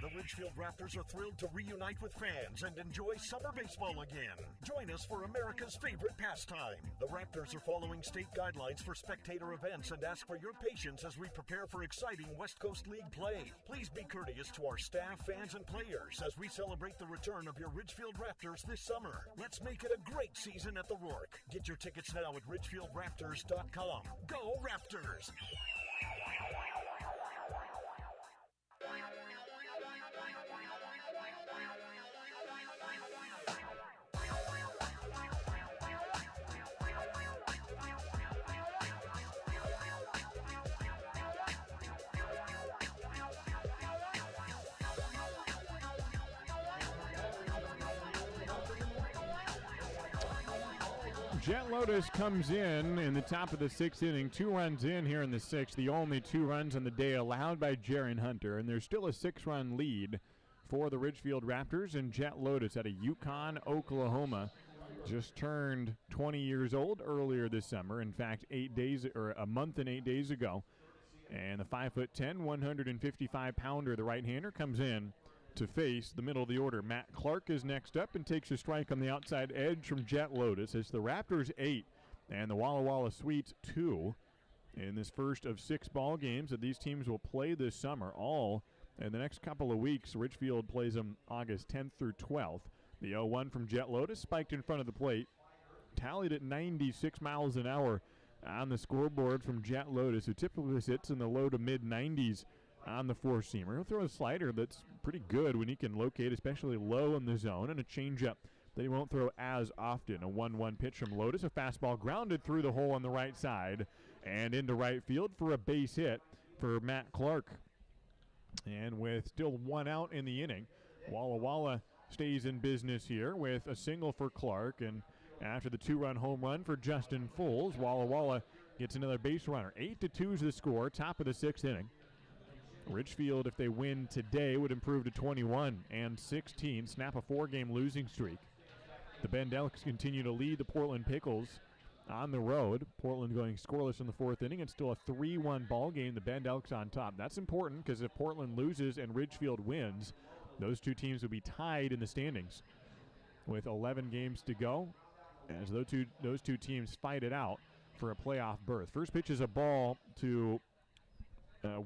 The Ridgefield Raptors are thrilled to reunite with fans and enjoy summer baseball again. Join us for America's favorite pastime. The Raptors are following state guidelines for spectator events and ask for your patience as we prepare for exciting West Coast League play. Please be courteous to our staff, fans, and players as we celebrate the return of your Ridgefield Raptors this summer. Let's make it a great season at the Rourke. Get your tickets now at ridgefieldraptors.com. Go Raptors! Jet Lotus comes in the top of the 6th inning. 2 runs in here in the 6th. The only 2 runs on the day allowed by Jaron Hunter. And there's still a 6-run lead for the Ridgefield Raptors and Jet Lotus out of Yukon, Oklahoma. Just turned 20 years old earlier this summer. In fact, a month and 8 days ago. And the 5'10", 155-pounder, the right-hander, comes in to face the middle of the order. Matt Clark is next up and takes a strike on the outside edge from Jet Lotus. It's the Raptors 8 and the Walla Walla Sweets 2 in this first of 6 ball games that these teams will play this summer, all in the next couple of weeks. Ridgefield plays them August 10th through 12th. The 0-1 from Jet Lotus spiked in front of the plate, tallied at 96 miles an hour on the scoreboard from Jet Lotus, who typically sits in the low to mid-90s on the 4-seamer. He'll throw a slider that's pretty good when he can locate, especially low in the zone, and a changeup that he won't throw as often. A 1-1 pitch from Lotus, a fastball grounded through the hole on the right side and into right field for a base hit for Matt Clark. And with still one out in the inning, Walla stays in business here with a single for Clark, and after the 2-run home run for Justin Foles, Walla gets another base runner. 8-2 is the score, top of the 6th inning. Ridgefield, if they win today, would improve to 21-16, snap a 4-game losing streak. The Bend Elks continue to lead the Portland Pickles on the road. Portland going scoreless in the 4th inning. It's still a 3-1 ball game. The Bend Elks on top. That's important because if Portland loses and Ridgefield wins, those two teams will be tied in the standings with 11 games to go as those two teams fight it out for a playoff berth. First pitch is a ball to Seth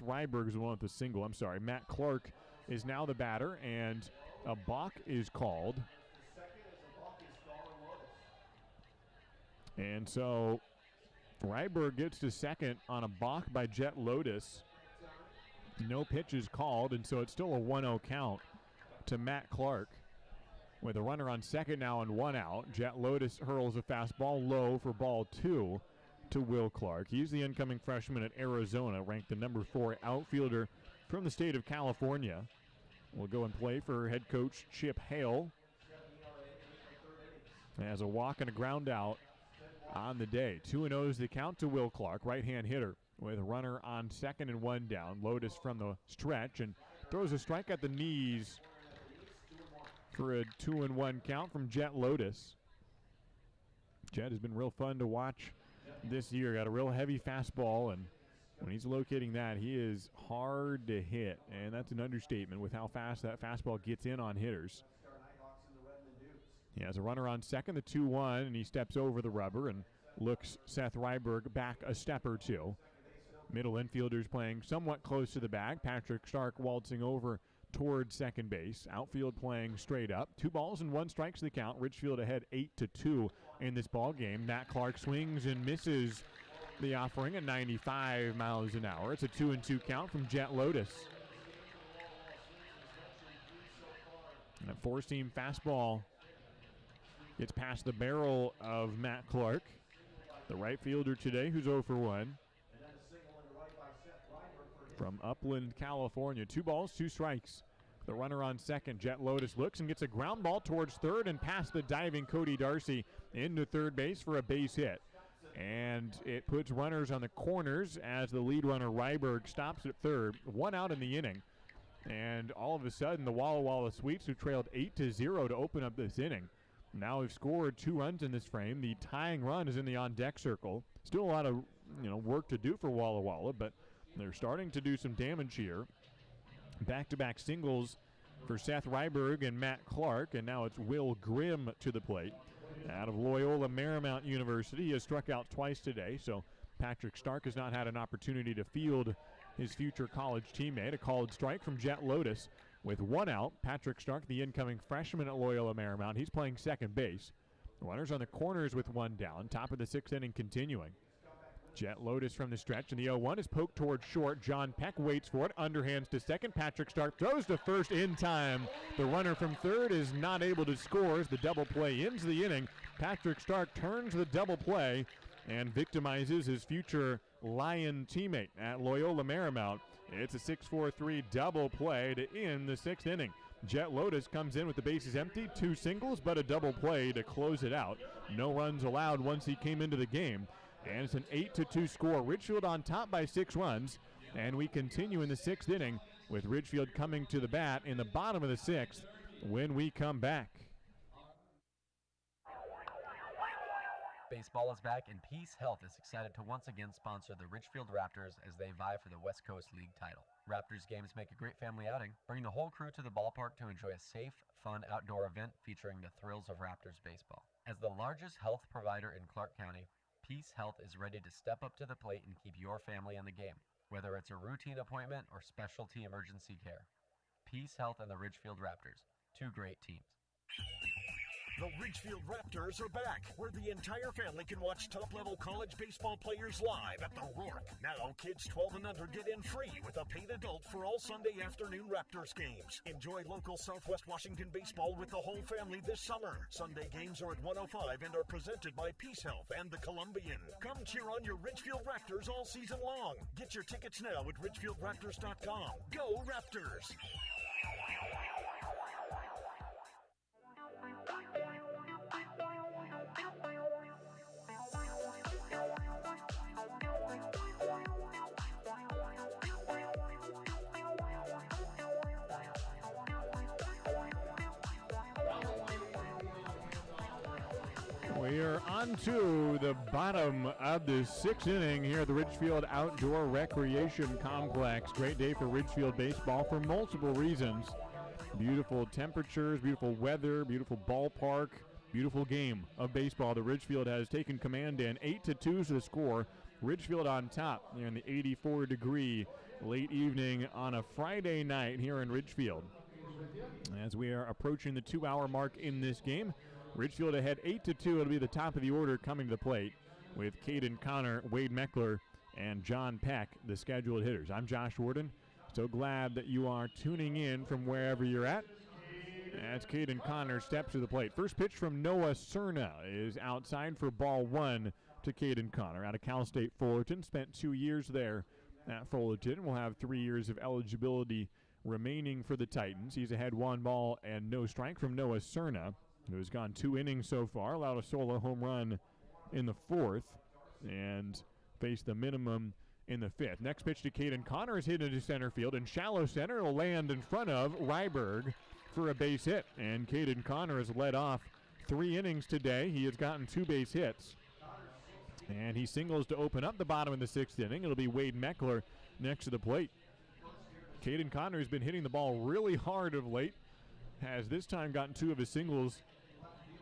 Ryberg is the one with the single. I'm sorry. Matt Clark is now the batter, and a balk is called. And so Ryberg gets to second on a balk by Jet Lotus. No pitch is called, and so it's still a 1-0 count to Matt Clark. With a runner on second now and 1 out, Jet Lotus hurls a fastball low for ball 2 to Will Clark. He's the incoming freshman at Arizona, ranked the number 4 outfielder from the state of California. Will go and play for head coach Chip Hale. Has a walk and a ground out on the day. 2-0 is the count to Will Clark, right-hand hitter, with a runner on second and 1 down. Lotus from the stretch and throws a strike at the knees for a 2-1 count from Jet Lotus. Jet has been real fun to watch this year. Got a real heavy fastball, and when he's locating that, he is hard to hit, and that's an understatement with how fast that fastball gets in on hitters. He has a runner on second, the 2-1, and he steps over the rubber and looks Seth Ryberg back a step or two. Middle infielders playing somewhat close to the bag. Patrick Stark waltzing over toward second base. Outfield playing straight up. 2 balls and 1 strike to the count. Ridgefield ahead 8-2 in this ball game. Matt Clark swings and misses the offering at 95 miles an hour. It's a 2-2 count from Jet Lotus. And a 4-seam fastball gets past the barrel of Matt Clark, the right fielder today, who's 0 for 1. From Upland, California. 2 balls, 2 strikes. The runner on second. Jet Lotus looks and gets a ground ball towards third and past the diving Cody Darcy into third base for a base hit. And it puts runners on the corners as the lead runner Ryberg stops at third. 1 out in the inning. And all of a sudden, the Walla Sweets, who trailed 8-0 to open up this inning, now have scored 2 runs in this frame. The tying run is in the on-deck circle. Still a lot of work to do for Walla, but they're starting to do some damage here. Back-to-back singles for Seth Ryberg and Matt Clark, and now it's Will Grimm to the plate. Out of Loyola Marymount University, he has struck out twice today, so Patrick Stark has not had an opportunity to field his future college teammate. A called strike from Jet Lotus with 1 out. Patrick Stark, the incoming freshman at Loyola Marymount, he's playing second base. Runners on the corners with 1 down. Top of the 6th inning continuing. Jet Lotus from the stretch, and the 0-1 is poked towards short. John Peck waits for it, underhands to second. Patrick Stark throws to first in time. The runner from third is not able to score as the double play ends the inning. Patrick Stark turns the double play and victimizes his future Lion teammate at Loyola Marymount. It's a 6-4-3 double play to end the 6th inning. Jet Lotus comes in with the bases empty, 2 singles, but a double play to close it out. No runs allowed once he came into the game. And it's an 8-2 score. Ridgefield on top by 6 runs. And we continue in the 6th inning with Ridgefield coming to the bat in the bottom of the 6th when we come back. Baseball is back, and Peace Health is excited to once again sponsor the Ridgefield Raptors as they vie for the West Coast League title. Raptors games make a great family outing. Bring the whole crew to the ballpark to enjoy a safe, fun outdoor event featuring the thrills of Raptors baseball. As the largest health provider in Clark County, Peace Health is ready to step up to the plate and keep your family in the game, whether it's a routine appointment or specialty emergency care. Peace Health and the Ridgefield Raptors, 2 great teams. The Ridgefield Raptors are back, where the entire family can watch top-level college baseball players live at the Rourke. Now, kids 12 and under get in free with a paid adult for all Sunday afternoon Raptors games. Enjoy local Southwest Washington baseball with the whole family this summer. Sunday games are at 105 and are presented by Peace Health and the Columbian. Come cheer on your Ridgefield Raptors all season long. Get your tickets now at ridgefieldraptors.com. Go Raptors! We are on to the bottom of the sixth inning here at the Ridgefield Outdoor Recreation Complex. Great day for Ridgefield baseball for multiple reasons. Beautiful temperatures, beautiful weather, beautiful ballpark, beautiful game of baseball. The Ridgefield has taken command in. 8-2 is the score. Ridgefield on top here in the 84-degree late evening on a Friday night here in Ridgefield. As we are approaching the 2-hour mark in this game, Ridgefield ahead 8-2. It'll be the top of the order coming to the plate with Caden Connor, Wade Meckler, and John Peck, the scheduled hitters. I'm Josh Warden. So glad that you are tuning in from wherever you're at. As Caden Connor steps to the plate. First pitch from Noah Cerna is outside for ball one to Caden Connor out of Cal State Fullerton. Spent 2 years there at Fullerton. Will have 3 years of eligibility remaining for the Titans. He's ahead 1 ball and no strike from Noah Cerna, who has gone 2 innings so far, allowed a solo home run in the 4th, and faced the minimum in the 5th. Next pitch to Caden Connor is hit into center field, and shallow center will land in front of Ryberg for a base hit. And Caden Connor has led off 3 innings today. He has gotten 2 base hits. And he singles to open up the bottom of the 6th inning. It'll be Wade Meckler next to the plate. Caden Connor has been hitting the ball really hard of late. Has this time gotten 2 of his singles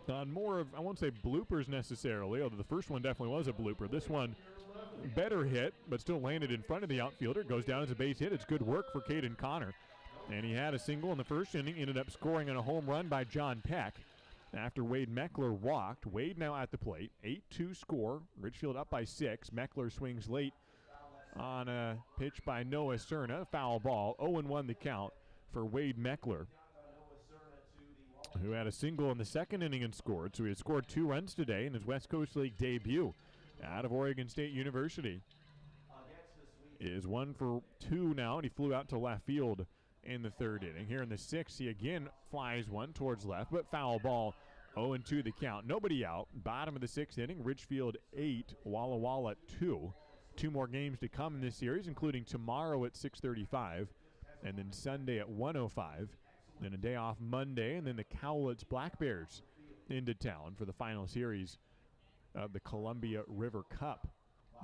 on more of, I won't say bloopers necessarily, although the first one definitely was a blooper. This one, better hit, but still landed in front of the outfielder. Goes down as a base hit. It's good work for Caden Connor. And he had a single in the first inning, ended up scoring on a home run by John Peck after Wade Meckler walked. Wade now at the plate. 8-2 score. Ridgefield up by 6. Meckler swings late on a pitch by Noah Cerna. Foul ball. 0-1 the count for Wade Meckler, who had a single in the second inning and scored. So he had scored 2 runs today in his West Coast League debut out of Oregon State University. Is 1 for 2 now, and he flew out to left field in the 3rd inning. Here in the 6th, he again flies one towards left, but foul ball. 0-2 the count. Nobody out. Bottom of the 6th inning, Ridgefield 8, Walla Walla 2. 2 more games to come in this series, including tomorrow at 6:35, and then Sunday at 1:05. Then a day off Monday, and then the Cowlitz Black Bears into town for the final series of the Columbia River Cup.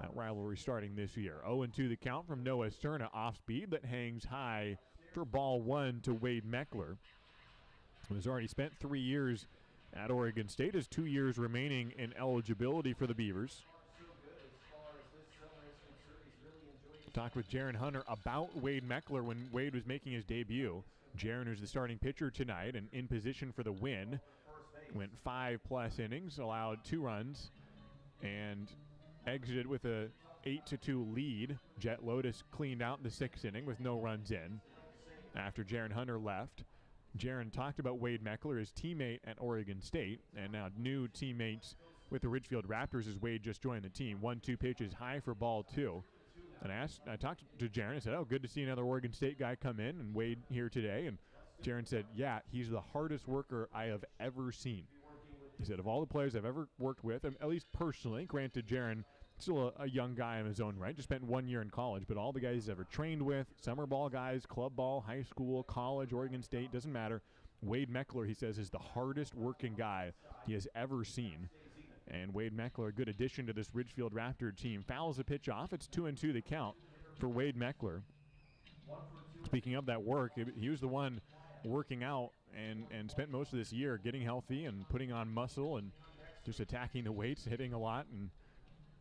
That rivalry starting this year. 0-2 the count from Noah Cerna, off speed that hangs high for ball 1 to Wade Meckler, who has already spent 3 years at Oregon State, has 2 years remaining in eligibility for the Beavers. Talked with Jaron Hunter about Wade Meckler when Wade was making his debut. Jaron, who's the starting pitcher tonight and in position for the win, went 5+ innings, allowed 2 runs, and exited with a 8-2 lead. Jet Lotus cleaned out in the 6th inning with no runs in after Jaron Hunter left. Jaron talked about Wade Meckler, his teammate at Oregon State, and now new teammates with the Ridgefield Raptors as Wade just joined the team. 1-2 pitches high for ball 2. And I talked to Jaron and said, oh, good to see another Oregon State guy come in, and Wade here today. And Jaron said, yeah, he's the hardest worker I have ever seen. He said, of all the players I've ever worked with, at least personally, granted Jaron still a young guy in his own right, just spent 1 year in college, but all the guys he's ever trained with, summer ball guys, club ball, high school, college, Oregon State, doesn't matter. Wade Meckler, he says, is the hardest working guy he has ever seen. And Wade Meckler, a good addition to this Ridgefield Raptor team. Fouls the pitch off. It's 2-2 the count for Wade Meckler. Speaking of that work, he was the one working out and spent most of this year getting healthy and putting on muscle and just attacking the weights, hitting a lot, and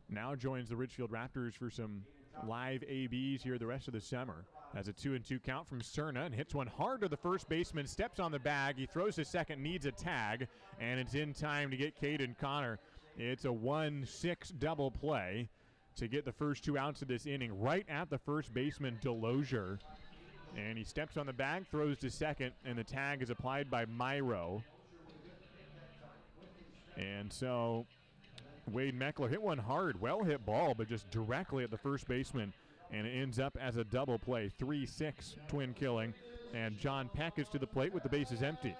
now joins the Ridgefield Raptors for some live ABs here the rest of the summer. Has a 2-2 count from Cerna and hits one hard to the first baseman, steps on the bag. He throws to second, needs a tag, and it's in time to get Caden Connor. It's a 1-6 double play to get the first 2 outs of this inning right at the first baseman, Delosier. And he steps on the bag, throws to second, and the tag is applied by Myro. And so Wade Meckler hit one hard, well-hit ball, but just directly at the first baseman, and it ends up as a double play, 3-6 twin killing, and John Peck is to the plate with the bases empty.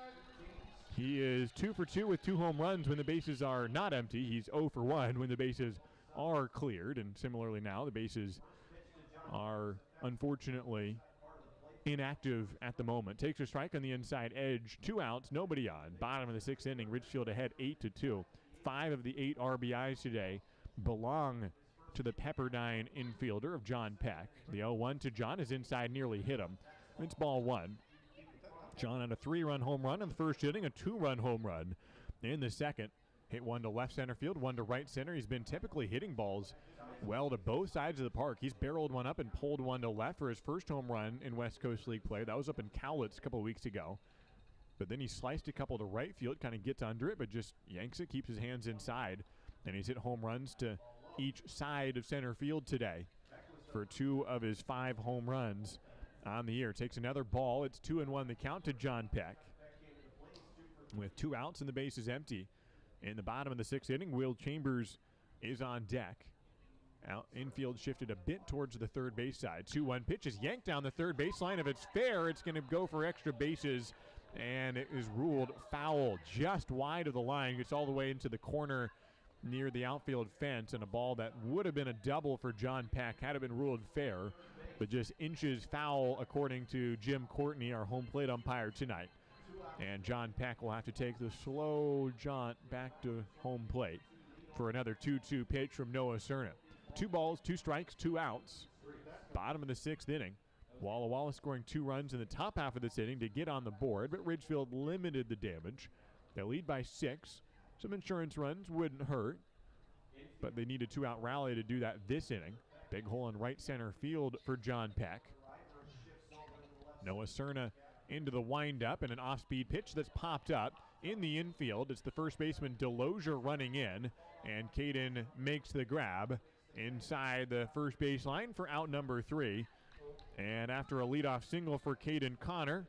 He is 2 for 2 with 2 home runs when the bases are not empty. He's 0 for 1 when the bases are cleared, and similarly now the bases are unfortunately inactive at the moment. Takes a strike on the inside edge, 2 outs, nobody on. Bottom of the 6th inning, Ridgefield ahead 8-2. 5 of the 8 RBIs today belong to the Pepperdine infielder of John Peck. The 0-1 to John is inside, nearly hit him. It's ball 1. John had a 3-run home run in the first inning, a 2-run home run in the second. Hit one to left center field, one to right center. He's been typically hitting balls well to both sides of the park. He's barreled one up and pulled one to left for his first home run in West Coast League play. That was up in Cowlitz a couple weeks ago. But then he sliced a couple to right field, kind of gets under it, but just yanks it, keeps his hands inside. And he's hit home runs to each side of center field today for 2 of his 5 home runs on the year. Takes another ball. It's 2-1 the count to John Peck. With 2 outs and the base is empty. In the bottom of the 6th inning, Will Chambers is on deck. Out infield shifted a bit towards the third base side. 2-1 pitch is yanked down the third baseline. If it's fair, it's going to go for extra bases, and it is ruled foul just wide of the line. Gets all the way into the corner near the outfield fence, and a ball that would have been a double for John Peck had it been ruled fair, but just inches foul according to Jim Courtney, our home plate umpire tonight. And John Peck will have to take the slow jaunt back to home plate for another 2-2 pitch from Noah Cerna. 2 balls, 2 strikes, 2 outs. Bottom of the 6th inning. Walla scoring 2 runs in the top half of this inning to get on the board, but Ridgefield limited the damage. They lead by 6. Some insurance runs wouldn't hurt, but they need a 2-out rally to do that this inning. Big hole in right center field for John Peck. Noah Cerna into the windup, and an off-speed pitch that's popped up in the infield. It's the first baseman Delosier running in, and Caden makes the grab inside the first base line for out number 3. And after a leadoff single for Caden Connor,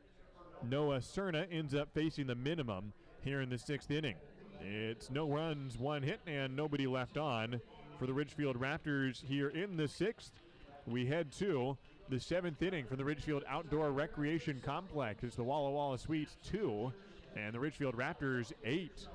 Noah Cerna ends up facing the minimum here in the 6th inning. It's no runs, 1 hit, and nobody left on for the Ridgefield Raptors here in the 6th. We head to the 7th inning from the Ridgefield Outdoor Recreation Complex. It's the Walla Suites 2 and the Ridgefield Raptors 8.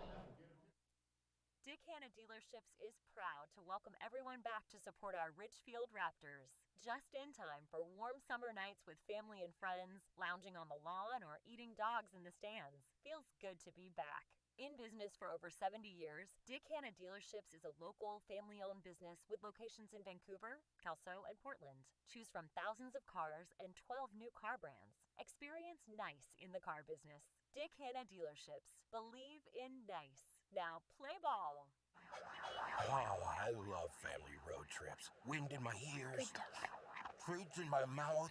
Dick Hanna Dealerships is proud to welcome everyone back to support our Ridgefield Raptors. Just in time for warm summer nights with family and friends, lounging on the lawn, or eating dogs in the stands. Feels good to be back. In business for over 70 years, Dick Hanna Dealerships is a local, family-owned business with locations in Vancouver, Kelso, and Portland. Choose from thousands of cars and 12 new car brands. Experience nice in the car business. Dick Hanna Dealerships. Believe in nice. Now play ball. Oh, I love family road trips. Wind in my ears, treats in my mouth,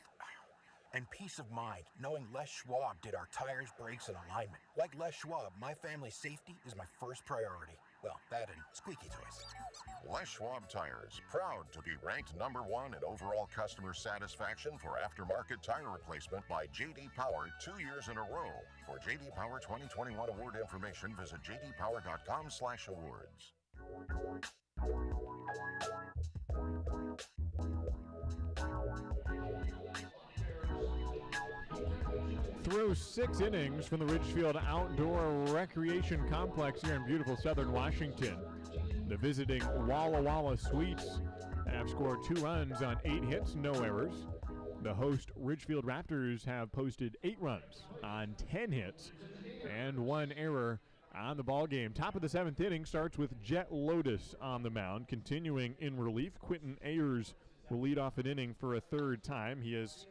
and peace of mind knowing Les Schwab did our tires, brakes, and alignment. Like Les Schwab, my family's safety is my first priority. Well, that and squeaky toys. Les Schwab Tires, proud to be ranked #1 in overall customer satisfaction for aftermarket tire replacement by J.D. Power 2 years in a row. For J.D. Power 2021 award information, visit jdpower.com/awards. Through 6 innings from the Ridgefield Outdoor Recreation Complex here in beautiful southern Washington, the visiting Walla Suites have scored 2 runs on 8 hits, no errors. The host Ridgefield Raptors have posted 8 runs on 10 hits and 1 error on the ball game. Top of the 7th inning starts with Jet Lotus on the mound. Continuing in relief, Quentin Ayers will lead off an inning for a 3rd time. He has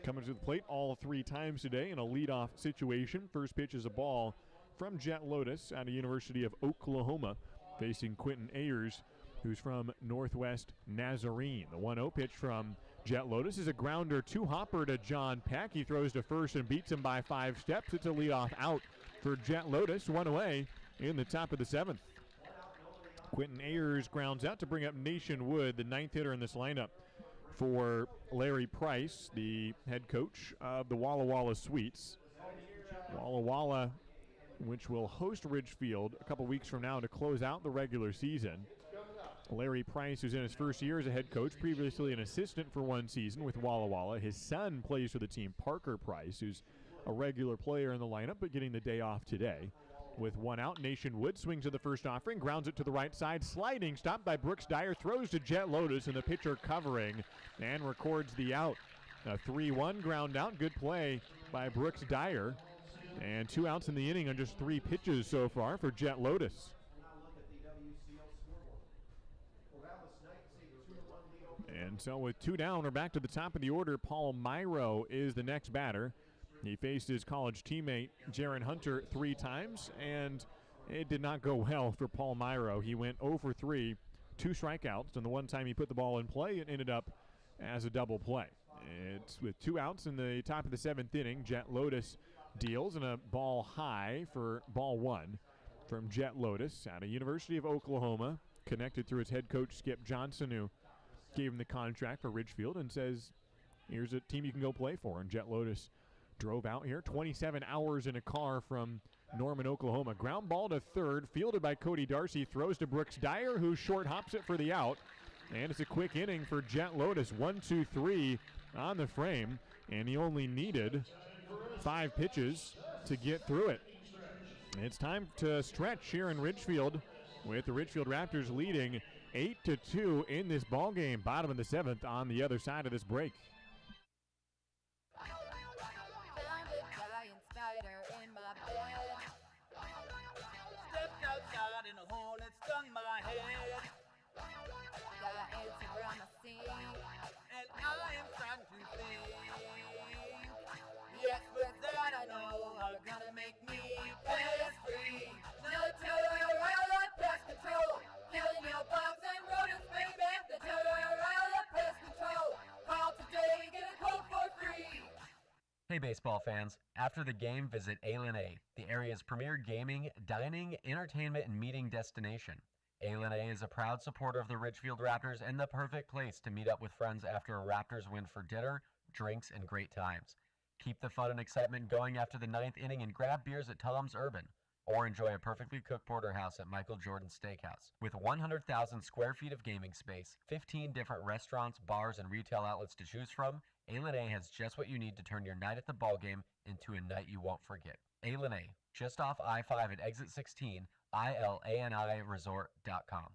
coming to the plate all 3 times today in a leadoff situation. First pitch is a ball from Jet Lotus out of University of Oklahoma, facing Quentin Ayers who's from Northwest Nazarene. The 1-0 pitch from Jet Lotus is a grounder two-hopper to John Peck. He throws to first and beats him by 5 steps. It's a leadoff out for Jet Lotus, 1 away in the top of the 7th. Quentin Ayers grounds out to bring up Nation Wood, the 9th hitter in this lineup for Larry Price, the head coach of the Walla Walla Sweets. Walla Walla, which will host Ridgefield a couple weeks from now to close out the regular season. Larry Price, who's in his first year as a head coach, previously an assistant for 1 season with Walla Walla. His son plays for the team, Parker Price, who's a regular player in the lineup but getting the day off today. With 1 out, Nation Wood swings to the first offering, grounds it to the right side, sliding, stopped by Brooks Dyer, throws to Jet Lotus, and the pitcher covering and records the out. A 3-1 ground out, good play by Brooks Dyer, and 2 outs in the inning on just 3 pitches so far for Jet Lotus. And so with 2 down, we're back to the top of the order. Paul Myro is the next batter. He faced his college teammate, Jaron Hunter, 3 times, and it did not go well for Paul Myro. He went 0 for 3, 2 strikeouts, and the one time he put the ball in play, it ended up as a double play. It's with 2 outs in the top of the 7th inning. Jet Lotus deals, and a ball high for ball 1 from Jet Lotus out of University of Oklahoma, connected through his head coach, Skip Johnson, who gave him the contract for Ridgefield and says, here's a team you can go play for. And Jet Lotus drove out here, 27 hours in a car from Norman, Oklahoma. Ground ball to third, fielded by Cody Darcy, throws to Brooks Dyer, who short hops it for the out. And it's a quick inning for Jet Lotus, 1-2-3 on the frame, and he only needed 5 pitches to get through it. It's time to stretch here in Ridgefield, with the Ridgefield Raptors leading 8-2 in this ball game. Bottom of the 7th on the other side of this break. Found a giant spider in my bed. Stepped outside and a hornet stung my head. Got ants around my sink, and I am starting to think. Yes, but that I know are gonna make me pest-free. No Tortorella pest control, killing your bugs and rodents, baby. The Tortorella pest control. Call today, get a quote for free. Hey baseball fans, after the game visit A&A, the area's premier gaming, dining, entertainment, and meeting destination. A&A is a proud supporter of the Ridgefield Raptors and the perfect place to meet up with friends after a Raptors win for dinner, drinks, and great times. Keep the fun and excitement going after the 9th inning and grab beers at Tullum's Urban, or enjoy a perfectly cooked porterhouse at Michael Jordan's Steakhouse. With 100,000 square feet of gaming space, 15 different restaurants, bars, and retail outlets to choose from, A&A has just what you need to turn your night at the ballgame into a night you won't forget. A&A, just off I-5 at exit 16, ILANIresort.com.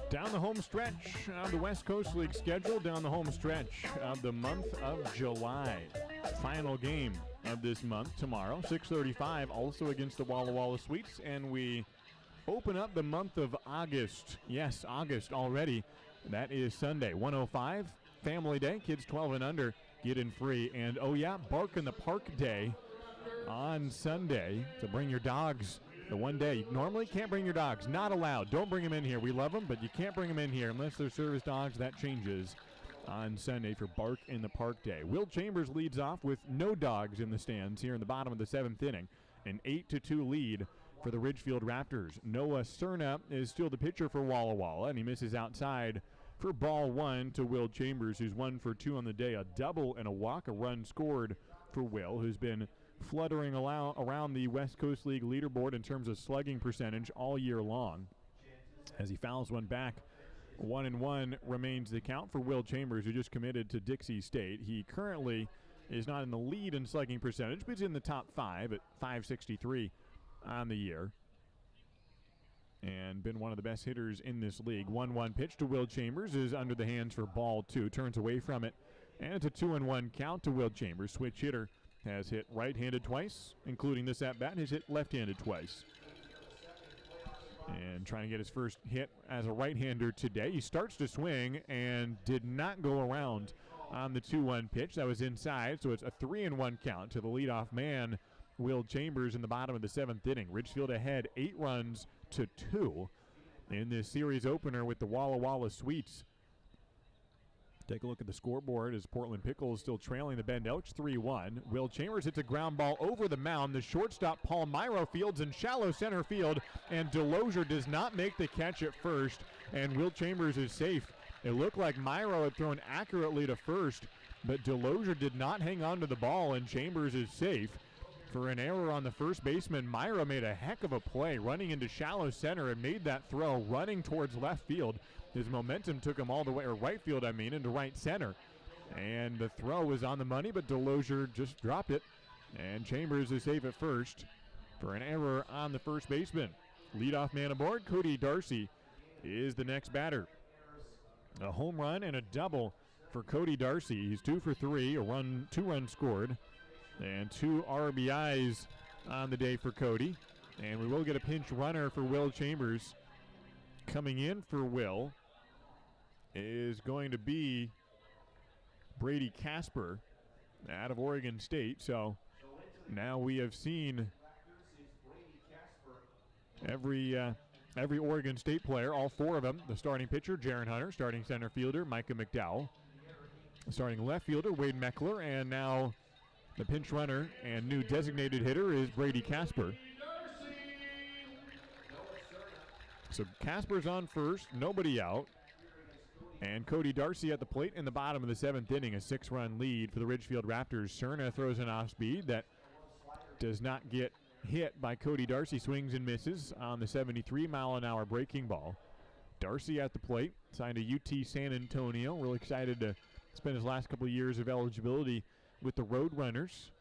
Down the home stretch of the West Coast League schedule, down the home stretch of the month of July. Final game of this month tomorrow, 6:35, also against the Walla Walla Sweets, and we open up the month of August. Yes, August already. That is Sunday, 105, Family Day. Kids 12 and under get in free. And oh yeah, Bark in the Park Day on Sunday to bring your dogs. The one day you normally can't bring your dogs. Not allowed. Don't bring them in here. We love them, but you can't bring them in here unless they're service dogs. That changes on Sunday for Bark in the Park Day. Will Chambers leads off with no dogs in the stands here in the bottom of the 7th inning. An 8-2 lead for the Ridgefield Raptors. Noah Cerna is still the pitcher for Walla Walla, and he misses outside for ball 1 to Will Chambers, who's 1 for 2 on the day. A double and a walk, a run scored for Will, who's been fluttering around the West Coast League leaderboard in terms of slugging percentage all year long. As he fouls one back, 1-1 remains the count for Will Chambers, who just committed to Dixie State. He currently is not in the lead in slugging percentage, but he's in the top 5 at .563 on the year. And been one of the best hitters in this league. 1-1 pitch to Will Chambers is under the hands for ball 2. Turns away from it, and it's a 2-1 count to Will Chambers. Switch hitter has hit right-handed twice, including this at-bat, has hit left-handed twice And trying to get his first hit as a right-hander today. He starts to swing and did not go around on the 2-1 pitch. That was inside, so it's a 3-1 count to the leadoff man, Will Chambers, in the bottom of the 7th inning. Ridgefield ahead 8 runs to 2 in this series opener with the Walla Sweets. Take a look at the scoreboard as Portland Pickles still trailing the Bend Elks 3-1. Will Chambers hits a ground ball over the mound. The shortstop, Paul Myro, fields in shallow center field, and Delozier does not make the catch at first, and Will Chambers is safe. It looked like Myro had thrown accurately to first, but Delozier did not hang on to the ball, and Chambers is safe. For an error on the first baseman, Myro made a heck of a play running into shallow center and made that throw running towards left field. His momentum took him all the way, or right field, into right center. And the throw was on the money, but Delozier just dropped it. And Chambers is safe at first for an error on the first baseman. Leadoff man aboard, Cody Darcy, is the next batter. A home run and a double for Cody Darcy. He's 2 for 3, 2 runs scored, and 2 RBIs on the day for Cody. And we will get a pinch runner for Will Chambers. Coming in for Will is going to be Brady Casper out of Oregon State. So now we have seen every Oregon State player, all 4 of them. The starting pitcher, Jaron Hunter, starting center fielder, Micah McDowell, starting left fielder, Wade Meckler, and now the pinch runner and new designated hitter is Brady Casper. So Casper's on first, nobody out. And Cody Darcy at the plate in the bottom of the 7th inning, a 6-run lead for the Ridgefield Raptors. Cerna throws an off-speed that does not get hit by Cody Darcy. Swings and misses on the 73-mile-an-hour breaking ball. Darcy at the plate, signed to UT San Antonio. Really excited to spend his last couple of years of eligibility with the Roadrunners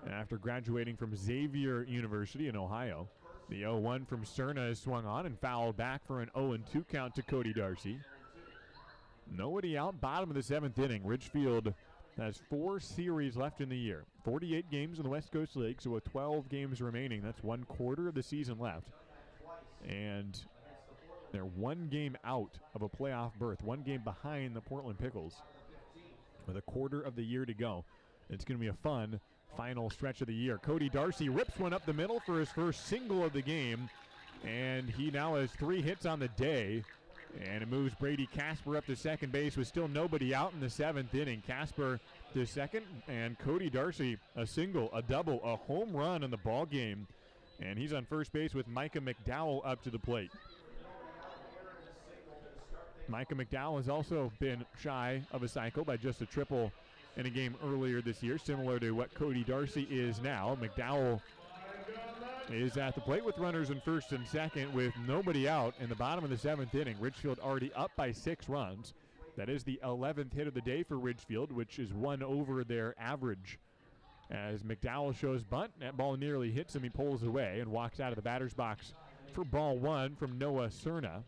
after graduating from Xavier University in Ohio. The 0-1 from Cerna is swung on and fouled back for an 0-2 count to Cody Darcy. Nobody out, bottom of the 7th inning. Ridgefield has 4 series left in the year. 48 games in the West Coast League, so with 12 games remaining, that's 1/4 of the season left. And they're 1 game out of a playoff berth, 1 game behind the Portland Pickles with a 1/4 of the year to go. It's going to be a fun final stretch of the year. Cody Darcy rips one up the middle for his first single of the game, and he now has 3 hits on the day. And it moves Brady Casper up to second base with still nobody out in the 7th inning. Casper to second, and Cody Darcy a single, a double, a home run in the ball game. And he's on first base with Micah McDowell up to the plate. Micah McDowell has also been shy of a cycle by just a triple in a game earlier this year, similar to what Cody Darcy is now. McDowell is at the plate with runners in first and second with nobody out in the bottom of the 7th inning. Ridgefield already up by 6 runs. That is the 11th hit of the day for Ridgefield, which is 1 over their average. As McDowell shows bunt, that ball nearly hits him. He pulls away and walks out of the batter's box for ball 1 from Noah Cerna.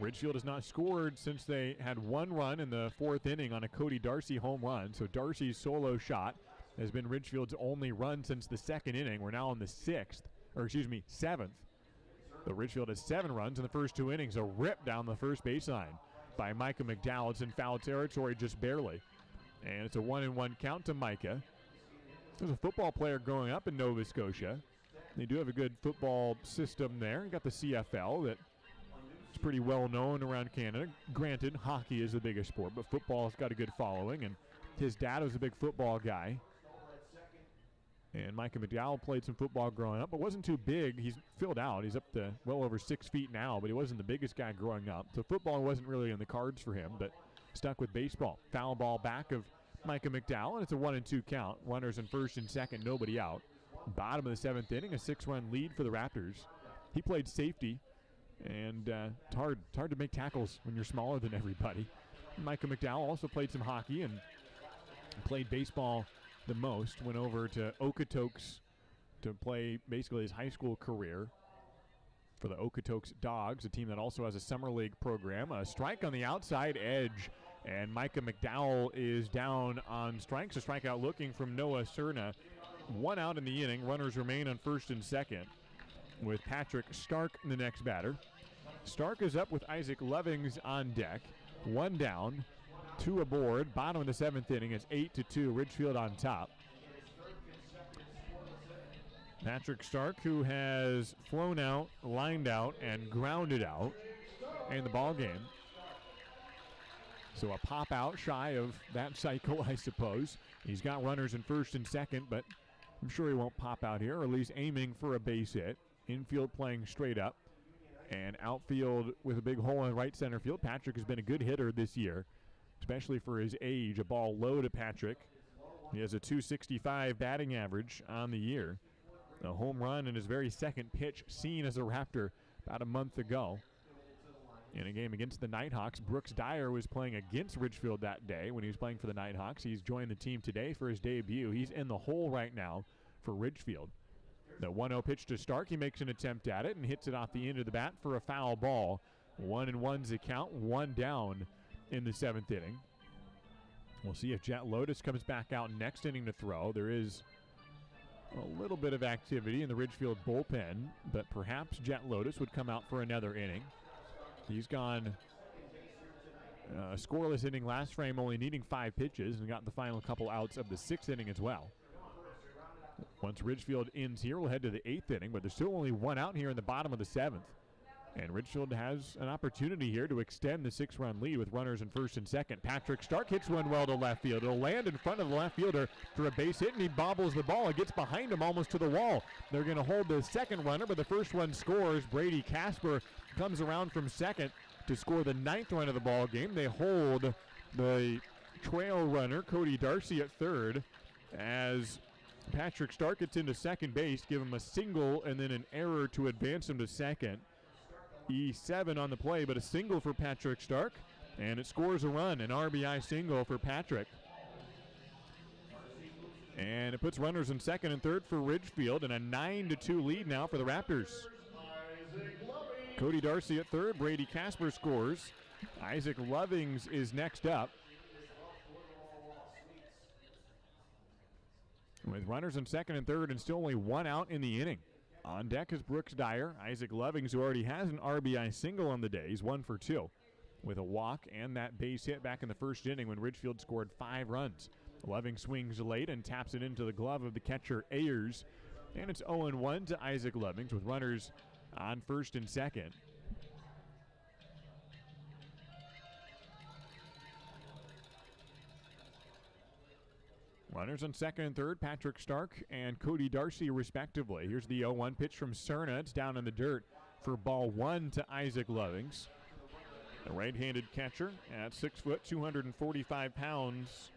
Ridgefield has not scored since they had 1 run in the 4th inning on a Cody Darcy home run. So Darcy's solo shot has been Ridgefield's only run since the 2nd inning. We're now in the 7th. The Ridgefield has 7 runs in the first 2 innings. A rip down the first baseline by Micah McDowell. It's in foul territory just barely. And it's a 1-1 count to Micah. There's a football player growing up in Nova Scotia. They do have a good football system there. You got the CFL that is pretty well known around Canada. Granted, hockey is the biggest sport, but football's got a good following. And his dad was a big football guy. And Micah McDowell played some football growing up, but wasn't too big. He's filled out. He's up to well over 6 feet now, but he wasn't the biggest guy growing up. So football wasn't really in the cards for him, but stuck with baseball. Foul ball back of Micah McDowell, and it's a 1-2 count. Runners in first and second, nobody out. Bottom of the 7th inning, a 6-run lead for the Raptors. He played safety, and it's hard to make tackles when you're smaller than everybody. Micah McDowell also played some hockey and played baseball the most. Went over to Okotoks to play basically his high school career for the Okotoks Dogs, a team that also has a summer league program. A strike on the outside edge, and Micah McDowell is down on strikes. A strikeout looking from Noah Cerna. 1 out in the inning. Runners remain on first and second. with Patrick Stark the next batter. Stark is up with Isaac Lovings on deck. 1 down, 2 aboard. Bottom of the 7th inning. It's 8-2. Ridgefield on top. Patrick Stark, who has flown out, lined out, and grounded out in the ball game. So a pop out shy of that cycle, I suppose. He's got runners in first and second, but I'm sure he won't pop out here, or at least aiming for a base hit. Infield playing straight up, and outfield with a big hole in right center field. Patrick has been a good hitter this year, especially for his age. A ball low to Patrick. He has a .265 batting average on the year. A home run in his very second pitch seen as a Raptor about a month ago. In a game against the Nighthawks, Brooks Dyer was playing against Ridgefield that day when he was playing for the Nighthawks. He's joined the team today for his debut. He's in the hole right now for Ridgefield. The 1-0 pitch to Stark. He makes an attempt at it and hits it off the end of the bat for a foul ball. 1-1's the count, 1 down in the 7th inning. We'll see if Jet Lotus comes back out next inning to throw. There is a little bit of activity in the Ridgefield bullpen, but perhaps Jet Lotus would come out for another inning. He's gone a scoreless inning last frame, only needing 5 pitches, and got the final couple outs of the 6th inning as well. Once Ridgefield ends here, we'll head to the 8th inning, but there's still only 1 out here in the bottom of the 7th. And Ridgefield has an opportunity here to extend the 6-run lead with runners in first and second. Patrick Stark hits one well to left field. It'll land in front of the left fielder for a base hit, and he bobbles the ball. It gets behind him almost to the wall. They're going to hold the second runner, but the first one scores. Brady Casper comes around from second to score the 9th run of the ball game. They hold the trail runner, Cody Darcy, at third as Patrick Stark gets into second base, give him a single and then an error to advance him to second. E7 on the play, but a single for Patrick Stark, and it scores a run, an RBI single for Patrick. And it puts runners in second and third for Ridgefield, and a 9-2 lead now for the Raptors. Cody Darcy at third, Brady Casper scores. Isaac Lovings is next up. With runners in second and third and still only 1 out in the inning. On deck is Brooks Dyer. Isaac Lovings, who already has an RBI single on the day. He's 1 for 2 with a walk and that base hit back in the first inning when Ridgefield scored 5 runs. Lovings swings late and taps it into the glove of the catcher Ayers. And it's 0-1 to Isaac Lovings with runners on first and second. Runners on second and third, Patrick Stark and Cody Darcy respectively. Here's the 0-1 pitch from Cerna. It's down in the dirt for ball 1 to Isaac Lovings. The right-handed catcher at 6 foot, 245 pounds.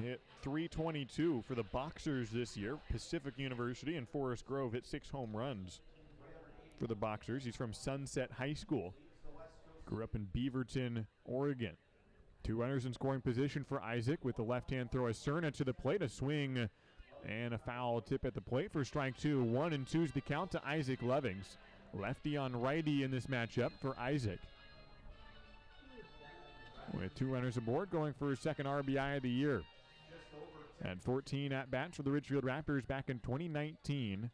Hit .322 for the Boxers this year. Pacific University and Forest Grove hit 6 home runs for the Boxers. He's from Sunset High School. Grew up in Beaverton, Oregon. 2 runners in scoring position for Isaac with the left-hand throw. Cerna to the plate, a swing and a foul tip at the plate for strike 2. 1-2's the count to Isaac Lovings. Lefty on righty in this matchup for Isaac. With 2 runners aboard, going for his second RBI of the year. Had 14 at-bats for the Ridgefield Raptors back in 2019.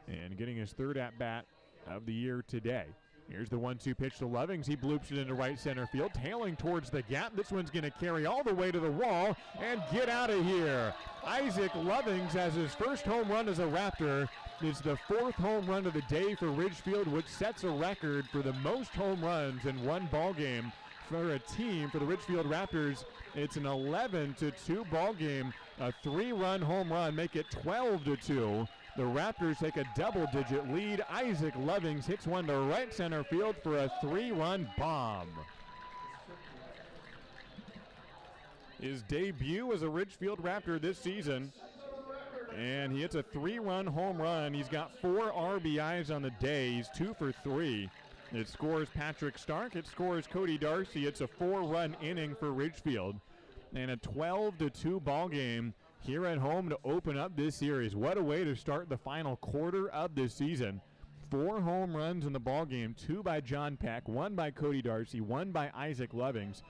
And getting his 3rd at-bat of the year today. Here's the 1-2 pitch to Lovings. He bloops it into right center field, tailing towards the gap. This one's going to carry all the way to the wall and get out of here. Isaac Lovings has his first home run as a Raptor. It's the 4th home run of the day for Ridgefield, which sets a record for the most home runs in one ball game for a team. For the Ridgefield Raptors, it's an 11-2 ball game. A 3-run home run, make it 12-2. The Raptors take a double-digit lead. Isaac Lovings hits one to right center field for a 3-run bomb. His debut as a Ridgefield Raptor this season, and he hits a 3-run home run. He's got 4 RBIs on the day. He's 2 for 3. It scores Patrick Stark. It scores Cody Darcy. It's a 4-run inning for Ridgefield, and a 12-2 ball game here at home to open up this series. What a way to start the final quarter of this season. 4 home runs in the ball game, 2 by John Peck, 1 by Cody Darcy, 1 by Isaac Lovings.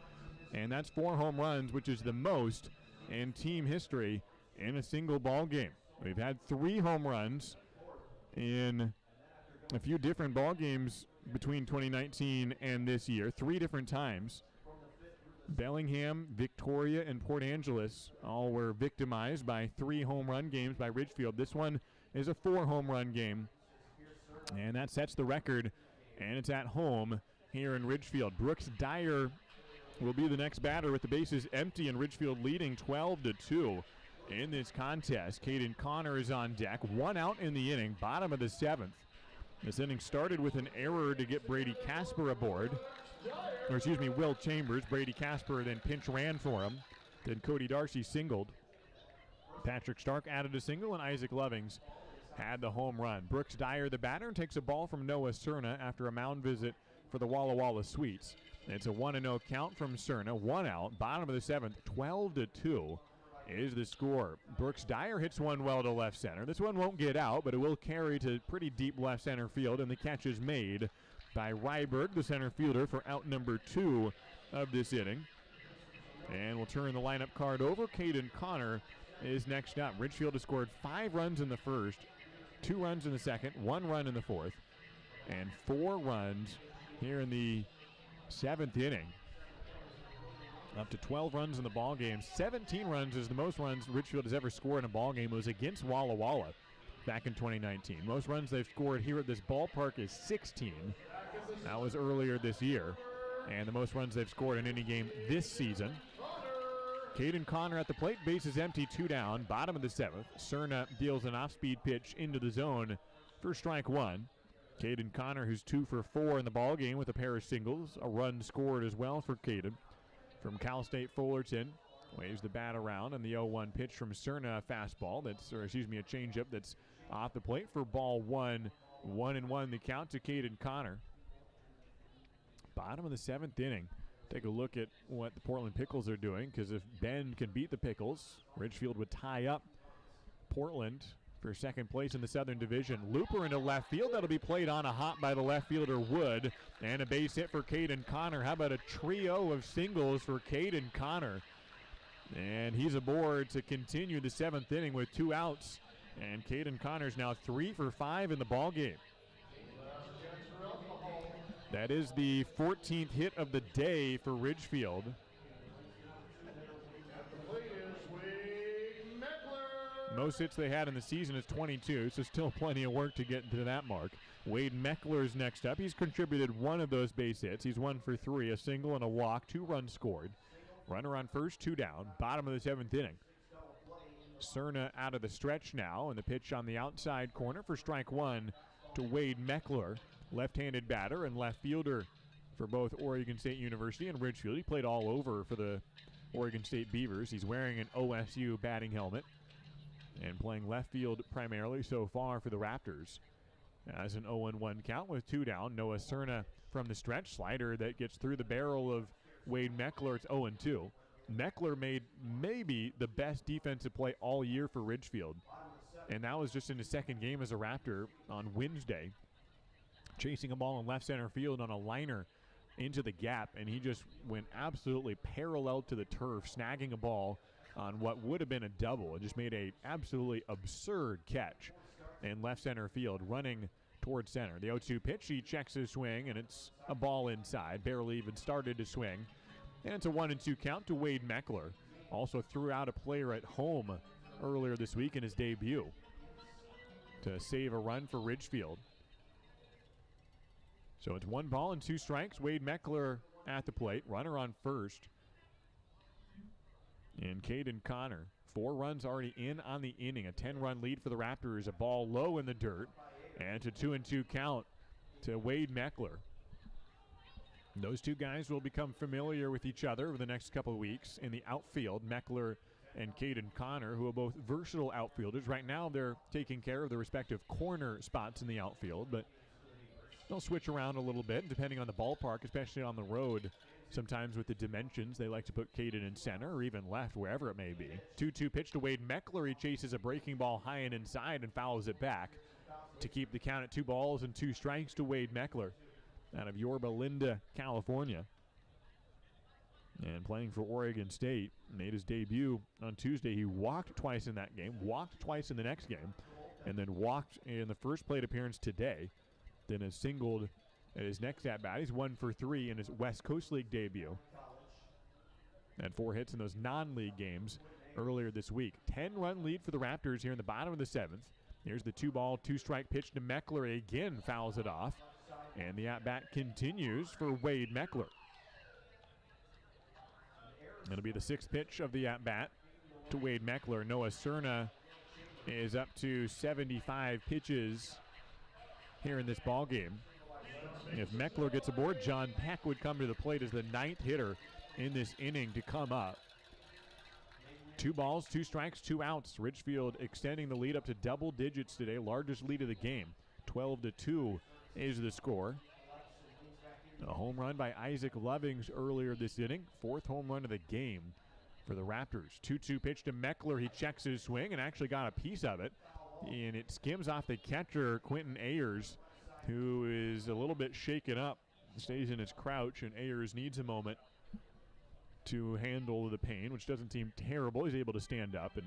And that's 4 home runs, which is the most in team history in a single ball game. We've had 3 home runs in a few different ball games between 2019 and this year, 3 different times. Bellingham, Victoria, and Port Angeles all were victimized by 3 home run games by Ridgefield. This one is a 4 home run game, and that sets the record, and it's at home here in Ridgefield. Brooks Dyer will be the next batter with the bases empty and Ridgefield leading 12-2 in this contest. Caden Connor is on deck, 1 out in the inning, bottom of the 7th. This inning started with an error to get Brady Casper aboard. Will Chambers. Brady Casper then pinch ran for him. Then Cody Darcy singled. Patrick Stark added a single, and Isaac Lovings had the home run. Brooks Dyer, the batter, and takes a ball from Noah Cerna after a mound visit for the Walla Walla Sweets. It's a 1-0 count from Cerna, 1 out, bottom of the 7th, 12-2 is the score. Brooks Dyer hits one well to left center. This one won't get out, but it will carry to pretty deep left center field, and the catch is made by Ryberg, the center fielder, for out number 2 of this inning. And we'll turn the lineup card over. Caden Connor is next up. Ridgefield has scored 5 runs in the first, 2 runs in the second, 1 run in the fourth, and 4 runs here in the 7th inning. Up to 12 runs in the ball game. 17 runs is the most runs Ridgefield has ever scored in a ball game. It was against Walla Walla back in 2019. Most runs they've scored here at this ballpark is 16. That was earlier this year. And the most runs they've scored in any game this season. Caden Connor at the plate, bases empty, 2 down, bottom of the 7th. Cerna deals an off-speed pitch into the zone for strike 1. Caden Connor, who's 2 for 4 in the ball game with a pair of singles. A run scored as well for Caden. From Cal State Fullerton, waves the bat around, and the 0-1 pitch from Cerna, a fastball a changeup that's off the plate for ball 1. 1-1 the count to Caden Connor. Bottom of the 7th inning. Take a look at what the Portland Pickles are doing, because if Ben can beat the Pickles, Ridgefield would tie up Portland for second place in the Southern Division. Looper into left field. That'll be played on a hop by the left fielder Wood. And a base hit for Caden Connor. How about a trio of singles for Caden Connor? And he's aboard to continue the 7th inning with 2 outs. And Caden Connor's now 3 for 5 in the ball game. That is the 14th hit of the day for Ridgefield. Most hits they had in the season is 22, so still plenty of work to get to that mark. Wade Meckler's next up. He's contributed 1 of those base hits. He's 1 for 3, a single and a walk, 2 runs scored. Runner on first, 2 down, bottom of the 7th inning. Cerna out of the stretch now, and the pitch on the outside corner for strike 1 to Wade Meckler. Left-handed batter and left fielder for both Oregon State University and Ridgefield. He played all over for the Oregon State Beavers. He's wearing an OSU batting helmet and playing left field primarily so far for the Raptors. As an 0-1 count with 2 down. Noah Cerna from the stretch. Slider that gets through the barrel of Wade Meckler. It's 0-2. Meckler made maybe the best defensive play all year for Ridgefield, and that was just in his second game as a Raptor on Wednesday. Chasing a ball in left center field on a liner into the gap, and he just went absolutely parallel to the turf, snagging a ball on what would have been a double, and just made a absolutely absurd catch in left center field, running towards center. The 0-2 pitch, he checks his swing, and it's a ball inside, barely even started to swing. And it's a 1-2 count to Wade Meckler. Also threw out a player at home earlier this week in his debut to save a run for Ridgefield. So it's 1 ball and 2 strikes. Wade Meckler at the plate. Runner on first. And Caden Connor. 4 runs already in on the inning. A 10-run lead for the Raptors. A ball low in the dirt. And it's a 2-2 count to Wade Meckler. Those 2 guys will become familiar with each other over the next couple of weeks in the outfield. Meckler and Caden Connor, who are both versatile outfielders. Right now they're taking care of their respective corner spots in the outfield, but they'll switch around a little bit depending on the ballpark, especially on the road. Sometimes with the dimensions, they like to put Caden in center or even left, wherever it may be. 2-2 pitch to Wade Meckler. He chases a breaking ball high and inside and fouls it back to keep the count at 2 balls and 2 strikes to Wade Meckler out of Yorba Linda, California. And playing for Oregon State, made his debut on Tuesday. He walked twice in that game, walked twice in the next game, and then walked in the first plate appearance today. Then has singled at his next at-bat. He's 1 for 3 in his West Coast League debut. Had 4 hits in those non-league games earlier this week. 10-run lead for the Raptors here in the bottom of the 7th. Here's the 2-ball, 2-strike pitch to Meckler. Again fouls it off. And the at-bat continues for Wade Meckler. It'll be the 6th pitch of the at-bat to Wade Meckler. Noah Cerna is up to 75 pitches here in this ball game. If Meckler gets aboard, John Peck would come to the plate as the 9th hitter in this inning to come up. 2 balls, 2 strikes, 2 outs. Ridgefield extending the lead up to double digits today. Largest lead of the game. 12-2 is the score. A home run by Isaac Lovings earlier this inning. 4th home run of the game for the Raptors. 2-2 pitch to Meckler. He checks his swing and actually got a piece of it. And it skims off the catcher, Quentin Ayers, who is a little bit shaken up. Stays in his crouch, and Ayers needs a moment to handle the pain, which doesn't seem terrible. He's able to stand up and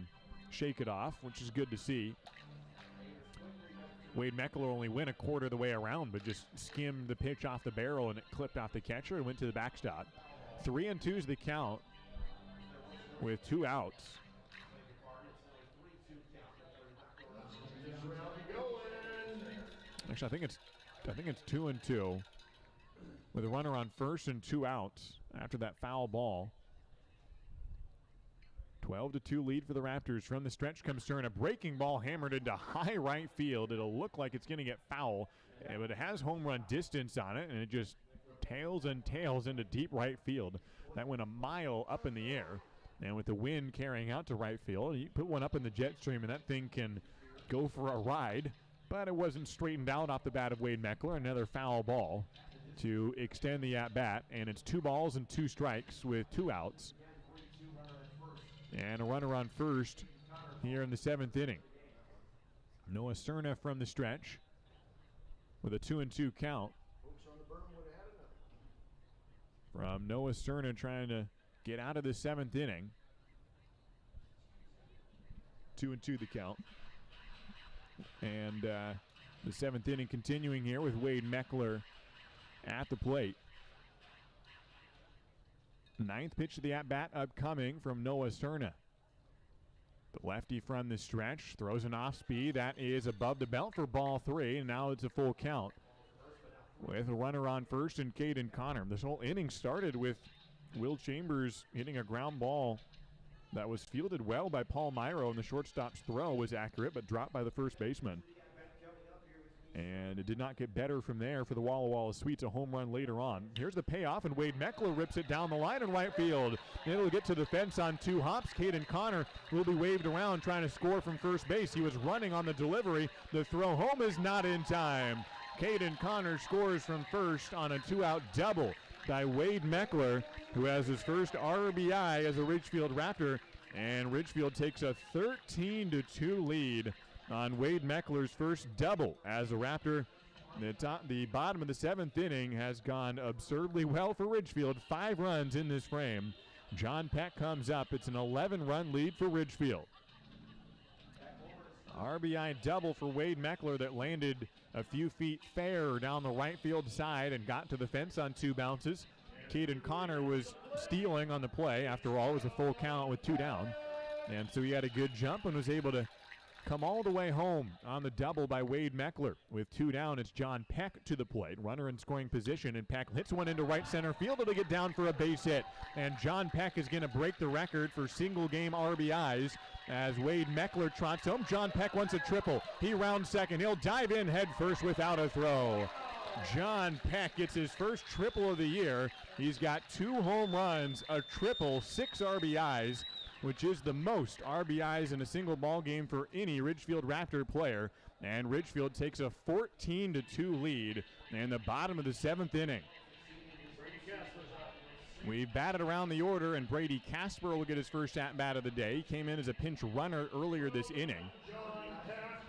shake it off, which is good to see. Wade Meckler only went a quarter of the way around, but just skimmed the pitch off the barrel, and it clipped off the catcher and went to the backstop. 3-2 is the count with 2 outs. Actually, I think it's 2-2 with a runner on first and 2 outs after that foul ball. 12-2 lead for the Raptors. From the stretch comes Cerna. A breaking ball hammered into high right field. It'll look like it's going to get foul, but it has home run distance on it, and it just tails and tails into deep right field. That went a mile up in the air, and with the wind carrying out to right field, you put one up in the jet stream, and that thing can go for a ride, but it wasn't straightened out off the bat of Wade Meckler. Another foul ball to extend the at-bat, and it's 2 balls and 2 strikes with 2 outs. And a runner on first here in the 7th inning. Noah Cerna from the stretch with a 2-2 count. From Noah Cerna trying to get out of the 7th inning. 2-2 the count. And the 7th inning continuing here with Wade Meckler at the plate. 9th pitch of the at-bat upcoming from Noah Cerna. The lefty from the stretch throws an off-speed. That is above the belt for ball 3, and now it's a full count with a runner on first and Caden Connor. This whole inning started with Will Chambers hitting a ground ball that was fielded well by Paul Myro, and the shortstop's throw was accurate but dropped by the first baseman. And it did not get better from there for the Walla Walla Sweets. A home run later on. Here's the payoff, and Wade Meckler rips it down the line in right field. It'll get to the fence on 2 hops. Caden Connor will be waved around trying to score from first base. He was running on the delivery. The throw home is not in time. Caden Connor scores from first on a 2-out double by Wade Meckler, who has his first RBI as a Ridgefield Raptor. And Ridgefield takes a 13-2 lead on Wade Meckler's first double as a Raptor. The bottom of the 7th inning has gone absurdly well for Ridgefield. 5 runs in this frame. John Peck comes up. It's an 11-run lead for Ridgefield. RBI double for Wade Meckler that landed a few feet fair down the right field side and got to the fence on 2 bounces. Caden Connor was stealing on the play. After all, it was a full count with 2 down. And so he had a good jump and was able to come all the way home on the double by Wade Meckler. With 2 down, it's John Peck to the plate. Runner in scoring position, and Peck hits one into right center field. It'll get down for a base hit. And John Peck is going to break the record for single-game RBIs as Wade Meckler trots home. John Peck wants a triple. He rounds second. He'll dive in head first without a throw. John Peck gets his first triple of the year. He's got 2 home runs, a triple, 6 RBIs, which is the most RBIs in a single ball game for any Ridgefield Raptor player. And Ridgefield takes a 14-2 lead in the bottom of the 7th inning. We batted around the order, and Brady Casper will get his first at-bat of the day. He came in as a pinch runner earlier this inning.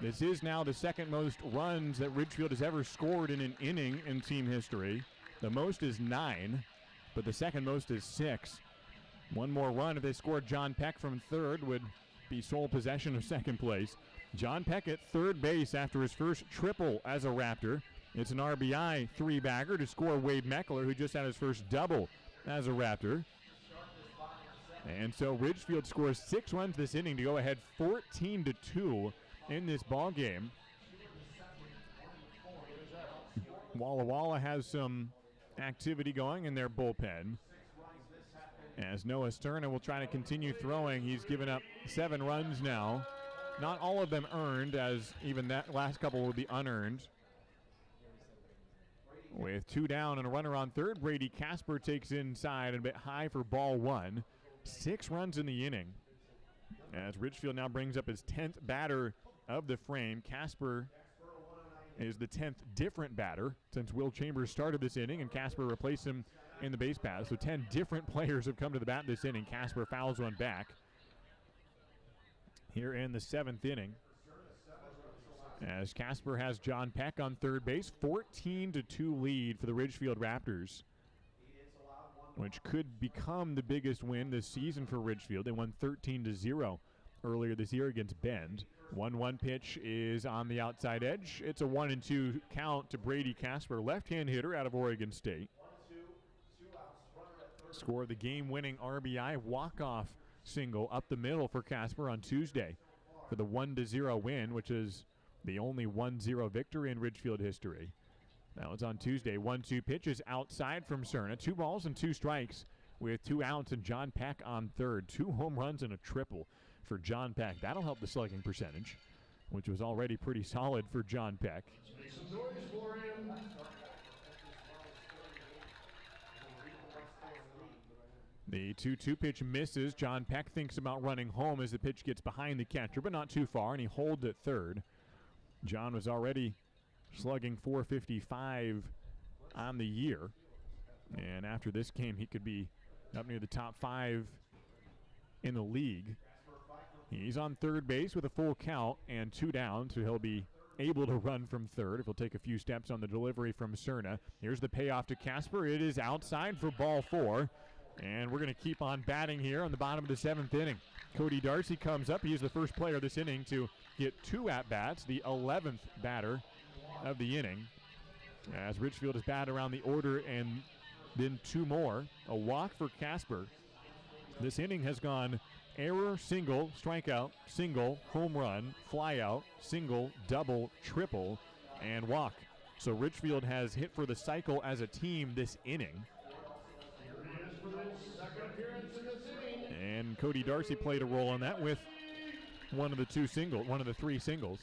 This is now the 2nd most runs that Ridgefield has ever scored in an inning in team history. The most is 9, but the 2nd most is 6. One more run if they scored John Peck from third would be sole possession of second place. John Peck at third base after his first triple as a Raptor. It's an RBI three-bagger to score Wade Meckler, who just had his first double as a Raptor. And so Ridgefield scores 6 runs this inning to go ahead 14-2 in this ball game. Walla Walla has some activity going in their bullpen, as Noah Sterna will try to continue throwing. He's given up 7 runs now. Not all of them earned, as even that last couple will be unearned. With 2 down and a runner on third, Brady Casper takes inside and a bit high for ball 1. 6 runs in the inning, as Ridgefield now brings up his 10th batter of the frame. Casper is the 10th different batter since Will Chambers started this inning and Casper replaced him in the base path. So 10 different players have come to the bat this inning. Casper fouls one back here in the 7th inning, as Casper has John Peck on third base. 14-2 lead for the Ridgefield Raptors, which could become the biggest win this season for Ridgefield. They won 13-0 earlier this year against Bend. 1-1 pitch is on the outside edge. It's a 1-2 count to Brady Casper, left-hand hitter out of Oregon State. Scored the game-winning RBI walk-off single up the middle for Casper on Tuesday for the 1-0 win, which is the only 1-0 victory in Ridgefield history. That was on Tuesday. 1-2 pitch is outside from Cerna. 2 balls and 2 strikes with 2 outs, and John Peck on third. 2 home runs and a triple for John Peck. That'll help the slugging percentage, which was already pretty solid for John Peck. Make some noise for him. The 2-2 pitch misses. John Peck thinks about running home as the pitch gets behind the catcher, but not too far, and he holds at third. John was already slugging .455 on the year, and after this game he could be up near the top 5 in the league. He's on third base with a full count and 2 down, so he'll be able to run from third if he'll take a few steps on the delivery from Cerna. Here's the payoff to Casper. It is outside for ball 4, and we're going to keep on batting here on the bottom of the 7th inning. Cody Darcy comes up. He is the first player this inning to get 2 at-bats, the 11th batter of the inning, as Ridgefield has batted around the order and then 2 more. A walk for Casper. This inning has gone error, single, strikeout, single, home run, flyout, single, double, triple, and walk. So Ridgefield has hit for the cycle as a team this inning. And Cody Darcy played a role in that with one of the 3 singles.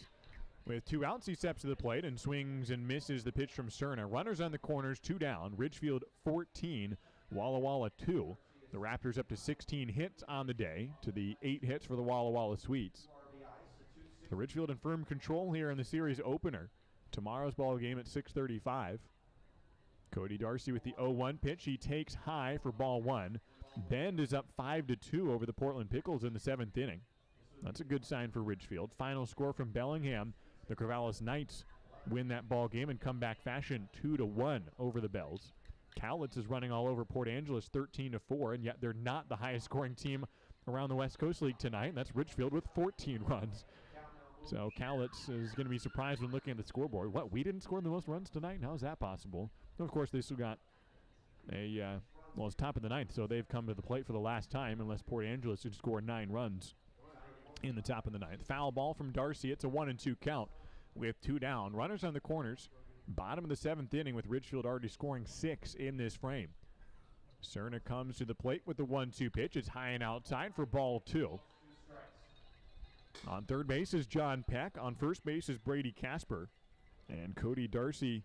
With 2 outs, he steps to the plate and swings and misses the pitch from Cerna. Runners on the corners, 2 down. Ridgefield 14, Walla Walla 2. The Raptors up to 16 hits on the day to the 8 hits for the Walla Walla Sweets. So Ridgefield in firm control here in the series opener. Tomorrow's ball game at 6:35. Cody Darcy with the 0-1 pitch. He takes high for ball 1. Bend is up 5-2 over the Portland Pickles in the 7th inning. That's a good sign for Ridgefield. Final score from Bellingham. The Corvallis Knights win that ball game in comeback fashion, 2-1 over the Bells. Cowlitz is running all over Port Angeles 13-4, and yet they're not the highest scoring team around the West Coast League tonight, and that's Ridgefield with 14 runs. So Cowlitz is going to be surprised when looking at the scoreboard. What, we didn't score the most runs tonight? How is that possible? And of course, they still got it's top of the 9th, so they've come to the plate for the last time, unless Port Angeles would score 9 runs in the top of the 9th. Foul ball from Darcy. It's a 1-2 count with 2 down. Runners on the corners. Bottom of the 7th inning with Ridgefield already scoring 6 in this frame. Cerna comes to the plate with the 1-2 pitch. It's high and outside for ball 2. On third base is John Peck. On first base is Brady Casper. And Cody Darcy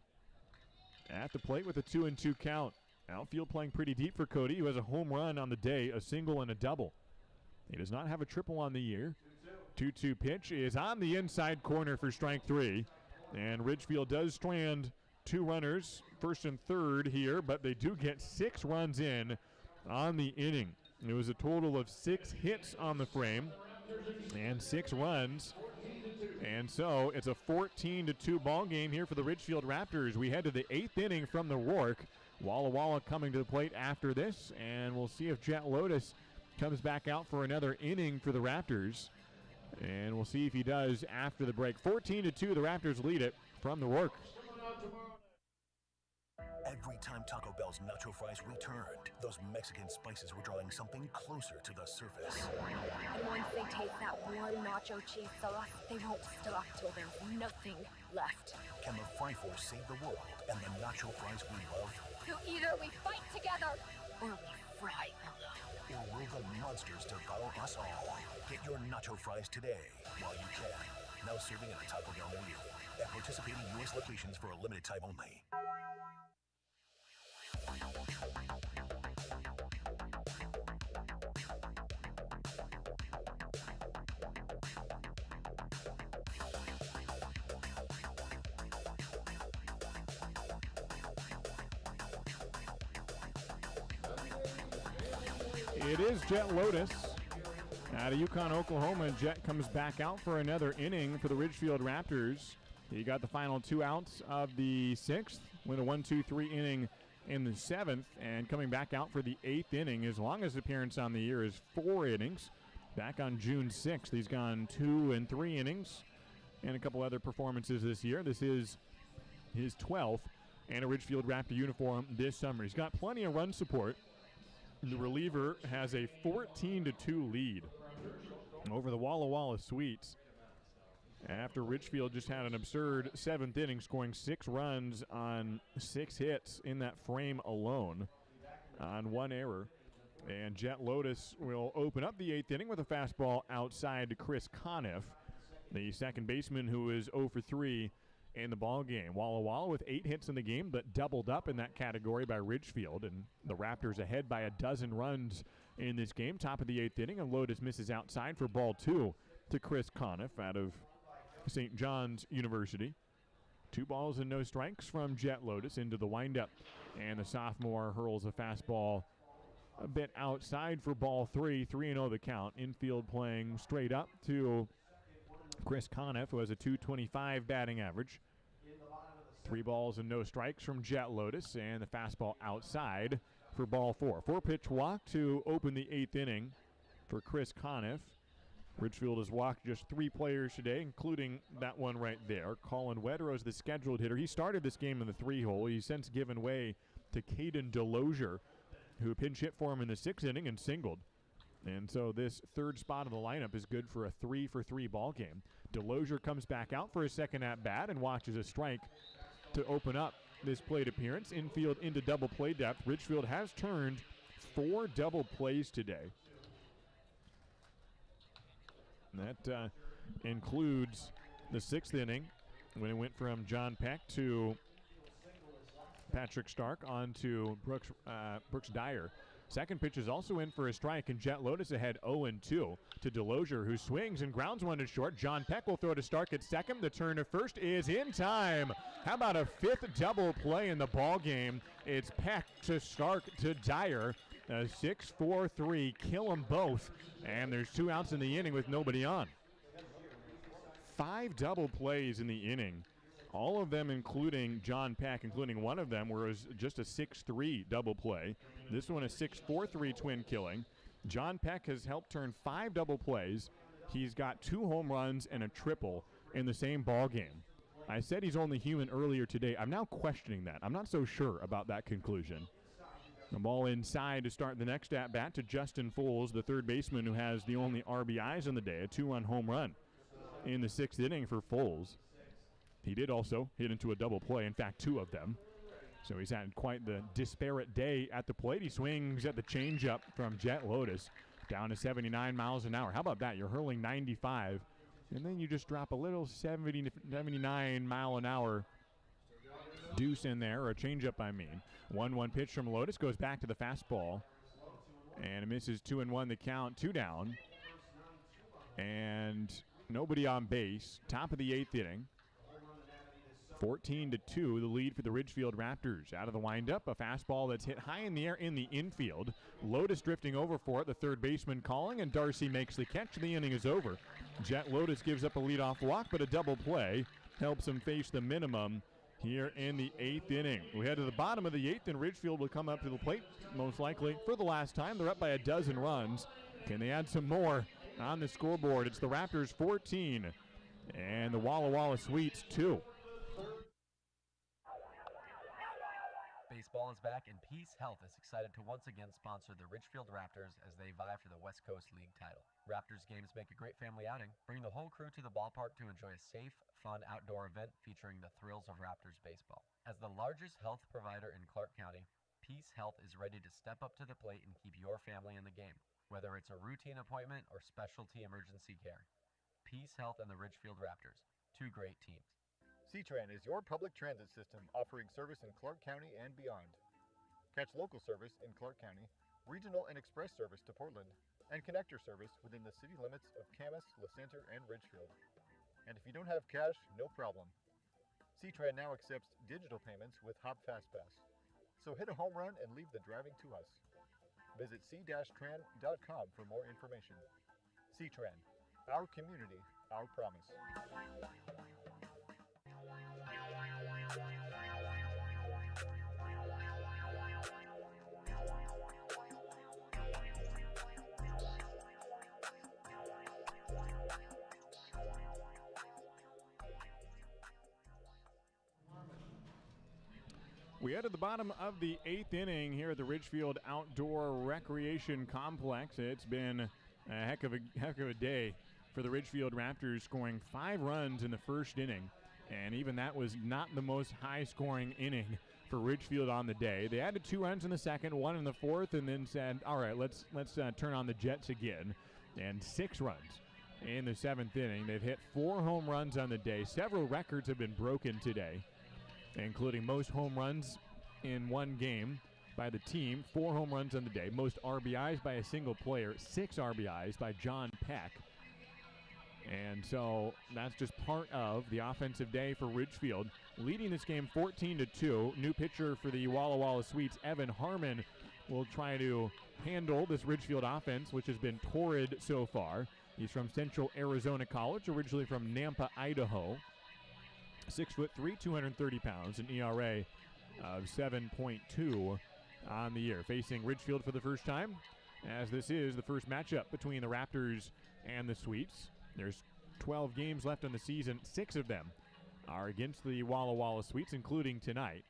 at the plate with a 2-2 count. Outfield playing pretty deep for Cody, who has a home run on the day, a single and a double. He does not have a triple on the year. 2-2 pitch is on the inside corner for strike 3. And Ridgefield does strand 2 runners, first and third here, but they do get 6 runs in on the inning. It was a total of 6 hits on the frame and 6 runs. And so it's a 14-2 ball game here for the Ridgefield Raptors. We head to the 8th inning from the Rourke. Walla Walla coming to the plate after this, and we'll see if Jet Lotus comes back out for another inning for the Raptors. And we'll see if he does after the break. 14-2, the Raptors lead it from the work. Every time Taco Bell's nacho fries returned, those Mexican spices were drawing something closer to the surface. And once they taste that warm nacho cheese sauce, they won't stop till there's nothing left. Can the Fry Force save the world and the nacho fries we love? So either we fight together, or we fry alone. Or will the monsters devour us all? Get your nacho fries today while you can. Now serving at a Taco Bell near you. At participating U.S. locations for a limited time only. It is Jet Lotus out of Yukon, Oklahoma. Jet comes back out for another inning for the Ridgefield Raptors. He got the final 2 outs of the 6th with a 1-2-3 inning in the 7th, and coming back out for the 8th inning. His longest appearance on the year is 4 innings. Back on June 6th, he's gone 2 and 3 innings and a couple other performances this year. This is his 12th and a Ridgefield Raptor uniform this summer. He's got plenty of run support. The reliever has a 14-2 lead over the Walla Sweets after Ridgefield just had an absurd 7th inning, scoring 6 runs on 6 hits in that frame alone on 1 error. And Jet Lotus will open up the 8th inning with a fastball outside to Chris Conniff, the second baseman, who is 0 for 3 in the ball game. Walla with 8 hits in the game, but doubled up in that category by Ridgefield, and the Raptors ahead by 12 runs in this game. Top of the 8th inning, and Lotus misses outside for ball 2 to Chris Conniff out of St. John's University. 2 balls and no strikes from Jet Lotus into the windup, and the sophomore hurls a fastball a bit outside for ball 3. 3-0 the count. Infield playing straight up to Chris Conniff, who has a .225 batting average. 3 balls and no strikes from Jet Lotus, and the fastball outside for ball 4. 4-pitch walk to open the 8th inning for Chris Conniff. Ridgefield has walked just 3 players today, including that one right there. Colin Wetterow is the scheduled hitter. He started this game in the 3-hole. He's since given way to Caden Delosier, who pinch hit for him in the 6th inning and singled. And so this 3rd spot of the lineup is good for a 3-for-3 ball game. Delosier comes back out for his second at-bat and watches a strike to open up this plate appearance. Infield into double play depth. Ridgefield has turned 4 double plays today. And that includes the 6th inning when it went from John Peck to Patrick Stark on to Brooks Dyer. Second pitch is also in for a strike, and Jet Lotus ahead 0-2 to Delosier, who swings and grounds one to short. John Peck will throw to Stark at second. The turn to first is in time. How about a 5th double play in the ball game? It's Peck to Stark to Dyer. A 6-4-3, kill them both, and there's 2 outs in the inning with nobody on. 5 double plays in the inning. All of them, including John Peck, including one of them, was just a 6-3 double play. This one a 6-4-3 twin killing. John Peck has helped turn 5 double plays. He's got 2 home runs and a triple in the same ball game. I said he's only human earlier today. I'm now questioning that. I'm not so sure about that conclusion. The ball inside to start the next at-bat to Justin Foles, the third baseman who has the only RBIs on the day, a 2-run home run in the 6th inning for Foles. He did also hit into a double play, in fact, 2 of them. So he's had quite the disparate day at the plate. He swings at the changeup from Jet Lotus down to 79 miles an hour. How about that? You're hurling 95, and then you just drop a little 79 mile an hour deuce in there, or a changeup, I mean. 1-1 pitch from Lotus goes back to the fastball, and it misses 2-1 the count, 2 down, and nobody on base. Top of the 8th inning. 14-2, the lead for the Ridgefield Raptors. Out of the windup, a fastball that's hit high in the air in the infield. Lotus drifting over for it, the third baseman calling, and Darcy makes the catch. The inning is over. Jet Lotus gives up a leadoff walk, but a double play helps him face the minimum here in the 8th inning. We head to the bottom of the 8th, and Ridgefield will come up to the plate, most likely, for the last time. They're up by 12 runs Can they add some more on the scoreboard? It's the Raptors 14 and the Walla Sweets 2. Baseball is back, and Peace Health is excited to once again sponsor the Ridgefield Raptors as they vie for the West Coast League title. Raptors games make a great family outing. Bring the whole crew to the ballpark to enjoy a safe, fun outdoor event featuring the thrills of Raptors baseball. As the largest health provider in Clark County, Peace Health is ready to step up to the plate and keep your family in the game, whether it's a routine appointment or specialty emergency care. Peace Health and the Ridgefield Raptors, two great teams. C-Tran is your public transit system offering service in Clark County and beyond. Catch local service in Clark County, regional and express service to Portland, and connector service within the city limits of Camas, LaCenter, and Ridgefield. And if you don't have cash, no problem. C-Tran now accepts digital payments with Hop FastPass. So hit a home run and leave the driving to us. Visit c-tran.com for more information. C-Tran, our community, our promise. We head to the bottom of the 8th inning here at the Ridgefield Outdoor Recreation Complex. It's been a heck of a day for the Ridgefield Raptors, scoring 5 runs in the first inning, and even that was not the most high-scoring inning for Ridgefield on the day. They added 2 runs in the second, 1 in the fourth, and then said, all right, let's turn on the Jets again, and 6 runs in the 7th inning. They've hit 4 home runs on the day. Several records have been broken today, including most home runs in one game by the team, 4 home runs on the day, most RBIs by a single player, 6 RBIs by John Peck. And so that's just part of the offensive day for Ridgefield, leading this game 14-2. New pitcher for the Walla Sweets, Evan Harmon, will try to handle this Ridgefield offense, which has been torrid so far. He's from Central Arizona College, originally from Nampa, Idaho. 6'3", 230 pounds, an ERA of 7.2 on the year. Facing Ridgefield for the first time, as this is the first matchup between the Raptors and the Sweets. There's 12 games left in the season. 6 of them are against the Walla Sweets, including tonight.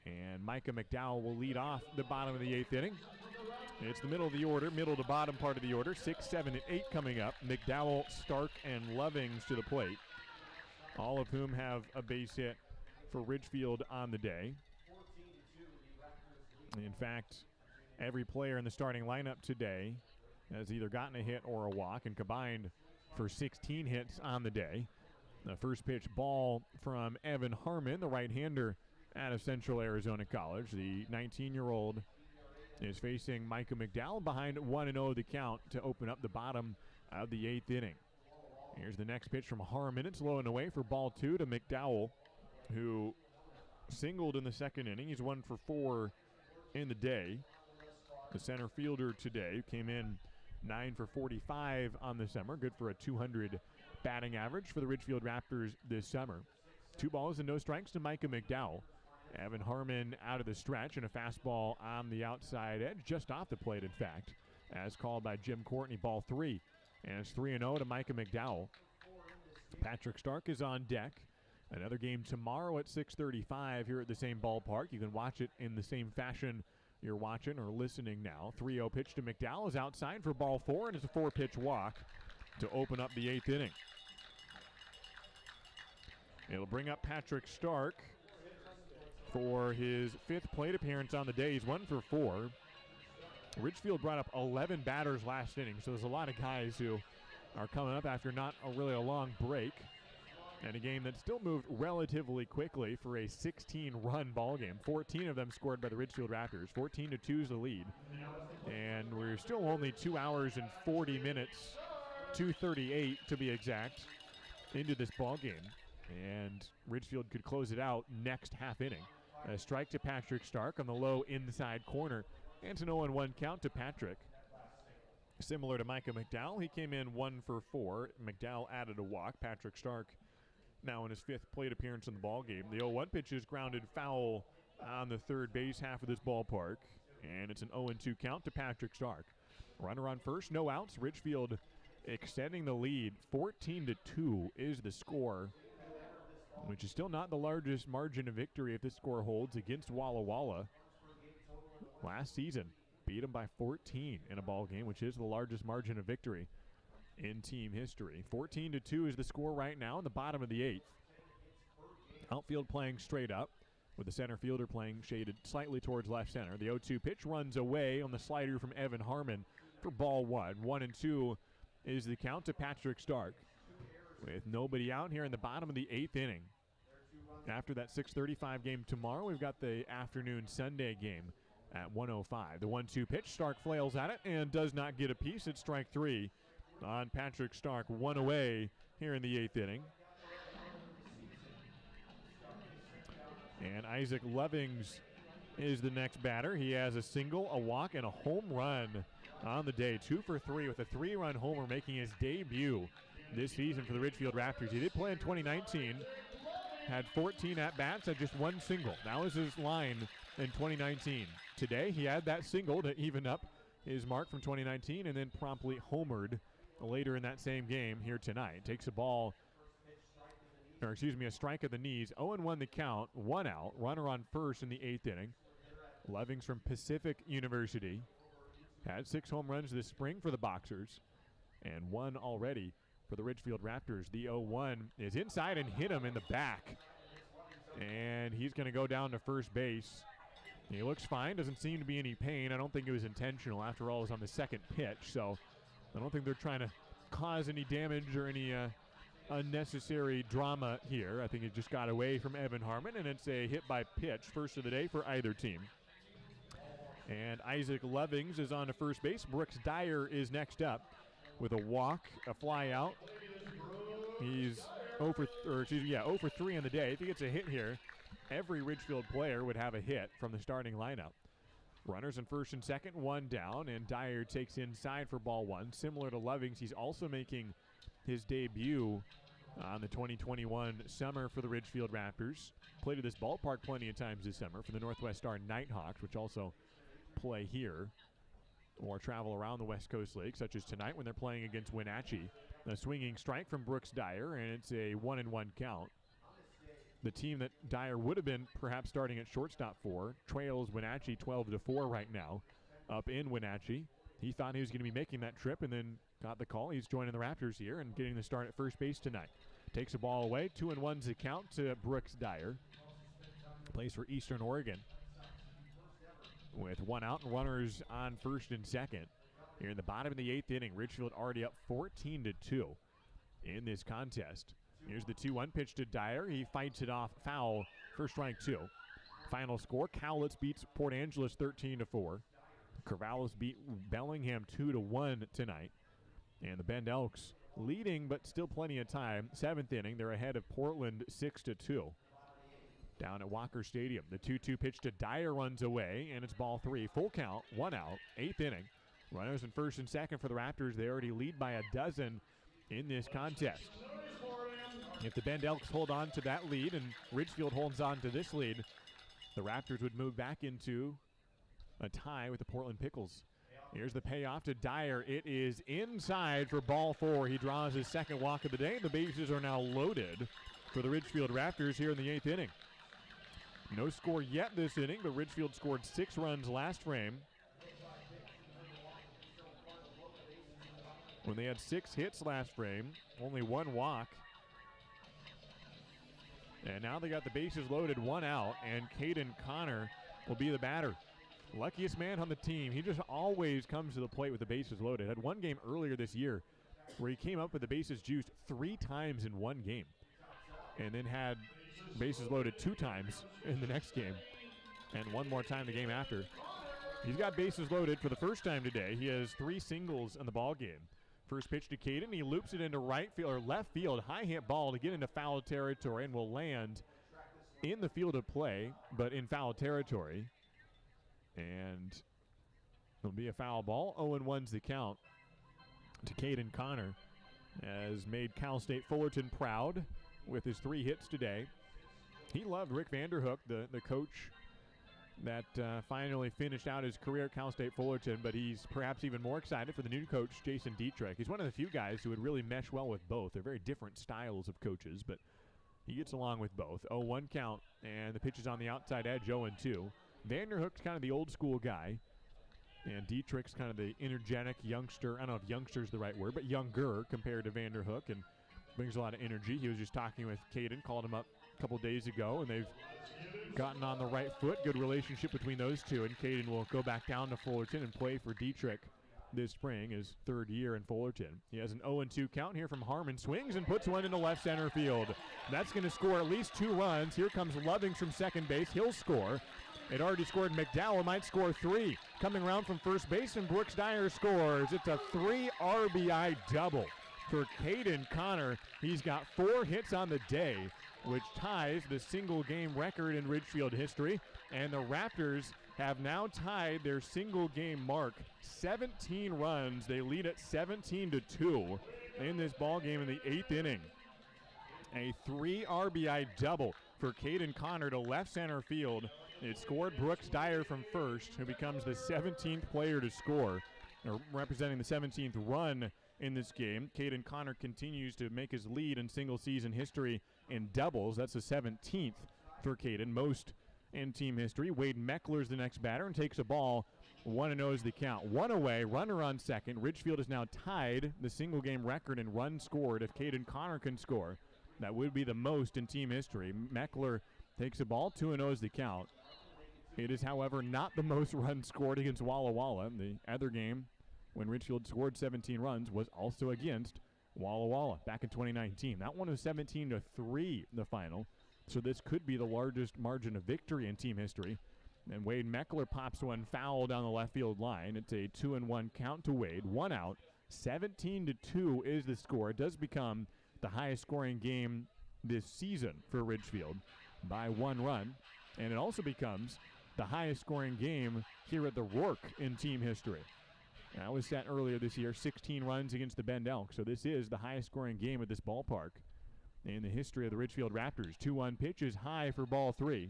And Micah McDowell will lead off the bottom of the 8th inning. It's the middle of the order, middle to bottom part of the order. 6, 7, and 8 coming up. McDowell, Stark, and Lovings to the plate, all of whom have a base hit for Ridgefield on the day. In fact, every player in the starting lineup today has either gotten a hit or a walk, and combined for 16 hits on the day. The first pitch ball from Evan Harmon, the right-hander out of Central Arizona College. The 19-year-old is facing Micah McDowell behind 1-0 the count to open up the bottom of the 8th inning. Here's the next pitch from Harmon. It's low and away for ball 2 to McDowell, who singled in the second inning. He's 1 for 4 in the day. The center fielder today came in 9 for 45 on the summer. Good for a 200 batting average for the Ridgefield Raptors this summer. 2 balls and no strikes to Micah McDowell. Evan Harmon out of the stretch, and a fastball on the outside edge, just off the plate, in fact, as called by Jim Courtney, ball 3. And it's 3-0 to Micah McDowell. Patrick Stark is on deck. Another game tomorrow at 6:35 here at the same ballpark. You can watch it in the same fashion you're watching or listening now. 3-0 pitch to McDowell is outside for ball 4, and it's a 4-pitch walk to open up the 8th inning. It'll bring up Patrick Stark for his 5th plate appearance on the day. He's 1 for 4. Ridgefield brought up 11 batters last inning, so there's a lot of guys who are coming up after not a long break. And a game that still moved relatively quickly for a 16-run ball game. 14 of them scored by the Ridgefield Raptors. 14-2 is the lead. And we're still only 2 hours and 40 minutes, 2:38 to be exact, into this ball game. And Ridgefield could close it out next half inning. A strike to Patrick Stark on the low inside corner. And it's an 0-1 count to Patrick. Similar to Micah McDowell, he came in 1 for 4. McDowell added a walk. Patrick Stark now in his 5th plate appearance in the ballgame. The 0-1 pitch is grounded foul on the third base half of this ballpark, and it's an 0-2 count to Patrick Stark. Runner on first, no outs. Ridgefield extending the lead. 14-2 is the score, which is still not the largest margin of victory if this score holds against Walla Walla. Last season, beat them by 14 in a ball game, which is the largest margin of victory in team history. 14-2 is the score right now in the bottom of the 8th. Outfield playing straight up, with the center fielder playing shaded slightly towards left center. The 0-2 pitch runs away on the slider from Evan Harmon for ball 1. 1-2 is the count to Patrick Stark, with nobody out here in the bottom of the 8th inning. After that 6:35 game tomorrow, we've got the afternoon Sunday game at 1:05. The 1-2 pitch, Stark flails at it and does not get a piece. It's strike 3 on Patrick Stark. 1 away here in the 8th inning. And Isaac Lovings is the next batter. He has a single, a walk, and a home run on the day. 2 for 3 with a 3-run homer, making his debut this season for the Ridgefield Raptors. He did play in 2019, had 14 at-bats, had just 1 single. That was his line in 2019. Today, he had that single to even up his mark from 2019 and then promptly homered later in that same game here tonight. Takes a strike at the knees. 0-1 the count, 1 out. Runner on first in the 8th inning. Lovings from Pacific University had 6 home runs this spring for the Boxers and 1 already for the Ridgefield Raptors. The 0-1 is inside and hit him in the back. And he's going to go down to first base. He looks fine, doesn't seem to be any pain. I don't think it was intentional. After all, it was on the second pitch, so I don't think they're trying to cause any damage or any unnecessary drama here. I think it just got away from Evan Harmon, and it's a hit by pitch, first of the day for either team. And Isaac Lovings is on to first base. Brooks Dyer is next up with a walk, a fly out. He's 0 for 3 on the day. If he gets a hit here, every Ridgefield player would have a hit from the starting lineup. Runners in first and second, 1 down, and Dyer takes inside for ball 1. Similar to Lovings, he's also making his debut on the 2021 summer for the Ridgefield Raptors. Played at this ballpark plenty of times this summer for the Northwest Star Nighthawks, which also play here or travel around the West Coast League, such as tonight when they're playing against Wenatchee. A swinging strike from Brooks Dyer, and it's a 1-1 count. The team that Dyer would have been perhaps starting at shortstop for trails Wenatchee 12-4 right now up in Wenatchee. He thought he was going to be making that trip and then got the call. He's joining the Raptors here and getting the start at first base tonight. Takes a ball away. 2-1's the count to Brooks Dyer. Plays for Eastern Oregon with 1 out and runners on first and second. Here in the bottom of the 8th inning, Ridgefield already up 14-2 in this contest. Here's the 2-1 pitch to Dyer. He fights it off foul for strike 2. Final score, Cowlitz beats Port Angeles 13-4. Corvallis beat Bellingham 2-1 tonight. And the Bend Elks leading, but still plenty of time. 7th inning, they're ahead of Portland 6-2. Down at Walker Stadium, the 2-2 pitch to Dyer runs away, and it's ball 3. Full count, 1 out, 8th inning. Runners in first and second for the Raptors. They already lead by a dozen in this contest. If the Bend Elks hold on to that lead and Ridgefield holds on to this lead, the Raptors would move back into a tie with the Portland Pickles. Here's the payoff to Dyer. It is inside for ball 4. He draws his second walk of the day. The bases are now loaded for the Ridgefield Raptors here in the 8th inning. No score yet this inning, but Ridgefield scored 6 runs last frame when they had 6 hits last frame, only 1 walk. And now they got the bases loaded, 1 out, and Caden Connor will be the batter. Luckiest man on the team. He just always comes to the plate with the bases loaded. Had one game earlier this year where he came up with the bases juiced 3 times in one game, and then had bases loaded 2 times in the next game, and 1 more time the game after. He's got bases loaded for the first time today. He has 3 singles in the ball game. First pitch to Caden. He loops it into right field or left field. High hit ball to get into foul territory and will land in the field of play, but in foul territory. And it'll be a foul ball. 0-1's the count to Caden Connor. Has made Cal State Fullerton proud with his 3 hits today. He loved Rick Vanderhook, the coach that finally finished out his career at Cal State Fullerton, but he's perhaps even more excited for the new coach, Jason Dietrich. He's one of the few guys who would really mesh well with both. They're very different styles of coaches, but he gets along with both. 0-1 count, and the pitch is on the outside edge, 0-2. Vanderhook's kind of the old school guy, and Dietrich's kind of the energetic youngster. I don't know if youngster's the right word, but younger compared to Vanderhook, and brings a lot of energy. He was just talking with Caden, called him up a couple days ago, and they've gotten on the right foot. Good relationship between those two, and Caden will go back down to Fullerton and play for Dietrich this spring, his third year in Fullerton. He has an 0-2 count here from Harmon. Swings and puts one into left center field. That's going to score at least 2 runs. Here comes Lovings from second base. He'll score. It already scored. McDowell might score 3. Coming around from first base, and Brooks Dyer scores. It's a 3 RBI double for Caden Connor. He's got 4 hits on the day, which ties the single game record in Ridgefield history. And the Raptors have now tied their single game mark. 17 runs. They lead at 17-2 in this ball game in the 8th inning. A 3 RBI double for Caden Connor to left center field. It scored Brooks Dyer from first, who becomes the 17th player to score, or representing the 17th run in this game. Caden Connor continues to make his lead in single season history in doubles. That's the 17th for Caden, most in team history. Wade Meckler's the next batter and takes a ball. 1-0 is the count. 1 away, runner on second. Ridgefield has now tied the single game record in runs scored. If Caden Connor can score, that would be the most in team history. Meckler takes a ball. 2-0 is the count. It is, however, not the most runs scored against Walla Walla. The other game, when Ridgefield scored 17 runs, was also against Walla Walla back in 2019. That one was 17-3 the final, so this could be the largest margin of victory in team history. And Wade Meckler pops one foul down the left field line. It's a 2-1 count to Wade. 1 out. 17-2 is the score. It does become the highest scoring game this season for Ridgefield by 1 run, and it also becomes the highest scoring game here at the Rourke in team history. That was set earlier this year, 16 runs against the Bend Elk. So this is the highest scoring game at this ballpark in the history of the Ridgefield Raptors. 2-1 pitch is high for ball 3.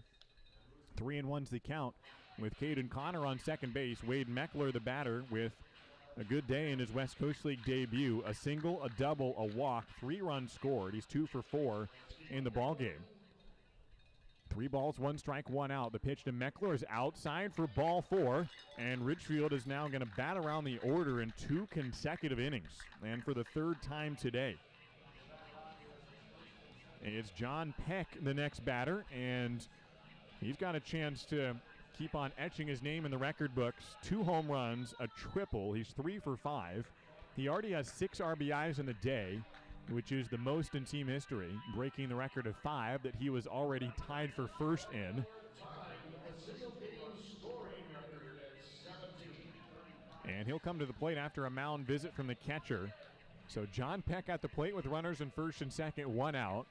3-1's the count with Caden Connor on second base. Wade Meckler, the batter, with a good day in his West Coast League debut. A single, a double, a walk, 3 runs scored. He's 2 for 4 in the ball game. 3 balls, 1 strike, 1 out. The pitch to Meckler is outside for ball 4, and Ridgefield is now going to bat around the order in 2 consecutive innings, and for the 3rd time today. It's John Peck, the next batter, and he's got a chance to keep on etching his name in the record books. 2 home runs, a triple. He's 3 for 5. He already has 6 RBIs in the day, which is the most in team history, breaking the record of 5 that he was already tied for first in. And he'll come to the plate after a mound visit from the catcher. So John Peck at the plate with runners in first and second, 1 out.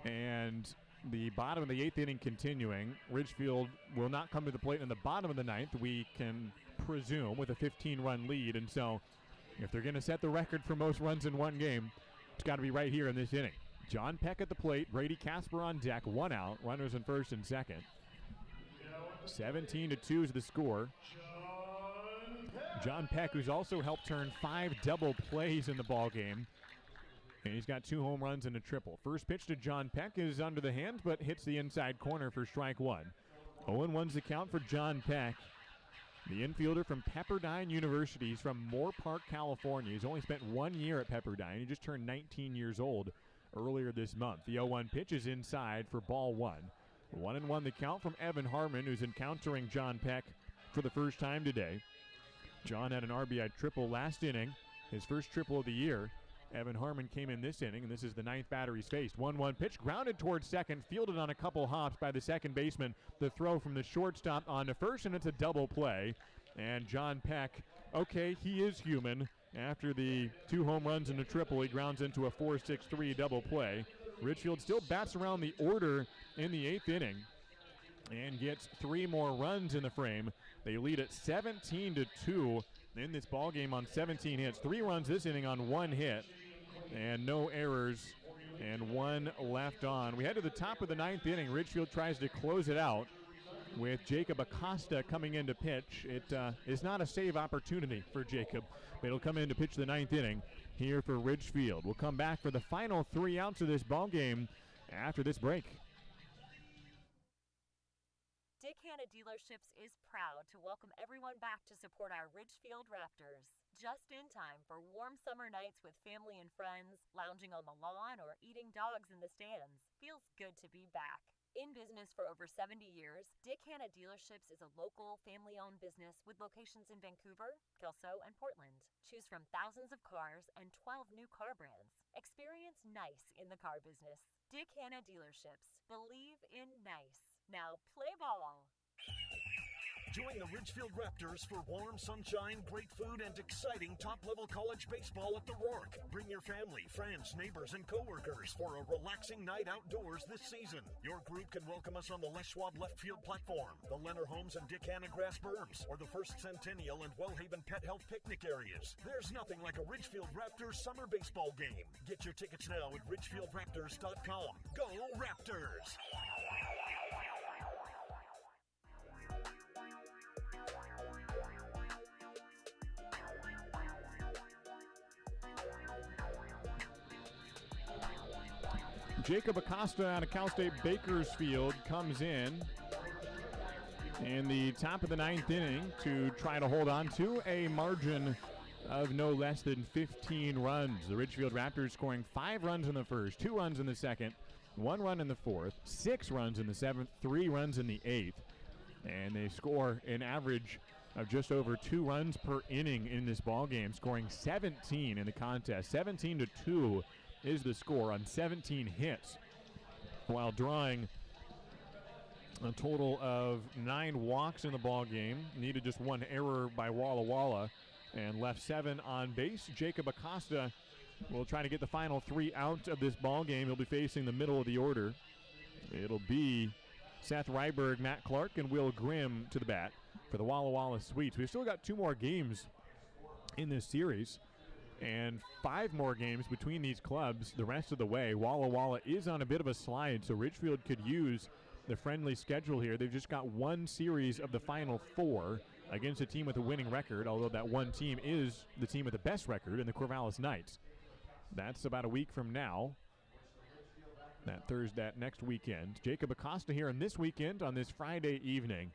And the bottom of the 8th inning continuing. Ridgefield will not come to the plate in the bottom of the 9th, we can presume, with a 15-run lead. And so if they're going to set the record for most runs in one game, it's got to be right here in this inning. John Peck at the plate, Brady Casper on deck, 1 out, runners in first and second. 17-2 is the score. John Peck, who's also helped turn 5 double plays in the ball game, and he's got 2 home runs and a triple. First pitch to John Peck is under the hand, but hits the inside corner for strike 1. 0-1's the count for John Peck. The infielder from Pepperdine University. He's from Moore Park, California. He's only spent 1 year at Pepperdine. He just turned 19 years old earlier this month. The 0-1 pitch is inside for ball 1. 1-1 the count from Evan Harmon, who's encountering John Peck for the first time today. John had an RBI triple last inning, his first triple of the year. Evan Harmon came in this inning, and this is the 9th batter he's faced. 1-1 pitch, grounded towards second, fielded on a couple hops by the second baseman. The throw from the shortstop onto first, and it's a double play. And John Peck, okay, he is human. After the 2 home runs and a triple, he grounds into a 4-6-3 double play. Ridgefield still bats around the order in the 8th inning and gets 3 more runs in the frame. They lead at 17-2 in this ball game on 17 hits. 3 runs this inning on 1 hit, and no errors and 1 left on. We head to the top of the 9th inning. Ridgefield tries to close it out with Jacob Acosta coming in to pitch. It is not a save opportunity for Jacob, but he'll come in to pitch the 9th inning here for Ridgefield. We'll come back for the final 3 outs of this ball game after this break. Dick Hanna Dealerships is proud to welcome everyone back to support our Ridgefield Raptors. Just in time for warm summer nights with family and friends, lounging on the lawn or eating dogs in the stands. Feels good to be back. In business for over 70 years, Dick Hanna Dealerships is a local, family-owned business with locations in Vancouver, Kelso, and Portland. Choose from thousands of cars and 12 new car brands. Experience nice in the car business. Dick Hanna Dealerships. Believe in nice. Now play ball. Join the Ridgefield Raptors for warm sunshine, great food, and exciting top-level college baseball at the Rourke. Bring your family, friends, neighbors, and coworkers for a relaxing night outdoors this season. Your group can welcome us on the Les Schwab left field platform, the Leonard Homes and Dick Hanna grass berms, or the First Centennial and Wellhaven Pet Health picnic areas. There's nothing like a Ridgefield Raptors summer baseball game. Get your tickets now at ridgefieldraptors.com. Go Raptors! Jacob Acosta out of Cal State Bakersfield comes in the top of the 9th inning to try to hold on to a margin of no less than 15 runs. The Ridgefield Raptors scoring 5 runs in the first, 2 runs in the second, 1 run in the fourth, 6 runs in the seventh, 3 runs in the eighth. And they score an average of just over 2 runs per inning in this ball game, scoring 17 in the contest. 17-2 is the score on 17 hits, while drawing a total of 9 walks in the ball game. Needed just 1 error by Walla, and left 7 on base. Jacob Acosta will try to get the final 3 out of this ball game. He'll be facing the middle of the order. It'll be Seth Ryberg, Matt Clark, and Will Grimm to the bat for the Walla Sweets. We've still got 2 more games in this series, and 5 more games between these clubs the rest of the way. Walla is on a bit of a slide, so Ridgefield could use the friendly schedule here. They've just got 1 series of the final 4 against a team with a winning record, although that one team is the team with the best record in the Corvallis Knights. That's about a week from now, that next weekend. Jacob Acosta here on this weekend, on this Friday evening.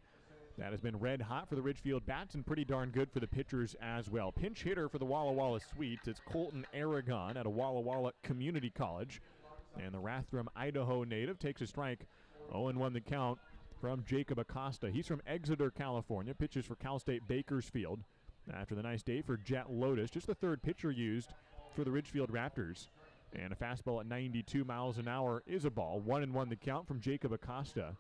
That has been red hot for the Ridgefield Bats and pretty darn good for the pitchers as well. Pinch hitter for the Walla Sweets, it's Colton Aragon out of Walla Community College. And the Rathdrum, Idaho native takes a strike. 0-1 the count from Jacob Acosta. He's from Exeter, California, pitches for Cal State Bakersfield. After the nice day for Jet Lotus, just the 3rd pitcher used for the Ridgefield Raptors. And a fastball at 92 miles an hour is a ball. 1-1 the count from Jacob Acosta.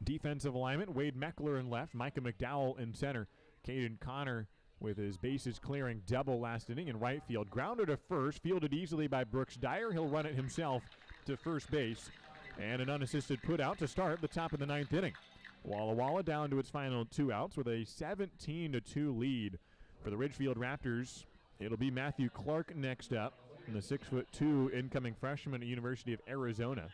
Defensive alignment, Wade Meckler in left, Micah McDowell in center. Caden Connor with his bases clearing double last inning in right field. Grounded to first, fielded easily by Brooks Dyer. He'll run it himself to first base. And an unassisted put out to start the top of the 9th inning. Walla down to its final 2 outs with a 17-2 lead for the Ridgefield Raptors. It'll be Matthew Clark next up, and the 6'2" incoming freshman at University of Arizona.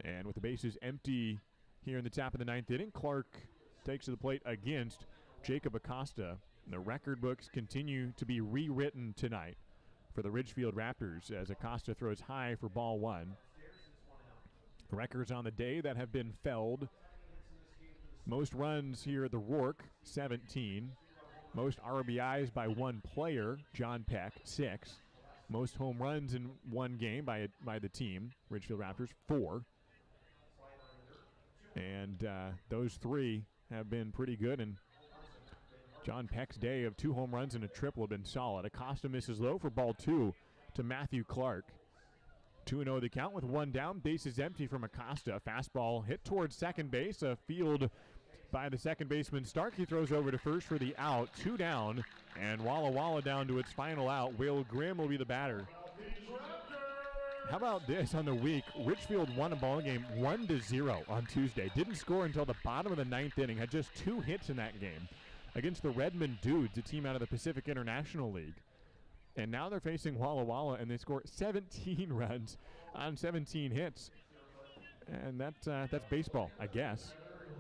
And with the bases empty here in the top of the 9th inning, Clark takes to the plate against Jacob Acosta. And the record books continue to be rewritten tonight for the Ridgefield Raptors as Acosta throws high for ball 1. Records on the day that have been felled. Most runs here at the Rourke, 17. Most RBIs by 1 player, John Peck, 6. Most home runs in 1 game by the team, Ridgefield Raptors, 4. And those 3 have been pretty good, and John Peck's day of 2 home runs and a triple have been solid. Acosta misses low for ball 2 to Matthew Clark. 2-0 the count with 1 down. Bases empty from Acosta. Fastball hit towards second base. A field by the second baseman Stark. He throws over to first for the out. 2 down, and Walla down to its final out. Will Grimm will be the batter. How about this on the week? Ridgefield won a ball game 1-0 on Tuesday. Didn't score until the bottom of the 9th inning. Had just 2 hits in that game against the Redmond Dudes, a team out of the Pacific International League. And now they're facing Walla Walla, and they score 17 runs on 17 hits. And that's baseball, I guess.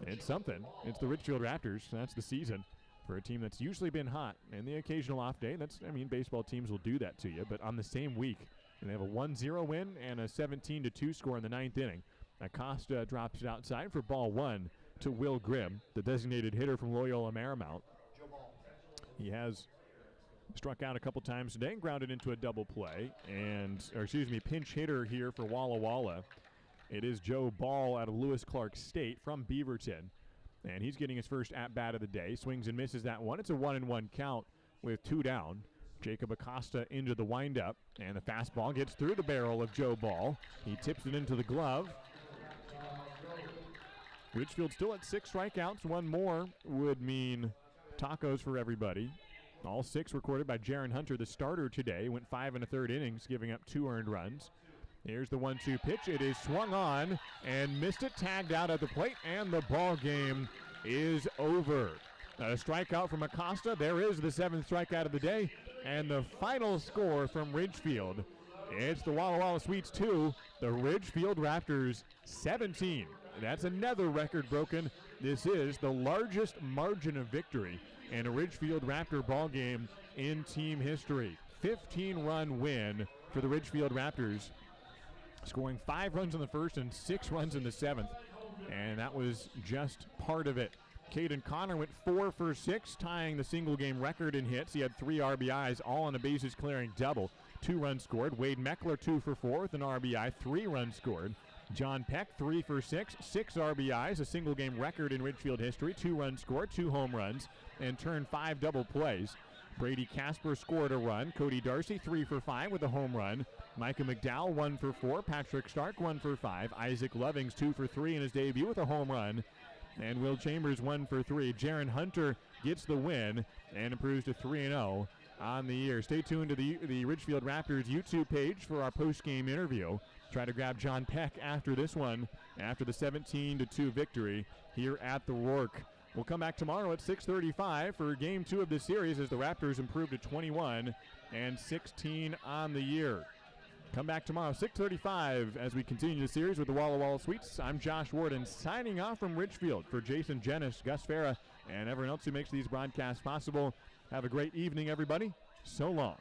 It's something. It's the Ridgefield Raptors. That's the season for a team that's usually been hot. And the occasional off day, baseball teams will do that to you. But on the same week, they have a 1-0 win and a 17-2 score in the 9th inning. Acosta drops it outside for ball 1 to Will Grimm, the designated hitter from Loyola Marymount. He has struck out a couple times today and grounded into a double play. Pinch hitter here for Walla Walla. It is Joe Ball out of Lewis Clark State from Beaverton. And he's getting his first at-bat of the day. Swings and misses that one. It's a 1-1 count with 2 down. Jacob Acosta into the windup. And the fastball gets through the barrel of Joe Ball. He tips it into the glove. Ridgefield still at 6 strikeouts. One more would mean tacos for everybody. All 6 recorded by Jaron Hunter, the starter today. Went 5 1/3 innings, giving up 2 earned runs. Here's the 1-2 pitch. It is swung on and missed it, tagged out at the plate, and the ball game is over. A strikeout from Acosta. There is the 7th strikeout of the day, and the final score from Ridgefield. It's the Walla Walla Sweets 2, the Ridgefield Raptors 17. That's another record broken. This is the largest margin of victory in a Ridgefield Raptor ball game in team history. 15-run win for the Ridgefield Raptors, scoring 5 runs in the first and 6 runs in the 7th. And that was just part of it. Caden Connor went 4 for 6, tying the single-game record in hits. He had 3 RBIs, all on a bases-clearing double. 2 runs scored. Wade Meckler 2 for 4 with an RBI, 3 runs scored. John Peck 3 for 6, 6 RBIs, a single-game record in Ridgefield history. 2 runs scored, 2 home runs, and turned 5 double plays. Brady Casper scored a run. Cody Darcy 3 for 5 with a home run. Micah McDowell 1 for 4. Patrick Stark 1 for 5. Isaac Lovings 2 for 3 in his debut with a home run. And Will Chambers 1 for 3. Jaron Hunter gets the win and improves to 3-0 on the year. Stay tuned to the Ridgefield Raptors YouTube page for our post-game interview. Try to grab John Peck after this one, after the 17-2 victory here at the Rourke. We'll come back tomorrow at 6:35 for Game 2 of the series as the Raptors improve to 21-16 on the year. Come back tomorrow, 6:35, as we continue the series with the Walla Walla Sweets. I'm Josh Warden, signing off from Ridgefield for Jason Jennis, Gus Farah, and everyone else who makes these broadcasts possible. Have a great evening, everybody. So long.